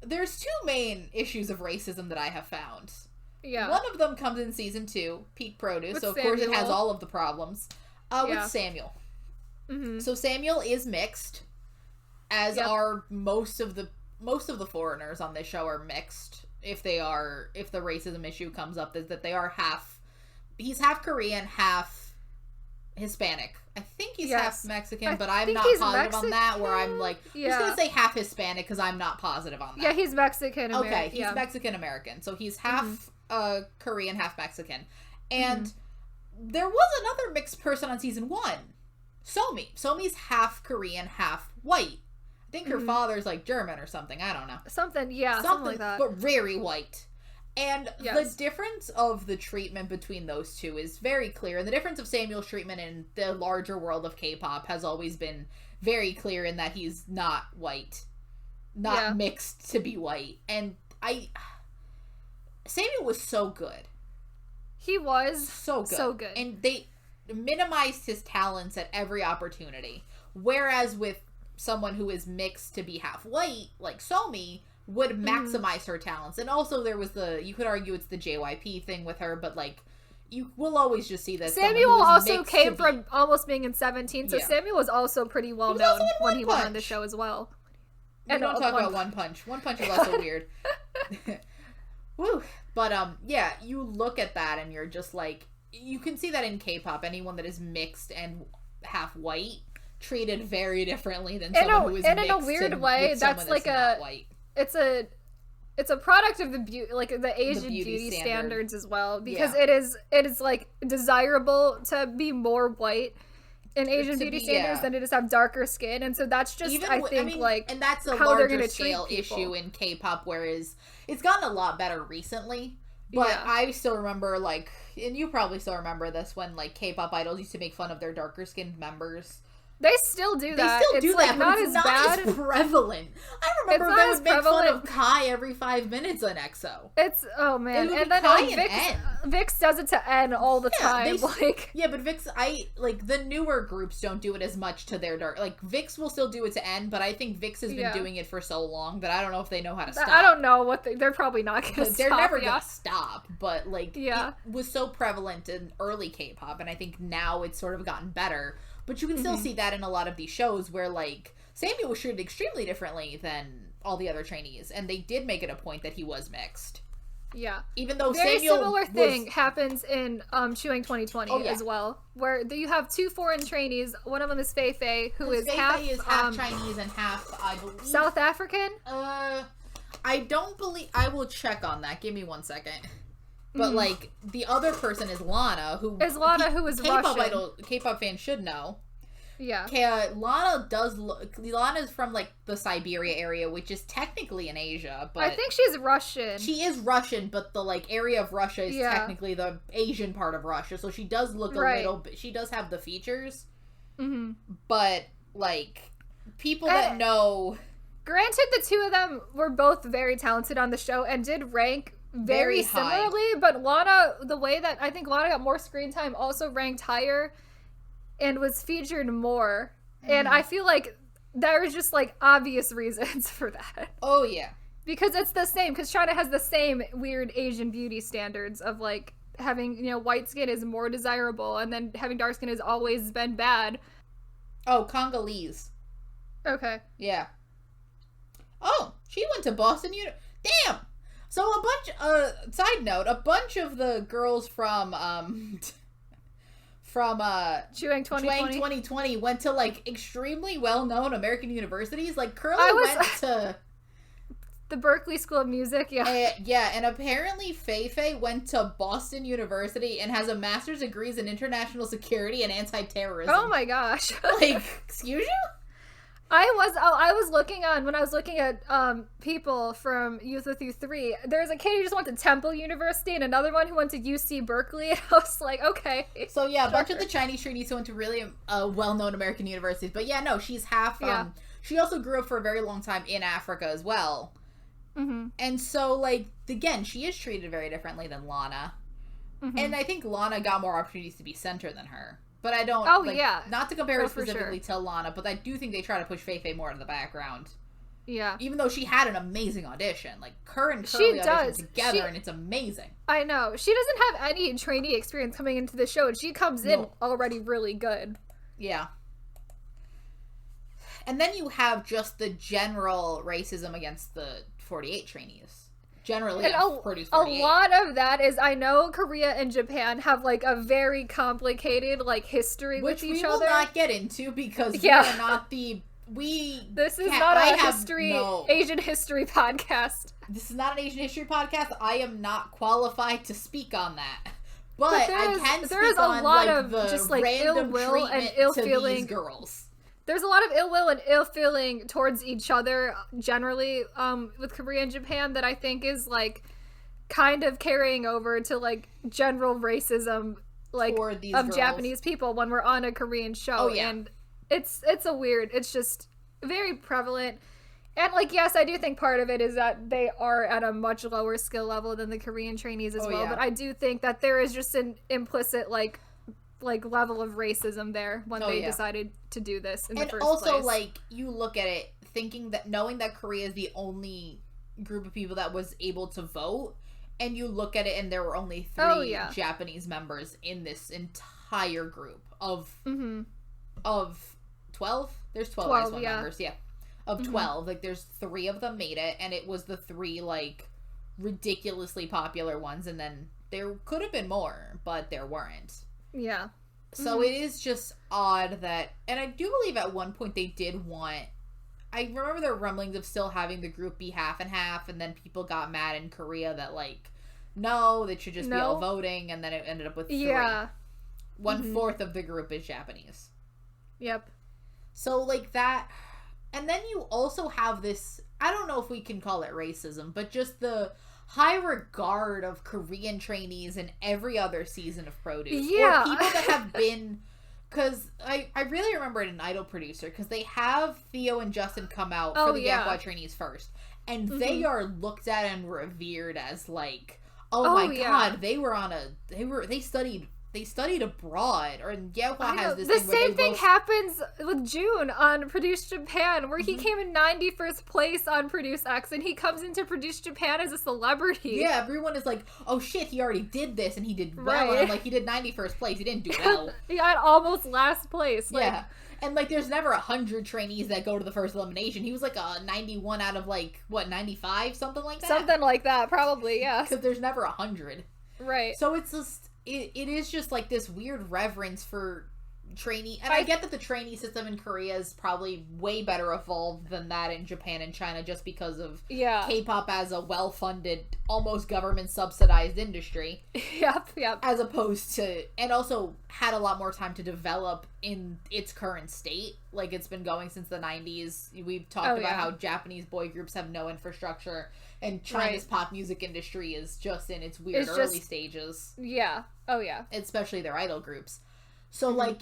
there's two main issues of racism that I have found. Yeah. One of them comes in season 2, peak produce, so of course it has all of the problems. With Samuel. Mm-hmm. So Samuel is mixed, as are most of the foreigners on this show are mixed. If the racism issue comes up, is that they are he's half Korean, half Hispanic. I think he's half Mexican, but I'm not positive on that, where I'm like, I'm just gonna say half Hispanic because I'm not positive on that. Yeah, he's Mexican American. Okay, he's Mexican American. So he's half Korean, half Mexican. And there was another mixed person on season 1. Somi. Somi's half Korean, half white. I think her father's like German or something. I don't know. Something like that. But very white. And the difference of the treatment between those two is very clear. And the difference of Samuel's treatment in the larger world of K-pop has always been very clear in that he's not white. Not mixed to be white. And Samuel was so good. He was so good. And they minimized his talents at every opportunity. Whereas with someone who is mixed to be half white, like Somi, would maximize her talents. And also there was you could argue it's the JYP thing with her, but like, you will always just see that Samuel also came from almost being in 17, so Samuel was also pretty well known when he went on the show as well. And don't talk about One Punch. One Punch is also weird. Woo. But you look at that and you're just like, you can see that in K-pop, anyone that is mixed and half white treated very differently than someone who is mixed. And in a weird way, that's like white. It's a product of the the Asian beauty standards as well, because it is like desirable to be more white in Asian beauty standards than it is to have darker skin, and so that's just and that's a how larger scale issue in K-pop, whereas it's gotten a lot better recently. But I still remember, like, and you probably still remember this, when like K-pop idols used to make fun of their darker skinned members. They still do that. They still do that, but it's not as prevalent. I remember they would make fun of Kai every 5 minutes on EXO. And then Vix does it to N all the time. But Vix, the newer groups don't do it as much to their dark. Like, Vix will still do it to N, but I think Vix has been doing it for so long that I don't know if they know how to stop. I don't know they're probably not going to stop. They're never going to stop, but it was so prevalent in early K-pop, and I think now it's sort of gotten better. But you can still see that in a lot of these shows where, like, Samuel was treated extremely differently than all the other trainees. And they did make it a point that he was mixed. Yeah. Even though Very similar thing happens in Chewing 2020 as well. Where you have 2 foreign trainees. One of them is Fei Fei, who is half Chinese and half, I believe, South African? I don't believe... I will check on that. Give me 1 second. But, like, the other person is Lana, who is Russian. K-pop fans should know. Yeah. Lana's from, like, the Siberia area, which is technically in Asia, but... I think she's Russian. She is Russian, but the, like, area of Russia is technically the Asian part of Russia, so she does look a little bit... She does have the features. Mm-hmm. But, like, people that know... Granted, the two of them were both very talented on the show and did rank... very similarly, but Lana, the way that I think Lana got more screen time, also ranked higher and was featured more And I feel like there's just like obvious reasons for that. Oh yeah. Because it's the same, because China has the same weird Asian beauty standards of like having, you know, white skin is more desirable and then having dark skin has always been bad. Oh, Congolese. Okay. Yeah. Oh, she went to Boston Damn! So a bunch, side note, a bunch of the girls from Chuang 2020 went to, like, extremely well-known American universities. Like, Curly went to... the Berkeley School of Music, yeah. And apparently Fei went to Boston University and has a master's degree in international security and anti-terrorism. Oh my gosh. Like, excuse you? I was looking when I was looking at people from Youth With You 3, there's a kid who just went to Temple University and another one who went to UC Berkeley. And I was like, okay. So yeah, a bunch of the Chinese trainees went to really well-known American universities. But yeah, no, she's half, she also grew up for a very long time in Africa as well. Mm-hmm. And so, like, again, she is treated very differently than Lana. Mm-hmm. And I think Lana got more opportunities to be center than her. But I don't, not to compare her specifically to Lana, but I do think they try to push Fei more into the background. Yeah. Even though she had an amazing audition. Like, her and Curly audition together, and it's amazing. I know. She doesn't have any trainee experience coming into the show, and she comes in already really good. Yeah. And then you have just the general racism against the 48 trainees. Generally, produced 48. A lot of that is, I know Korea and Japan have, like, a very complicated, like, history with each other. Which we will not get into because we are not the... This is not Asian history podcast. This is not an Asian history podcast. I am not qualified to speak on that. But I can speak on, like, the just, like, ill will and ill feeling these girls. There's a lot of ill will and ill feeling towards each other generally with Korea and Japan that I think is like kind of carrying over to like general racism like of girls. Japanese people when we're on a Korean show. Oh, yeah. And it's just very prevalent. And like, yes, I do think part of it is that they are at a much lower skill level than the Korean trainees as well. Yeah. But I do think that there is just an implicit like level of racism there when they decided to do this in the first place. And also, like, you look at it knowing that Korea is the only group of people that was able to vote, and you look at it and there were only 3 Japanese members in this entire group of 12? There's 12 ISWA members, of 12. Like, there's 3 of them made it, and it was the 3, like, ridiculously popular ones, and then there could have been more, but there weren't. Yeah. So it is just odd that, and I do believe at one point they did want, I remember there were rumblings of still having the group be half and half, and then people got mad in Korea that, like, no, they should just be all voting, and then it ended up with 3. Yeah. 1/4 of the group is Japanese. Yep. So, like, that, and then you also have this, I don't know if we can call it racism, but just the high regard of Korean trainees in every other season of Produce. Yeah. Or people that have been... Because I really remember it an Idol producer, because they have Theo and Justin come out for the YFY trainees first. And they are looked at and revered as, like, oh my god, they were on a... They studied abroad, or Yeohwa has this the thing where same thing happens with June on Produce Japan, where he came in 91st place on Produce X, and he comes into Produce Japan as a celebrity. Yeah, everyone is like, oh shit, he already did this, and he did well, and I'm like, he did 91st place, he didn't do well. He got almost last place. Like, yeah, and like, there's never 100 trainees that go to the first elimination. He was like a 91 out of like, what, 95? Something like that? Something like that, probably, yeah. Because there's never 100. Right. So it's just... It is just, like, this weird reverence for trainee... And I get that the trainee system in Korea is probably way better evolved than that in Japan and China just because of K-pop as a well-funded, almost government-subsidized industry. Yep. As opposed to... And also had a lot more time to develop in its current state. Like, it's been going since the 90s. We've talked about how Japanese boy groups have no infrastructure, and China's pop music industry is just in its weird early stages. Yeah. Oh, yeah. Especially their idol groups. So, like,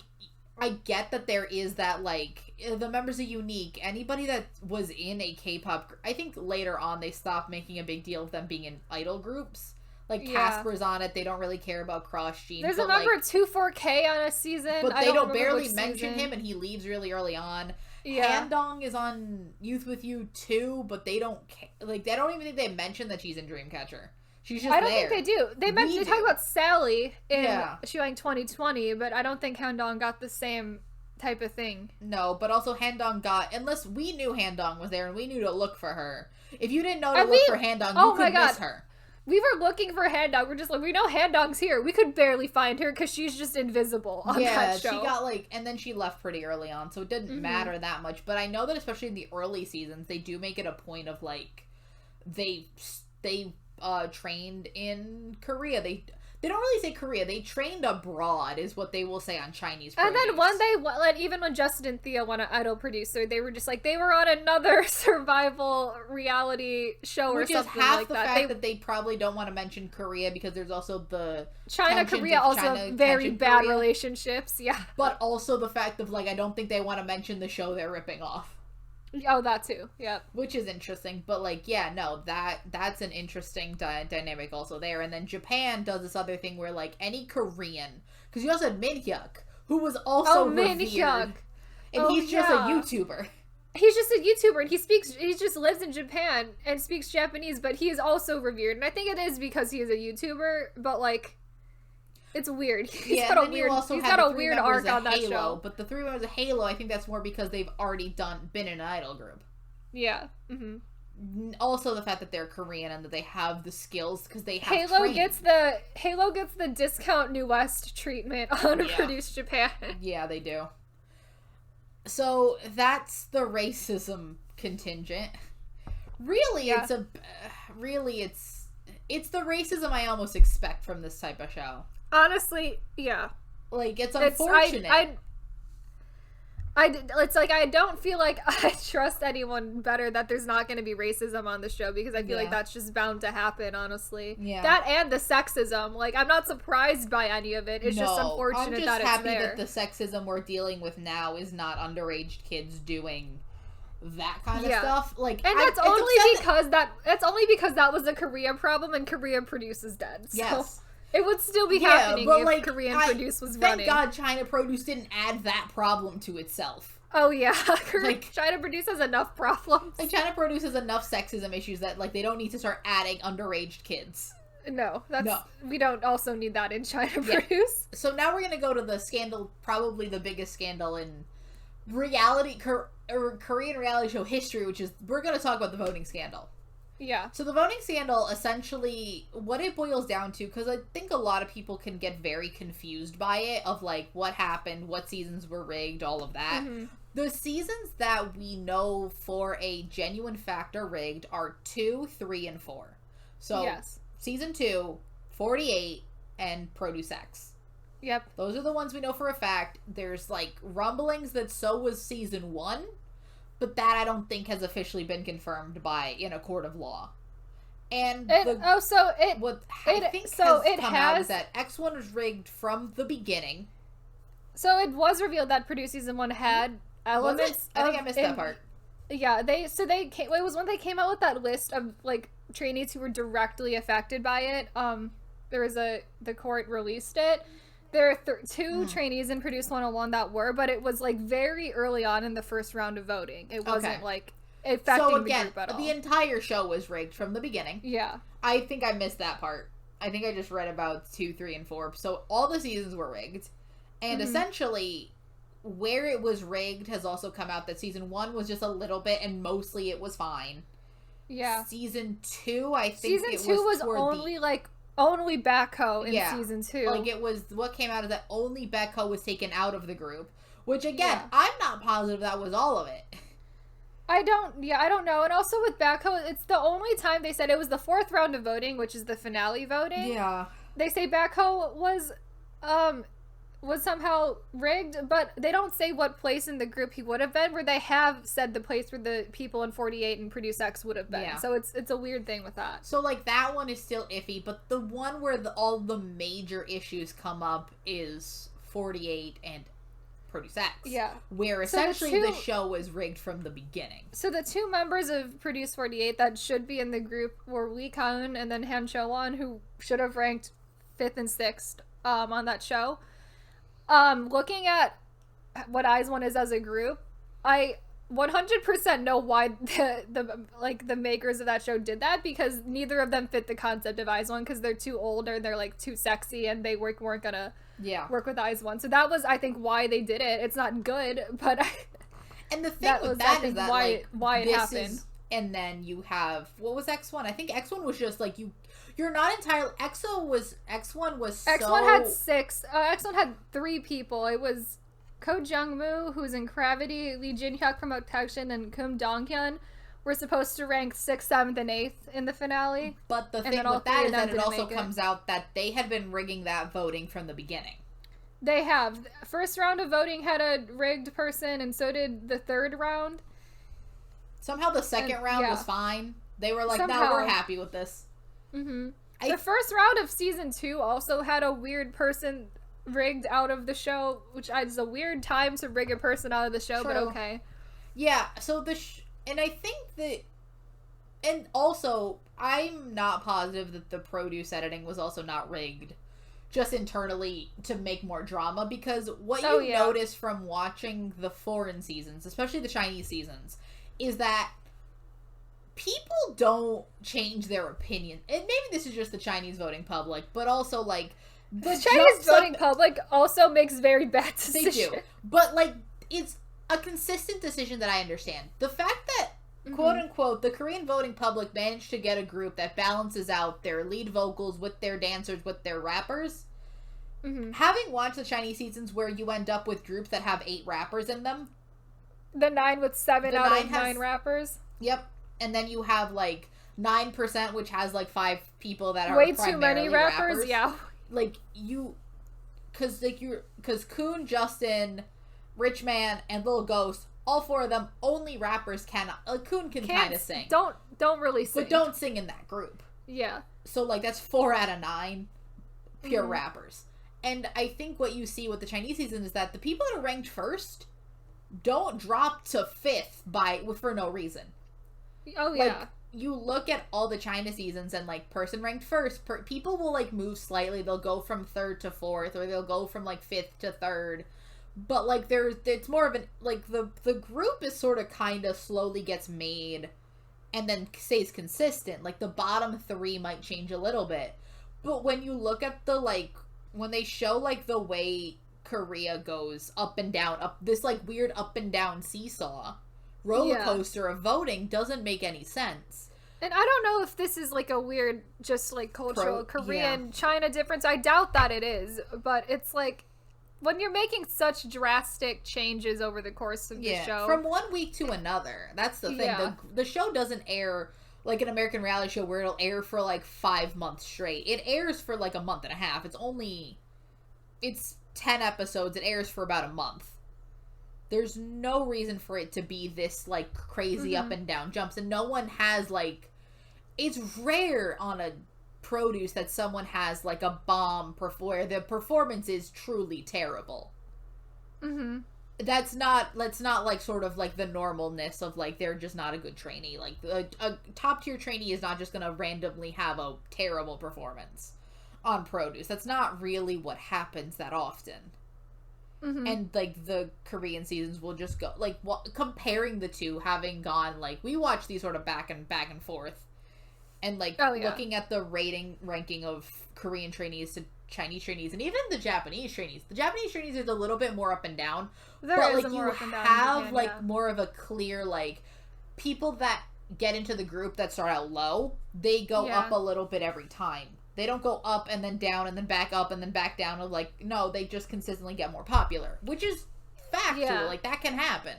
I get that there is that, like, the members are unique. Anybody that was in a K-pop... I think later on they stopped making a big deal of them being in idol groups. Like, Casper's on it. They don't really care about Cross Gene. There's a number 2-4K on a season. But they don't barely mention him, and he leaves really early on. Yeah. Handong is on Youth With You too, but they don't like. They don't even think they mention that she's in Dreamcatcher. She's just I don't there. think they do. They talk about Sally in Shuang 2020, but I don't think Handong got the same type of thing. No, but also Handong got, unless we knew Handong was there and we knew to look for her. If you didn't know to look for Handong, you could miss her. We were looking for Handong. We're just like, we know Handong's here. We could barely find her because she's just invisible on that show. She got and then she left pretty early on, so it didn't matter that much. But I know that especially in the early seasons, they do make it a point of they trained in Korea. They don't really say Korea. They trained abroad is what they will say on Chinese produce. And then one day, even when Justin and Theo won an Idol producer, they were just like, they were on another survival reality show or something like that. Which is half the fact that they probably don't want to mention Korea because there's also the China-Korea also very bad relationships, yeah. But also the fact of, I don't think they want to mention the show they're ripping off. Oh, that too. Yeah. Which is interesting, but that's an interesting dynamic also there. And then Japan does this other thing where any Korean, because you also had Minhyuk, who was also revered, and he's just a YouTuber. He's just a YouTuber, and he just lives in Japan and speaks Japanese, but he is also revered. And I think it is because he is a YouTuber, but it's weird. He's got a weird arc on that show. But the 3 members of Halo, I think that's more because they've already been in an idol group. Yeah. Mm-hmm. Also, the fact that they're Korean and that they have the skills because they have Halo gets the discount New West treatment on Produce Japan. Yeah, they do. So that's the racism contingent. Really, it's the racism I almost expect from this type of show. Honestly, yeah. It's unfortunate. I don't feel like I trust anyone better that there's not going to be racism on the show because I feel like that's just bound to happen, honestly. Yeah. That and the sexism. I'm not surprised by any of it. It's just unfortunate that it's there. I'm just happy that the sexism we're dealing with now is not underage kids doing that kind of stuff. That's only because that was a Korea problem and Korea produces dead. So. Yes. It would still be happening if Korean produce was running. Thank God China produce didn't add that problem to itself. Oh yeah, China produce has enough problems. China produce has enough sexism issues that they don't need to start adding underage kids. No, we don't also need that in China produce. So now we're gonna go to the scandal, probably the biggest scandal in Korean reality show history, which is we're gonna talk about the voting scandal. Yeah. So the voting scandal, essentially, what it boils down to, because I think a lot of people can get very confused by it, of what happened, what seasons were rigged, all of that. Mm-hmm. The seasons that we know for a genuine fact are rigged are 2, 3, and 4. So, season 2, 48, and Produce X. Yep. Those are the ones we know for a fact. There's, rumblings that so was season 1. But that I don't think has officially been confirmed in a court of law. And out is that X1 was rigged from the beginning. So it was revealed that Produce Season 1 had elements. I think I missed that part. Yeah, it was when they came out with that list of trainees who were directly affected by it. The court released it. There are 2 trainees in Produce 101 that were, but it was very early on in the first round of voting. It wasn't affecting the group at all. The entire show was rigged from the beginning. Yeah. I think I missed that part. I think I just read about 2, 3, and 4. So all the seasons were rigged. And essentially, where it was rigged has also come out that season 1 was just a little bit, and mostly it was fine. Yeah. Season 2, I think Season 2 was only Baekho in season 2. It was, what came out of that, only Baekho was taken out of the group. Which, again, I'm not positive that was all of it. I don't know. And also with Baekho, it's the only time they said it was the 4th round of voting, which is the finale voting. Yeah. They say Baekho was somehow rigged, but they don't say what place in the group he would have been, where they have said the place where the people in 48 and Produce X would have been. Yeah. So it's a weird thing with that. So that one is still iffy, but the one where all the major issues come up is 48 and Produce X. Yeah. Where essentially the show was rigged from the beginning. So the two members of Produce 48 that should be in the group were Lee Kun and then Han Cho-won, who should have ranked 5th and 6th on that show. Looking at what IZ*ONE is as a group, I 100% know why the makers of that show did that, because neither of them fit the concept of IZ*ONE, because they're too old or they're like too sexy and they weren't gonna work with IZ*ONE. So that was, I think, why they did it. It's not good, but and the thing with that is that why it happened. And then you have, what was X1? I think X1 was just like you're not entirely. X1 was X1 had 6. X1 had 3 people. It was Ko Jung-moo, who's in Gravity, Lee Jin-hyuk from Protection, and Kim Dong-hyun were supposed to rank 6th, 7th, and 8th in the finale. But the thing with that is that it also comes out that they had been rigging that voting from the beginning. They have. First round of voting had a rigged person, and so did the third round. Somehow the second round was fine. They were like, no, we're happy with this. Mm-hmm. The first round of season 2 also had a weird person rigged out of the show, which is a weird time to rig a person out of the show, but okay. Yeah, so and I think that, and also, I'm not positive that the produce editing was also not rigged just internally to make more drama, because what you notice from watching the foreign seasons, especially the Chinese seasons, is that people don't change their opinion. And maybe this is just the Chinese voting public, but also, like, the Chinese voting public also makes very bad decisions. They do. But, like, it's a consistent decision that I understand. The fact that, quote-unquote, the Korean voting public managed to get a group that balances out their lead vocals with their dancers, with their rappers. Having watched the Chinese seasons where you end up with groups that have 8 rappers in them. The 9 with 7 out of 9 rappers. Yep. And then you have, like, 9%, which has, like, 5 people that are way too many rappers. Yeah. Like, because Kun, Justin, Rich Man, and Lil Ghost, all 4 of them, only rappers can, Kun can kind of sing. Don't really sing. But don't sing in that group. Yeah. So, like, that's 4 out of 9 pure rappers. And I think what you see with the Chinese season is that the people that are ranked first don't drop to 5th for no reason. Oh, yeah. Like, you look at all the China seasons and, like, person ranked first, people will, like, move slightly. They'll go from 3rd to 4th, or they'll go from, like, 5th to 3rd. But, like, it's more of an, like, the group is sort of kind of slowly gets made and then stays consistent. Like, the bottom 3 might change a little bit. But when you look at the, like, when they show, like, the way Korea goes up and down, this, like, weird up and down seesaw roller coaster of voting doesn't make any sense. And I don't know if this is, like, a weird, just, like, cultural Korean-China difference. I doubt that it is. But it's, like, when you're making such drastic changes over the course of the show. From one week to another. That's the thing. Yeah. The show doesn't air like an American reality show where it'll air for, like, 5 months straight. It airs for, like, a month and a half. It's 10 episodes. It airs for about a month. There's no reason for it to be this, like, crazy up and down jumps. And no one has, like, it's rare on a produce that someone has, like, a bomb where the performance is truly terrible. That's not like, sort of, like, the normalness of, like, they're just not a good trainee. Like, a top-tier trainee is not just gonna randomly have a terrible performance on produce. That's not really what happens that often. And, like, the Korean seasons will just go, like, comparing the two, having gone, like, we watch these sort of back and forth, and, like, looking at the ranking of Korean trainees to Chinese trainees, and even the Japanese trainees. The Japanese trainees is a little bit more up and down, but, like, you have, like, more of a clear, like, people that get into the group that start out low, they go up a little bit every time. They don't go up and then down and then back up and then back down. Like, no, they just consistently get more popular, which is factual. Yeah. Like, that can happen.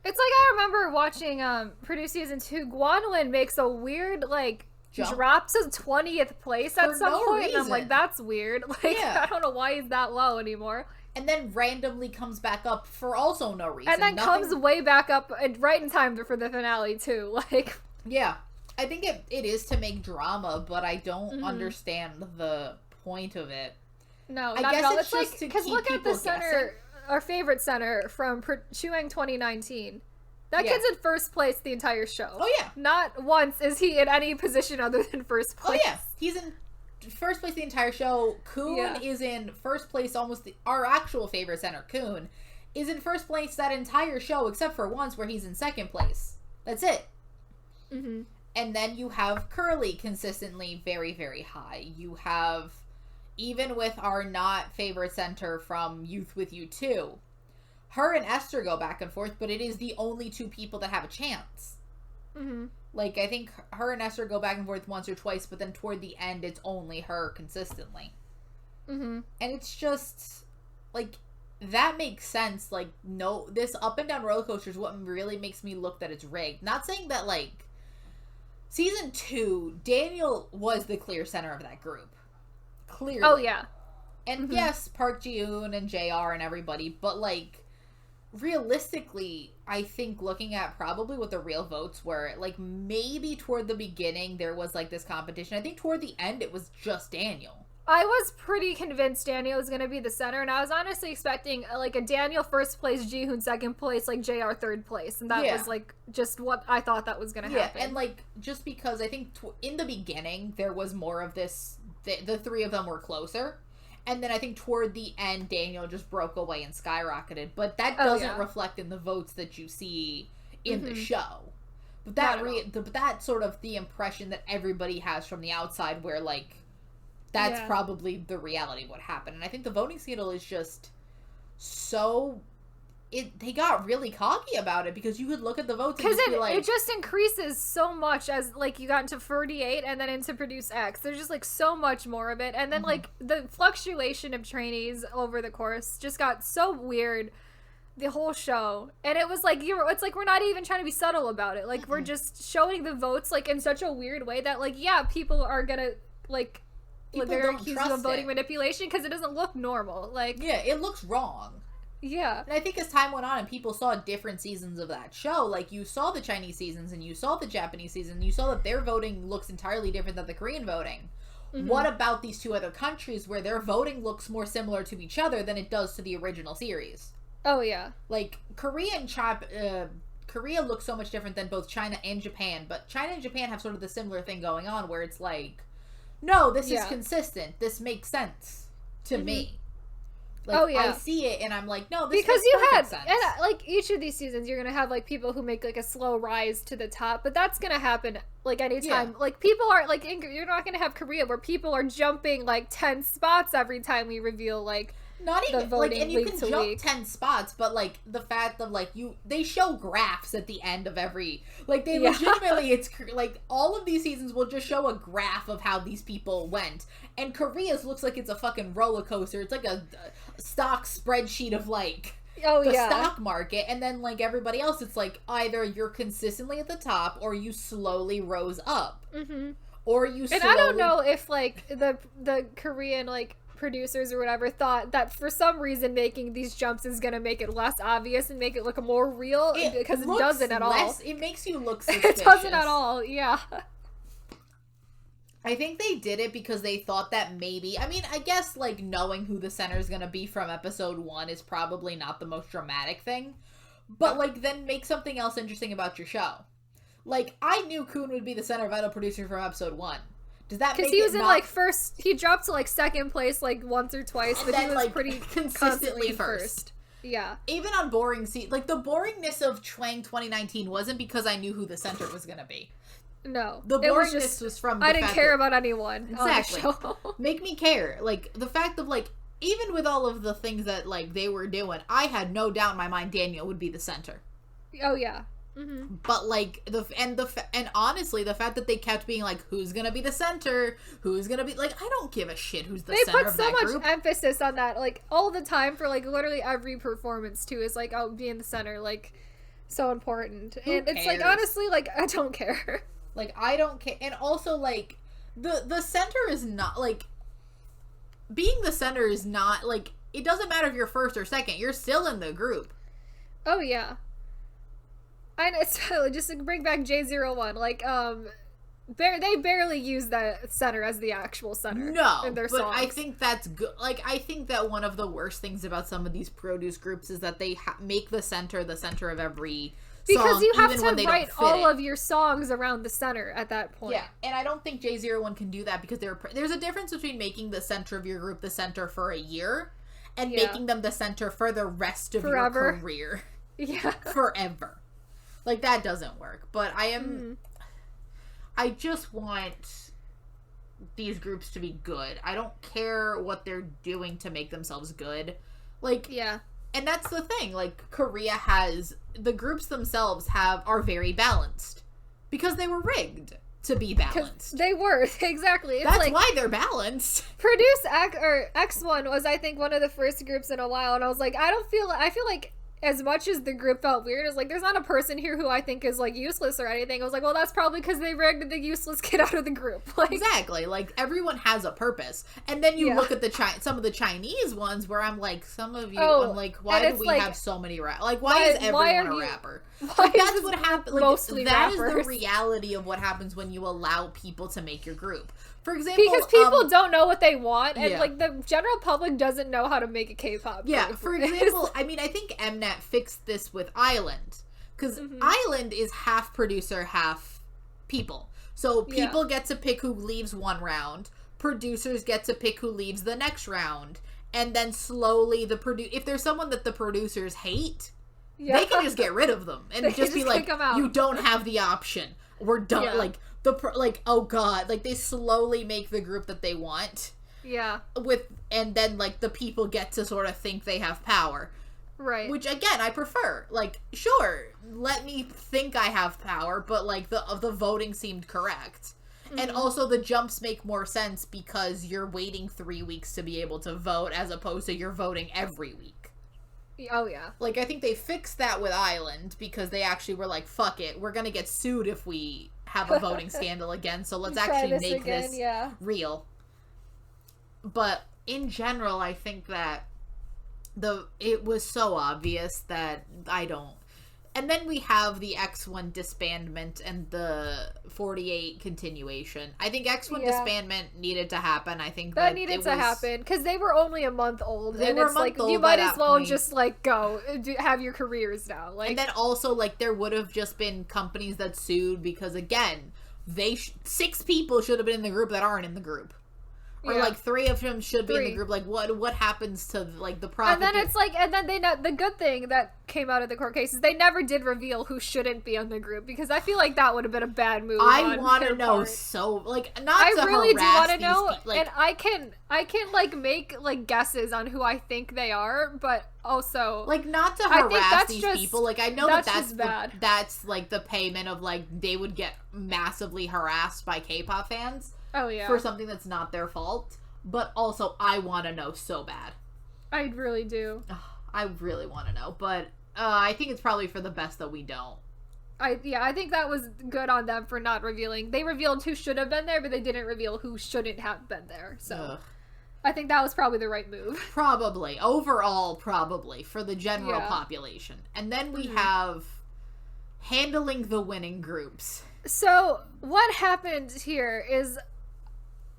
It's like, I remember watching Produce Season 2. Guanlin makes a weird, like, drop to 20th place at some point. Reason. And I'm like, that's weird. Like, I don't know why he's that low anymore. And then randomly comes back up for also no reason. And then comes way back up right in time for the finale, too. Like, yeah. I think it is to make drama, but I don't understand the point of it. No, I not guess at all. It's just like, because look at the center. our favorite center from Chuang 2019. That kid's in first place the entire show. Oh, yeah. Not once is he in any position other than first place. Oh, yeah. He's in first place the entire show. Kun is in first place almost. Our actual favorite center, Kun, is in first place that entire show except for once where he's in second place. That's it. Mm-hmm. And then you have Curly consistently very, very high. You have, even with our not favorite center from Youth With You 2, her and Esther go back and forth, but it is the only two people that have a chance. Mm-hmm. Like, I think her and Esther go back and forth once or twice, but then toward the end, it's only her consistently. Mm-hmm. And it's just, like, that makes sense. Like, no, this up and down roller coaster is what really makes me look that it's rigged. Not saying that, like, season 2, Daniel was the clear center of that group. Clearly. Oh, yeah. And yes, Park Ji-hoon and JR and everybody, but, like, realistically, I think looking at probably what the real votes were, like, maybe toward the beginning there was, like, this competition. I think toward the end it was just Daniel. I was pretty convinced Daniel was going to be the center, and I was honestly expecting, like, a Daniel first place, Ji-hoon second place, like, JR third place, and that was, like, just what I thought that was going to happen. Yeah, and, like, just because I think in the beginning there was more of this, the three of them were closer, and then I think toward the end Daniel just broke away and skyrocketed, but that doesn't reflect in the votes that you see in the show. But that sort of the impression that everybody has from the outside where, like, that's probably the reality of what happened. And I think the voting scandal is just so... They got really cocky about it because you could look at the votes and just be like... it just increases so much as, like, you got into 48 and then into Produce X. There's just, like, so much more of it. And then, like, the fluctuation of trainees over the course just got so weird the whole show. And it was like, it's like we're not even trying to be subtle about it. Like, we're just showing the votes, like, in such a weird way that, like, yeah, people are gonna, like... they're accused of voting manipulation because it doesn't look normal. Like, yeah, it looks wrong. Yeah. And I think as time went on and people saw different seasons of that show, like, you saw the Chinese seasons and you saw the Japanese season, you saw that their voting looks entirely different than the Korean voting. What about these two other countries where their voting looks more similar to each other than it does to the original series? Oh, yeah. Like, Korea looks so much different than both China and Japan, but China and Japan have sort of the similar thing going on where it's like, no, this is consistent. This makes sense to me. Like, I see it and I'm like, no, this because makes perfect sense. And, like, each of these seasons, you're going to have, like, people who make, like, a slow rise to the top, but that's going to happen, like, anytime. Yeah. Like, people are, like, you're not going to have Korea where people are jumping, like, 10 spots every time we reveal, like, not even the voting, like, and you can jump 10 spots, but, like, the fact of, like, they show graphs at the end of every, like, they legitimately, it's like all of these seasons will just show a graph of how these people went, and Korea's looks like it's a fucking roller coaster. It's like a stock spreadsheet of, like, the stock market, and then, like, everybody else, it's like either you're consistently at the top or you slowly rose up, or you slowly... And I don't know if, like, the Korean, like, producers or whatever thought that for some reason making these jumps is gonna make it less obvious and make it look more real, because it doesn't at all. It makes you look suspicious. It doesn't at all. Yeah. I think they did it because they thought that maybe, I mean, I guess, like, knowing who the center is gonna be from episode 1 is probably not the most dramatic thing, but, like, then make something else interesting about your show. Like, I knew Kun would be the center of Idol Producer from episode 1. Does that make it because he was in, like, first, he dropped to, like, second place, like, once or twice, but he was, like, pretty consistently first. Yeah. Even on boring like, the boringness of Chuang 2019 wasn't because I knew who the center was gonna be. No. The boringness was from the I didn't care about anyone. Exactly. On the show. Make me care. Like, the fact of, like, even with all of the things that, like, they were doing, I had no doubt in my mind Daniel would be the center. Oh, yeah. But, like, and honestly, the fact that they kept being like, who's gonna be the center? Who's gonna be, like, I don't give a shit who's the center of that group. They put so much emphasis on that, like, all the time for, like, literally every performance, too, is, like, oh, being the center, like, so important. And it's, like, honestly, like, I don't care. Like, I don't care. And also, like, the center is not, like, being the center is not, like, it doesn't matter if you're first or second. You're still in the group. Oh, yeah. And it's just to bring back J01, like, they barely use the center as the actual center. No, in their but songs. I think that's good. Like, I think that one of the worst things about some of these produce groups is that they make the center of every song, because you have even to write all of your songs around the center at that point. Yeah, and I don't think J01 can do that because there's a difference between making the center of your group the center for a year and making them the center for the rest of your career. Yeah. Forever. Like, that doesn't work. But I just want these groups to be good. I don't care what they're doing to make themselves good. Like, yeah. And that's the thing. Like, Korea has... The groups themselves are very balanced. Because they were rigged to be balanced. They were, exactly. It's that's like, why they're balanced. Produce X1 was, I think, one of the first groups in a while, and I was like, I feel like as much as the group felt weird, it's like, there's not a person here who I think is, like, useless or anything. I was like, well, that's probably because they rigged the useless kid out of the group. Like, exactly. Like, everyone has a purpose. And then you look at some of the Chinese ones where I'm like, some of you, I'm like, why do we have so many rappers? Like, why is everyone a rapper? Like, that's what happens. Like, that is the reality of what happens when you allow people to make your group. For example, because people don't know what they want, and like the general public doesn't know how to make a K-pop group. Yeah, for example, I mean, I think Mnet fixed this with Island, because Island is half producer, half people. So people get to pick who leaves one round, producers get to pick who leaves the next round, and then slowly if there's someone that the producers hate, they can just get rid of them and just be like, you don't have the option. We're done. Yeah. Like, oh god, like, they slowly make the group that they want. Yeah. And then, like, the people get to sort of think they have power. Right. Which, again, I prefer. Like, sure, let me think I have power, but, like, the voting seemed correct. Mm-hmm. And also the jumps make more sense because you're waiting 3 weeks to be able to vote as opposed to you're voting every week. Oh, yeah. Like, I think they fixed that with Island because they actually were like, fuck it, we're gonna get sued if we have a voting scandal again, so let's actually make this real. But in general, I think that it was so obvious that I don't. And then we have the X1 disbandment and the 48 continuation. I think X1 disbandment needed to happen. I think that needed to happen because they were only a month old. And it's like, you might as well just, like, go have your careers now. Like, and then also, like, there would have just been companies that sued because, again, 6 people should have been in the group that aren't in the group. Or, like, 3 of them should be in the group. Like, what happens to, like, the profit? And then it's like, and then the good thing that came out of the court case is they never did reveal who shouldn't be on the group, because I feel like that would have been a bad move. I want to know so, like, not I to really do want to know, like, and I can, like, make, like, guesses on who I think they are, but also, like, not to harass these people. Like, I know that's bad. That's, like, the payment of, like, they would get massively harassed by K-pop fans. Oh, yeah. For something that's not their fault. But also, I want to know so bad. I really do. I really want to know. But I think it's probably for the best that we don't. I think that was good on them for not revealing. They revealed who should have been there, but they didn't reveal who shouldn't have been there. So I think that was probably the right move. Probably. Overall, probably. For the general population. And then we have handling the winning groups. So what happened here is...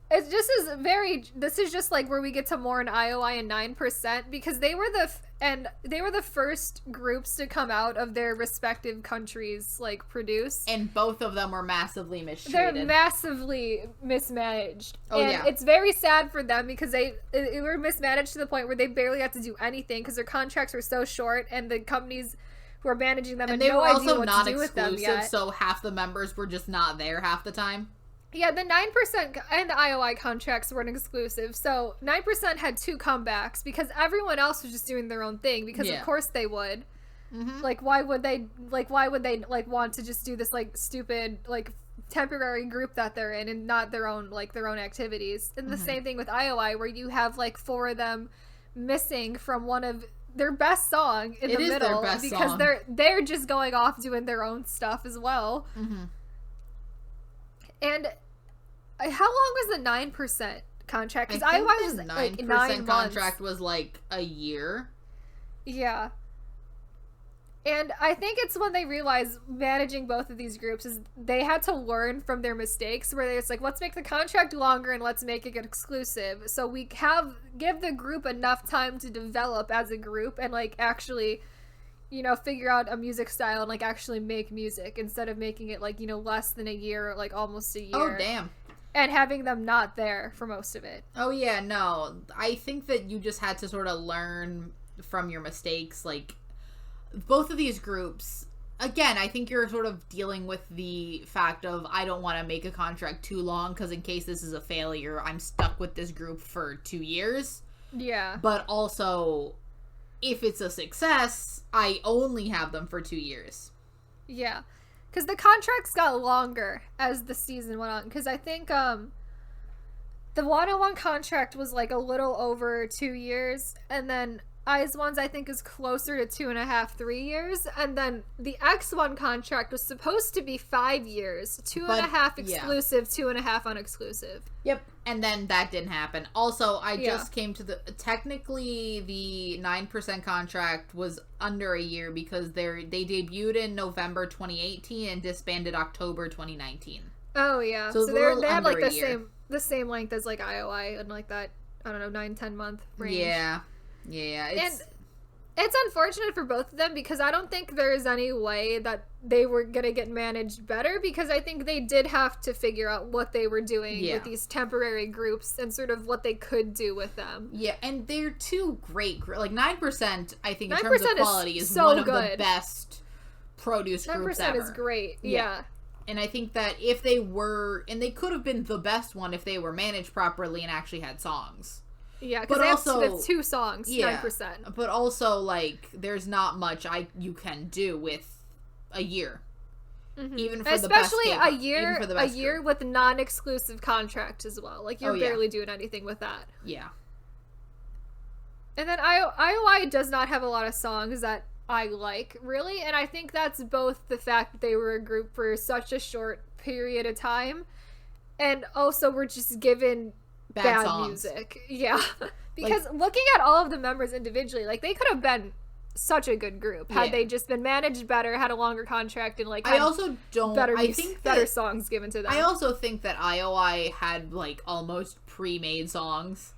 This is just like where we get to more in IOI and 9%, because they were the first groups to come out of their respective countries, like, produce. And both of them were massively mistreated. They're massively mismanaged. And it's very sad for them because they were mismanaged to the point where they barely got to do anything because their contracts were so short, and the companies who were managing them had no idea what to do with them yet. So half the members were just not there half the time. Yeah, the 9% and the IOI contracts weren't exclusive, so 9% had 2 comebacks because everyone else was just doing their own thing, because of course they would. Mm-hmm. Like, why would they want to just do this, like, stupid, like, temporary group that they're in and not their own activities? And the same thing with IOI, where you have, like, 4 of them missing from one of their best song in the middle because they're just going off doing their own stuff as well. Mm-hmm. And how long was the 9% contract? Because I was like 9 months. Contract was like a year. Yeah. And I think it's when they realize managing both of these groups is they had to learn from their mistakes, where it's like, let's make the contract longer and let's make it exclusive. So we give the group enough time to develop as a group and like actually, you know, figure out a music style and like actually make music instead of making it like, you know, less than a year, like almost a year. Oh, damn. And having them not there for most of it. Oh, yeah, no. I think that you just had to sort of learn from your mistakes, like, both of these groups, again, I think you're sort of dealing with the fact of I don't want to make a contract too long because in case this is a failure, I'm stuck with this group for 2 years. Yeah. But also, if it's a success, I only have them for 2 years. Yeah. Because the contracts got longer as the season went on. Because I think the 101 contract was like a little over 2 years. And then IZ*ONE's I think is closer to 2.5, 3 years, and then the X1 contract was supposed to be 5 years, 2.5 exclusive, 2.5 unexclusive. Yep, and then that didn't happen. Also, I just came to technically the 9% contract was under a year because they debuted in November 2018 and disbanded October 2019. Oh yeah, so they had like the same length as like IOI and like that, I don't know, 9-10 month range. Yeah, and it's unfortunate for both of them because I don't think there is any way that they were gonna get managed better, because I think they did have to figure out what they were doing with these temporary groups and sort of what they could do with them. Yeah, and they're two great, like 9%, I think in terms of quality is so one of the best produce groups ever. 9% is great, yeah. And I think that if they were, and they could have been the best one if they were managed properly and actually had songs. Yeah, because they have 2 songs, 9%. But also, like, there's not much you can do with a year. Mm-hmm. Even for especially the best a year with non-exclusive contract as well. Like, you're barely doing anything with that. Yeah. And then IOI does not have a lot of songs that I like, really. And I think that's both the fact that they were a group for such a short period of time, and also were just given bad music. Yeah. Because like, looking at all of the members individually, like, they could have been such a good group had they just been managed better, had a longer contract, and like I also don't better songs given to them. I also think that IOI had like almost pre-made songs.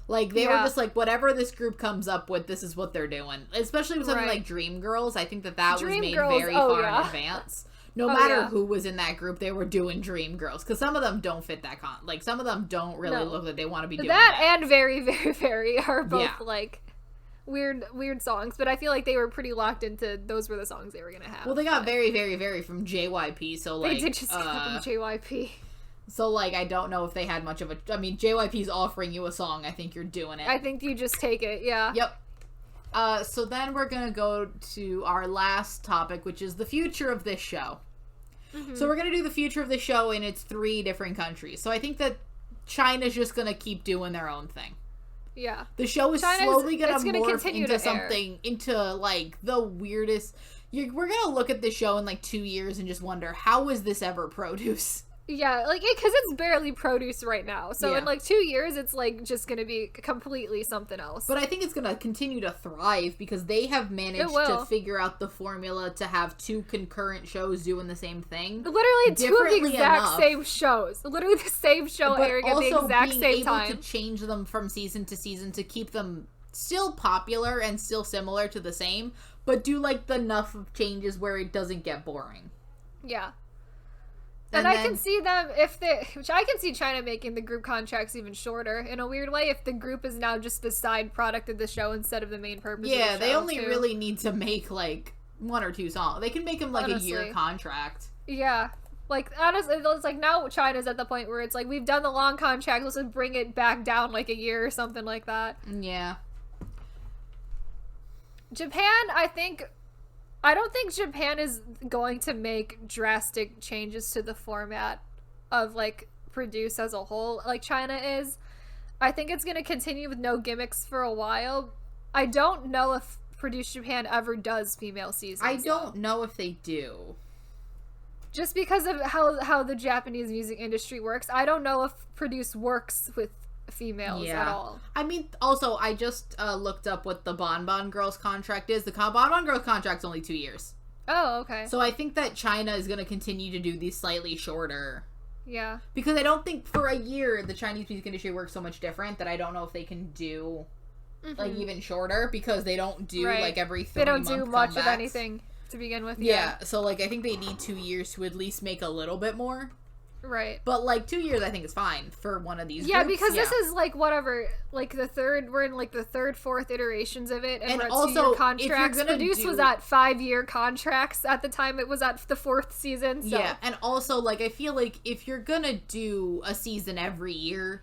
Like, they were just like, whatever this group comes up with, this is what they're doing. Especially with something like Dream Girls. I think that was made very far in advance. No matter who was in that group, they were doing Dream Girls. Because some of them don't fit that like, some of them don't really look like they want to be doing that. And Very, Very, Very are both, like, weird songs. But I feel like they were pretty locked into those were the songs they were going to have. Well, they got Very, Very, Very from JYP, so, like... They did just come from JYP. So, like, I don't know if they had much of a... I mean, JYP's offering you a song. I think you're doing it. I think you just take it, yeah. Yep. So then we're going to go to our last topic, which is the future of this show. Mm-hmm. So we're going to do the future of the show in its 3 different countries. So I think that China's just going to keep doing their own thing. Yeah. The show is slowly going to morph into something, into, like, the weirdest... We're going to look at this show in, like, 2 years and just wonder, how was this ever produced? Yeah, like, because it's barely produce right now. So in, like, 2 years, it's, like, just going to be completely something else. But I think it's going to continue to thrive because they have managed to figure out the formula to have 2 concurrent shows doing the same thing. Literally 2 of the exact same shows. Literally the same show airing at the exact same time. But also being able to change them from season to season to keep them still popular and still similar to the same, but do, like, enough of changes where it doesn't get boring. Yeah. And I can see them, which I can see China making the group contracts even shorter in a weird way if the group is now just the side product of the show instead of the main purpose of the show. Yeah, they only really need to make, like, 1 or 2 songs. They can make them, like, a year contract. Yeah. Like, honestly, it's like now China's at the point where it's like, we've done the long contract, let's just bring it back down, like, a year or something like that. Yeah. Japan, I don't think Japan is going to make drastic changes to the format of, like, produce as a whole like China is. I think it's going to continue with no gimmicks for a while. I don't know if Produce Japan ever does female seasons. I don't know if they do. Just because of how the Japanese music industry works. I don't know if Produce works with females at all. I mean, also, I just looked up what the Bon Bon Girls contract is. The Bon Bon Girls contract's only 2 years. Oh, okay. So I think that China is going to continue to do these slightly shorter. Yeah. Because I don't think for a year the Chinese music industry works so much different that I don't know if they can do, like, even shorter, because they don't do, like, every 3 month They don't do much of anything to begin with. Yeah, so, like, I think they need 2 years to at least make a little bit more. Right. But, like, 2 years I think is fine for one of these groups. Because this is, like, whatever, like, we're in, like, the 3rd, 4th iterations of it, and we're at also, 2-year contracts. Produce was at 5-year contracts at the time it was at the 4th season, so. Yeah, and also, like, I feel like if you're gonna do a season every year,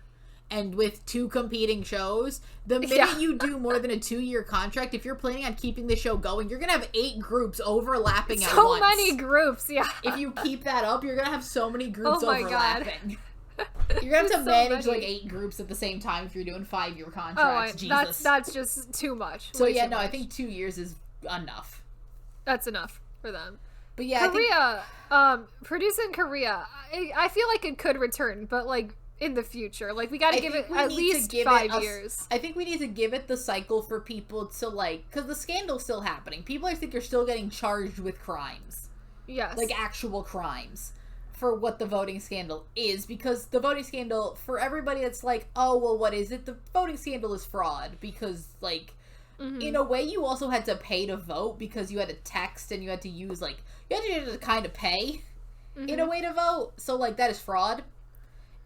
and with 2 competing shows, the minute you do more than a 2-year contract, if you're planning on keeping the show going, you're gonna have 8 groups overlapping at once. So many groups, If you keep that up, you're gonna have so many groups overlapping. God. You're gonna have to manage like 8 groups at the same time if you're doing 5-year contracts. Jesus. That's just too much. So yeah, no, I think 2 years is enough. That's enough for them. But yeah, Korea, produce in Korea, I feel like it could return, but like in the future, like we gotta give it at least 5 years. I think we need to give it the cycle for people to like, because the scandal's still happening. People I think are still getting charged with crimes. Yes. Like actual crimes. For what the voting scandal is, because the voting scandal, for everybody that's like, oh, well, what is it? The voting scandal is fraud, because, like, in a way, you also had to pay to vote, because you had to text, and you had to use, like, you had to kind of pay, in a way to vote, so, like, that is fraud.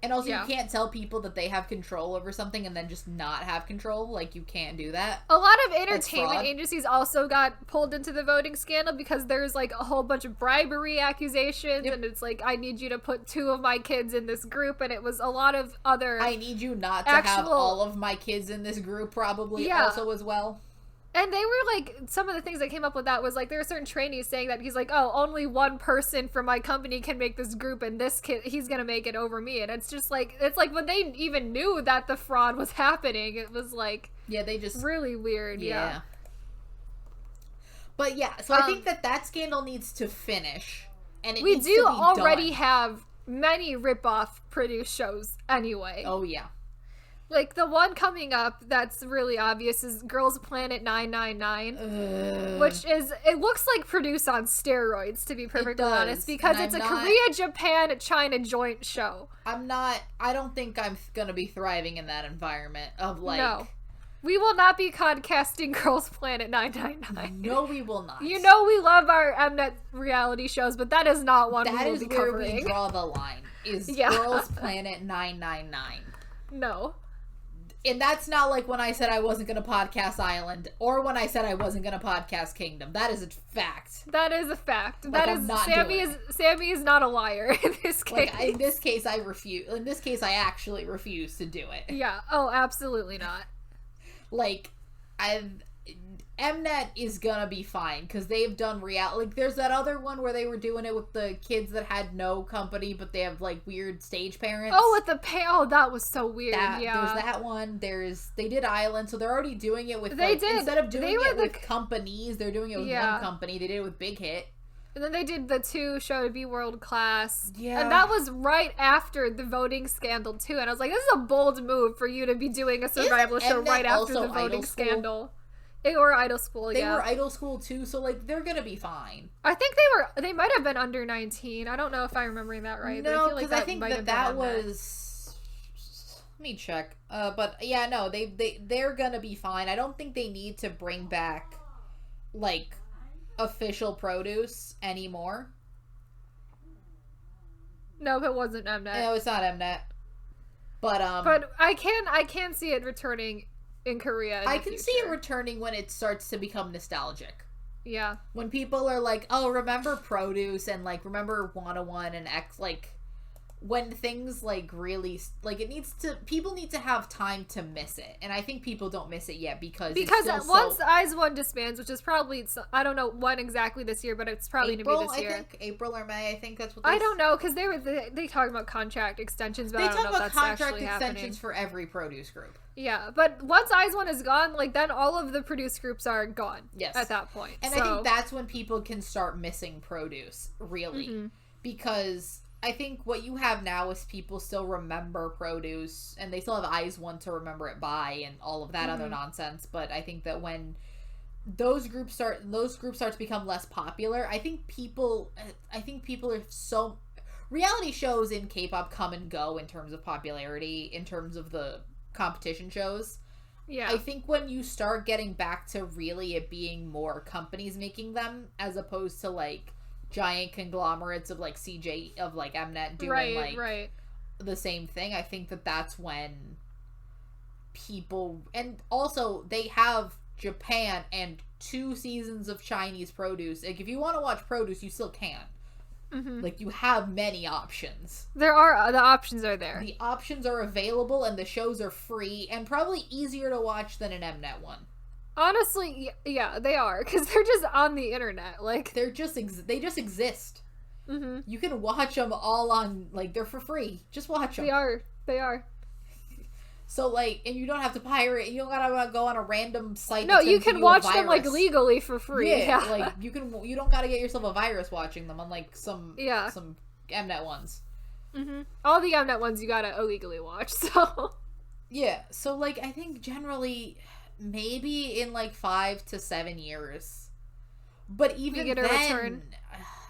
And also, you can't tell people that they have control over something and then just not have control. Like, you can't do that. A lot of entertainment agencies also got pulled into the voting scandal because there's, like, a whole bunch of bribery accusations. And it's like, I need you to put 2 of my kids in this group. And it was a lot of other... I need you not to have all of my kids in this group, probably, also as well. And they were, like, some of the things that came up with that was, like, there were certain trainees saying that he's like, oh, only one person from my company can make this group, and this kid, he's gonna make it over me. And it's just, like, it's like when they even knew that the fraud was happening, it was, like... Yeah, they just... Really weird, yeah. But, yeah, so I think that scandal needs to finish, and it we needs do to be already done. have many rip-off produced shows anyway. Oh, yeah. Like, the one coming up that's really obvious is Girls Planet 999, which is, it looks like produced on steroids, to be perfectly honest, because it's a Korea, Japan, China joint show. I don't think I'm gonna be thriving in that environment of, like... No. We will not be podcasting Girls Planet 999. No, we will not. You know we love our Mnet reality shows, but that is not one we will be covering. That is where we draw the line, is Girls Planet 999. No. And that's not like when I said I wasn't going to podcast Island, or when I said I wasn't going to podcast Kingdom. That is a fact. That is a fact. Like, that is Sammy is not a liar in this case. Like, in this case, I refuse. In this case, I actually refuse to do it. Yeah. Oh, absolutely not. Like, Mnet is gonna be fine, because they've done like, there's that other one where they were doing it with the kids that had no company, but they have, like, weird stage parents. Oh, with the that was so weird, There's that one, they did Island, so they're already doing it with, instead of doing it with companies, they're doing it with one company. They did it with Big Hit. And then they did the 2 show to be world class. Yeah. And that was right after the voting scandal, too. And I was like, this is a bold move for you to be doing a survival show right after the voting scandal. They were Idol School, They were Idol School, too, so, like, they're gonna be fine. I think they might have been under 19. I don't know if I'm remembering that right. No, because I think that was... Let me check. But, yeah, no, they're gonna be fine. I don't think they need to bring back, like, official produce anymore. No, it wasn't Mnet. No, it's not Mnet. But I can see it returning in Korea. I can see it returning when it starts to become nostalgic. Yeah. When people are like, oh, remember Produce and, like, remember 101 and X, like, when things, like, really, like, people need to have time to miss it. And I think people don't miss it yet because once IZ*ONE disbands, which is probably, I don't know when exactly this year, but it's probably going to be this year. I think April or May, I think that's what I don't know, because they talk about contract extensions, but I don't know if that's actually happening. They talk about contract extensions for every produce group. Yeah, but once IZ*ONE is gone, like, then all of the produce groups are gone. Yes. At that point. And I think that's when people can start missing produce, really. Mm-hmm. Because I think what you have now is people still remember produce, and they still have eyes one to remember it by, and all of that other nonsense. But I think that when those groups start to become less popular, I think people are so reality shows in K-pop come and go in terms of popularity, in terms of the competition shows. Yeah. I think when you start getting back to really it being more companies making them as opposed to like giant conglomerates of like CJ of like Mnet doing the same thing, I think that that's when people, and also they have Japan and 2 seasons of Chinese produce. Like if you want to watch produce, you still can. Like you have many options. The options are there. The options are available, and the shows are free and probably easier to watch than an Mnet one. Honestly, yeah, they are, because they're just on the internet. Like they just exist. You can watch them all on, like, they're for free. Just watch them. They are. So, like, and you don't have to pirate. You don't gotta go on a random site. No, you can watch them, like, legally for free. Yeah, like, you don't gotta get yourself a virus watching them, unlike some Mnet ones. All the Mnet ones you gotta illegally watch, so. Yeah, so, like, I think generally, maybe in, like, 5 to 7 years. But even then, return.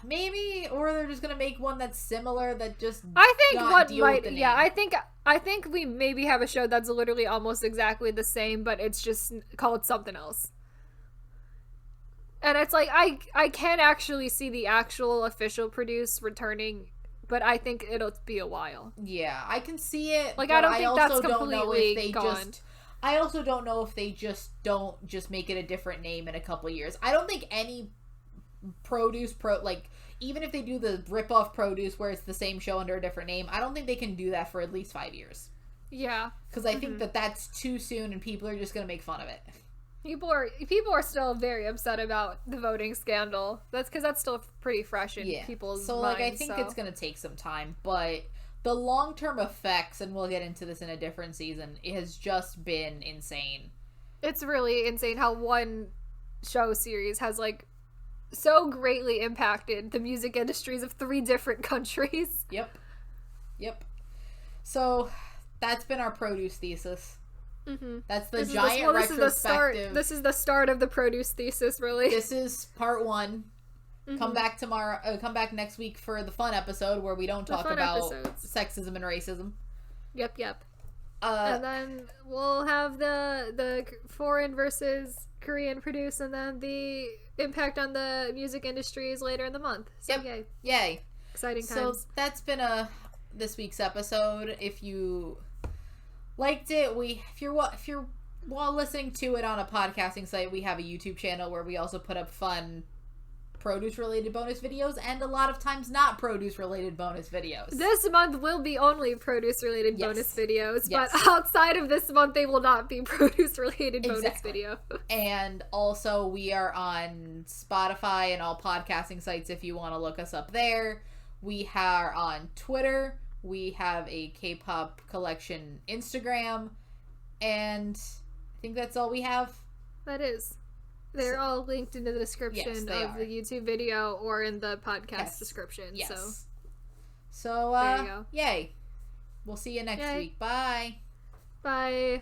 Maybe, or they're just gonna make one that's similar that just I think we maybe have a show that's literally almost exactly the same, but it's just called something else. And it's like I can actually see the actual official produce returning, but I think it'll be a while. Yeah, I can see it. Like I don't think that's completely gone. I also don't know if they don't make it a different name in a couple years. I don't think any even if they do the rip-off produce where it's the same show under a different name, I don't think they can do that for at least 5 years. Yeah. Because I think that's too soon and people are just going to make fun of it. People are still very upset about the voting scandal. That's because that's still pretty fresh in people's minds. I think it's going to take some time, but the long-term effects, and we'll get into this in a different season, it has just been insane. It's really insane how one show series has, like, so greatly impacted the music industries of 3 different countries. Yep. So, that's been our produce thesis. That's the giant retrospective. This is the start of the produce thesis, really. This is part 1. Come back tomorrow. Come back next week for the fun episode where we don't talk about sexism and racism. Yep. And then we'll have the foreign versus Korean produce, and then the impact on the music industries later in the month. So yay. Exciting times. So that's been this week's episode. If you liked it, if you're while listening to it on a podcasting site, we have a YouTube channel where we also put up fun produce related bonus videos and a lot of times not produce related bonus videos. This month will be only produce related bonus videos, but outside of this month they will not be produce related bonus video. And also we are on Spotify and all podcasting sites if you want to look us up there. We are on Twitter. We have a K-pop collection Instagram, and I think that's all we have. That is. They're all linked in the description of the YouTube video or in the podcast description. Yes. So there you go. Yay. We'll see you next week. Bye. Bye.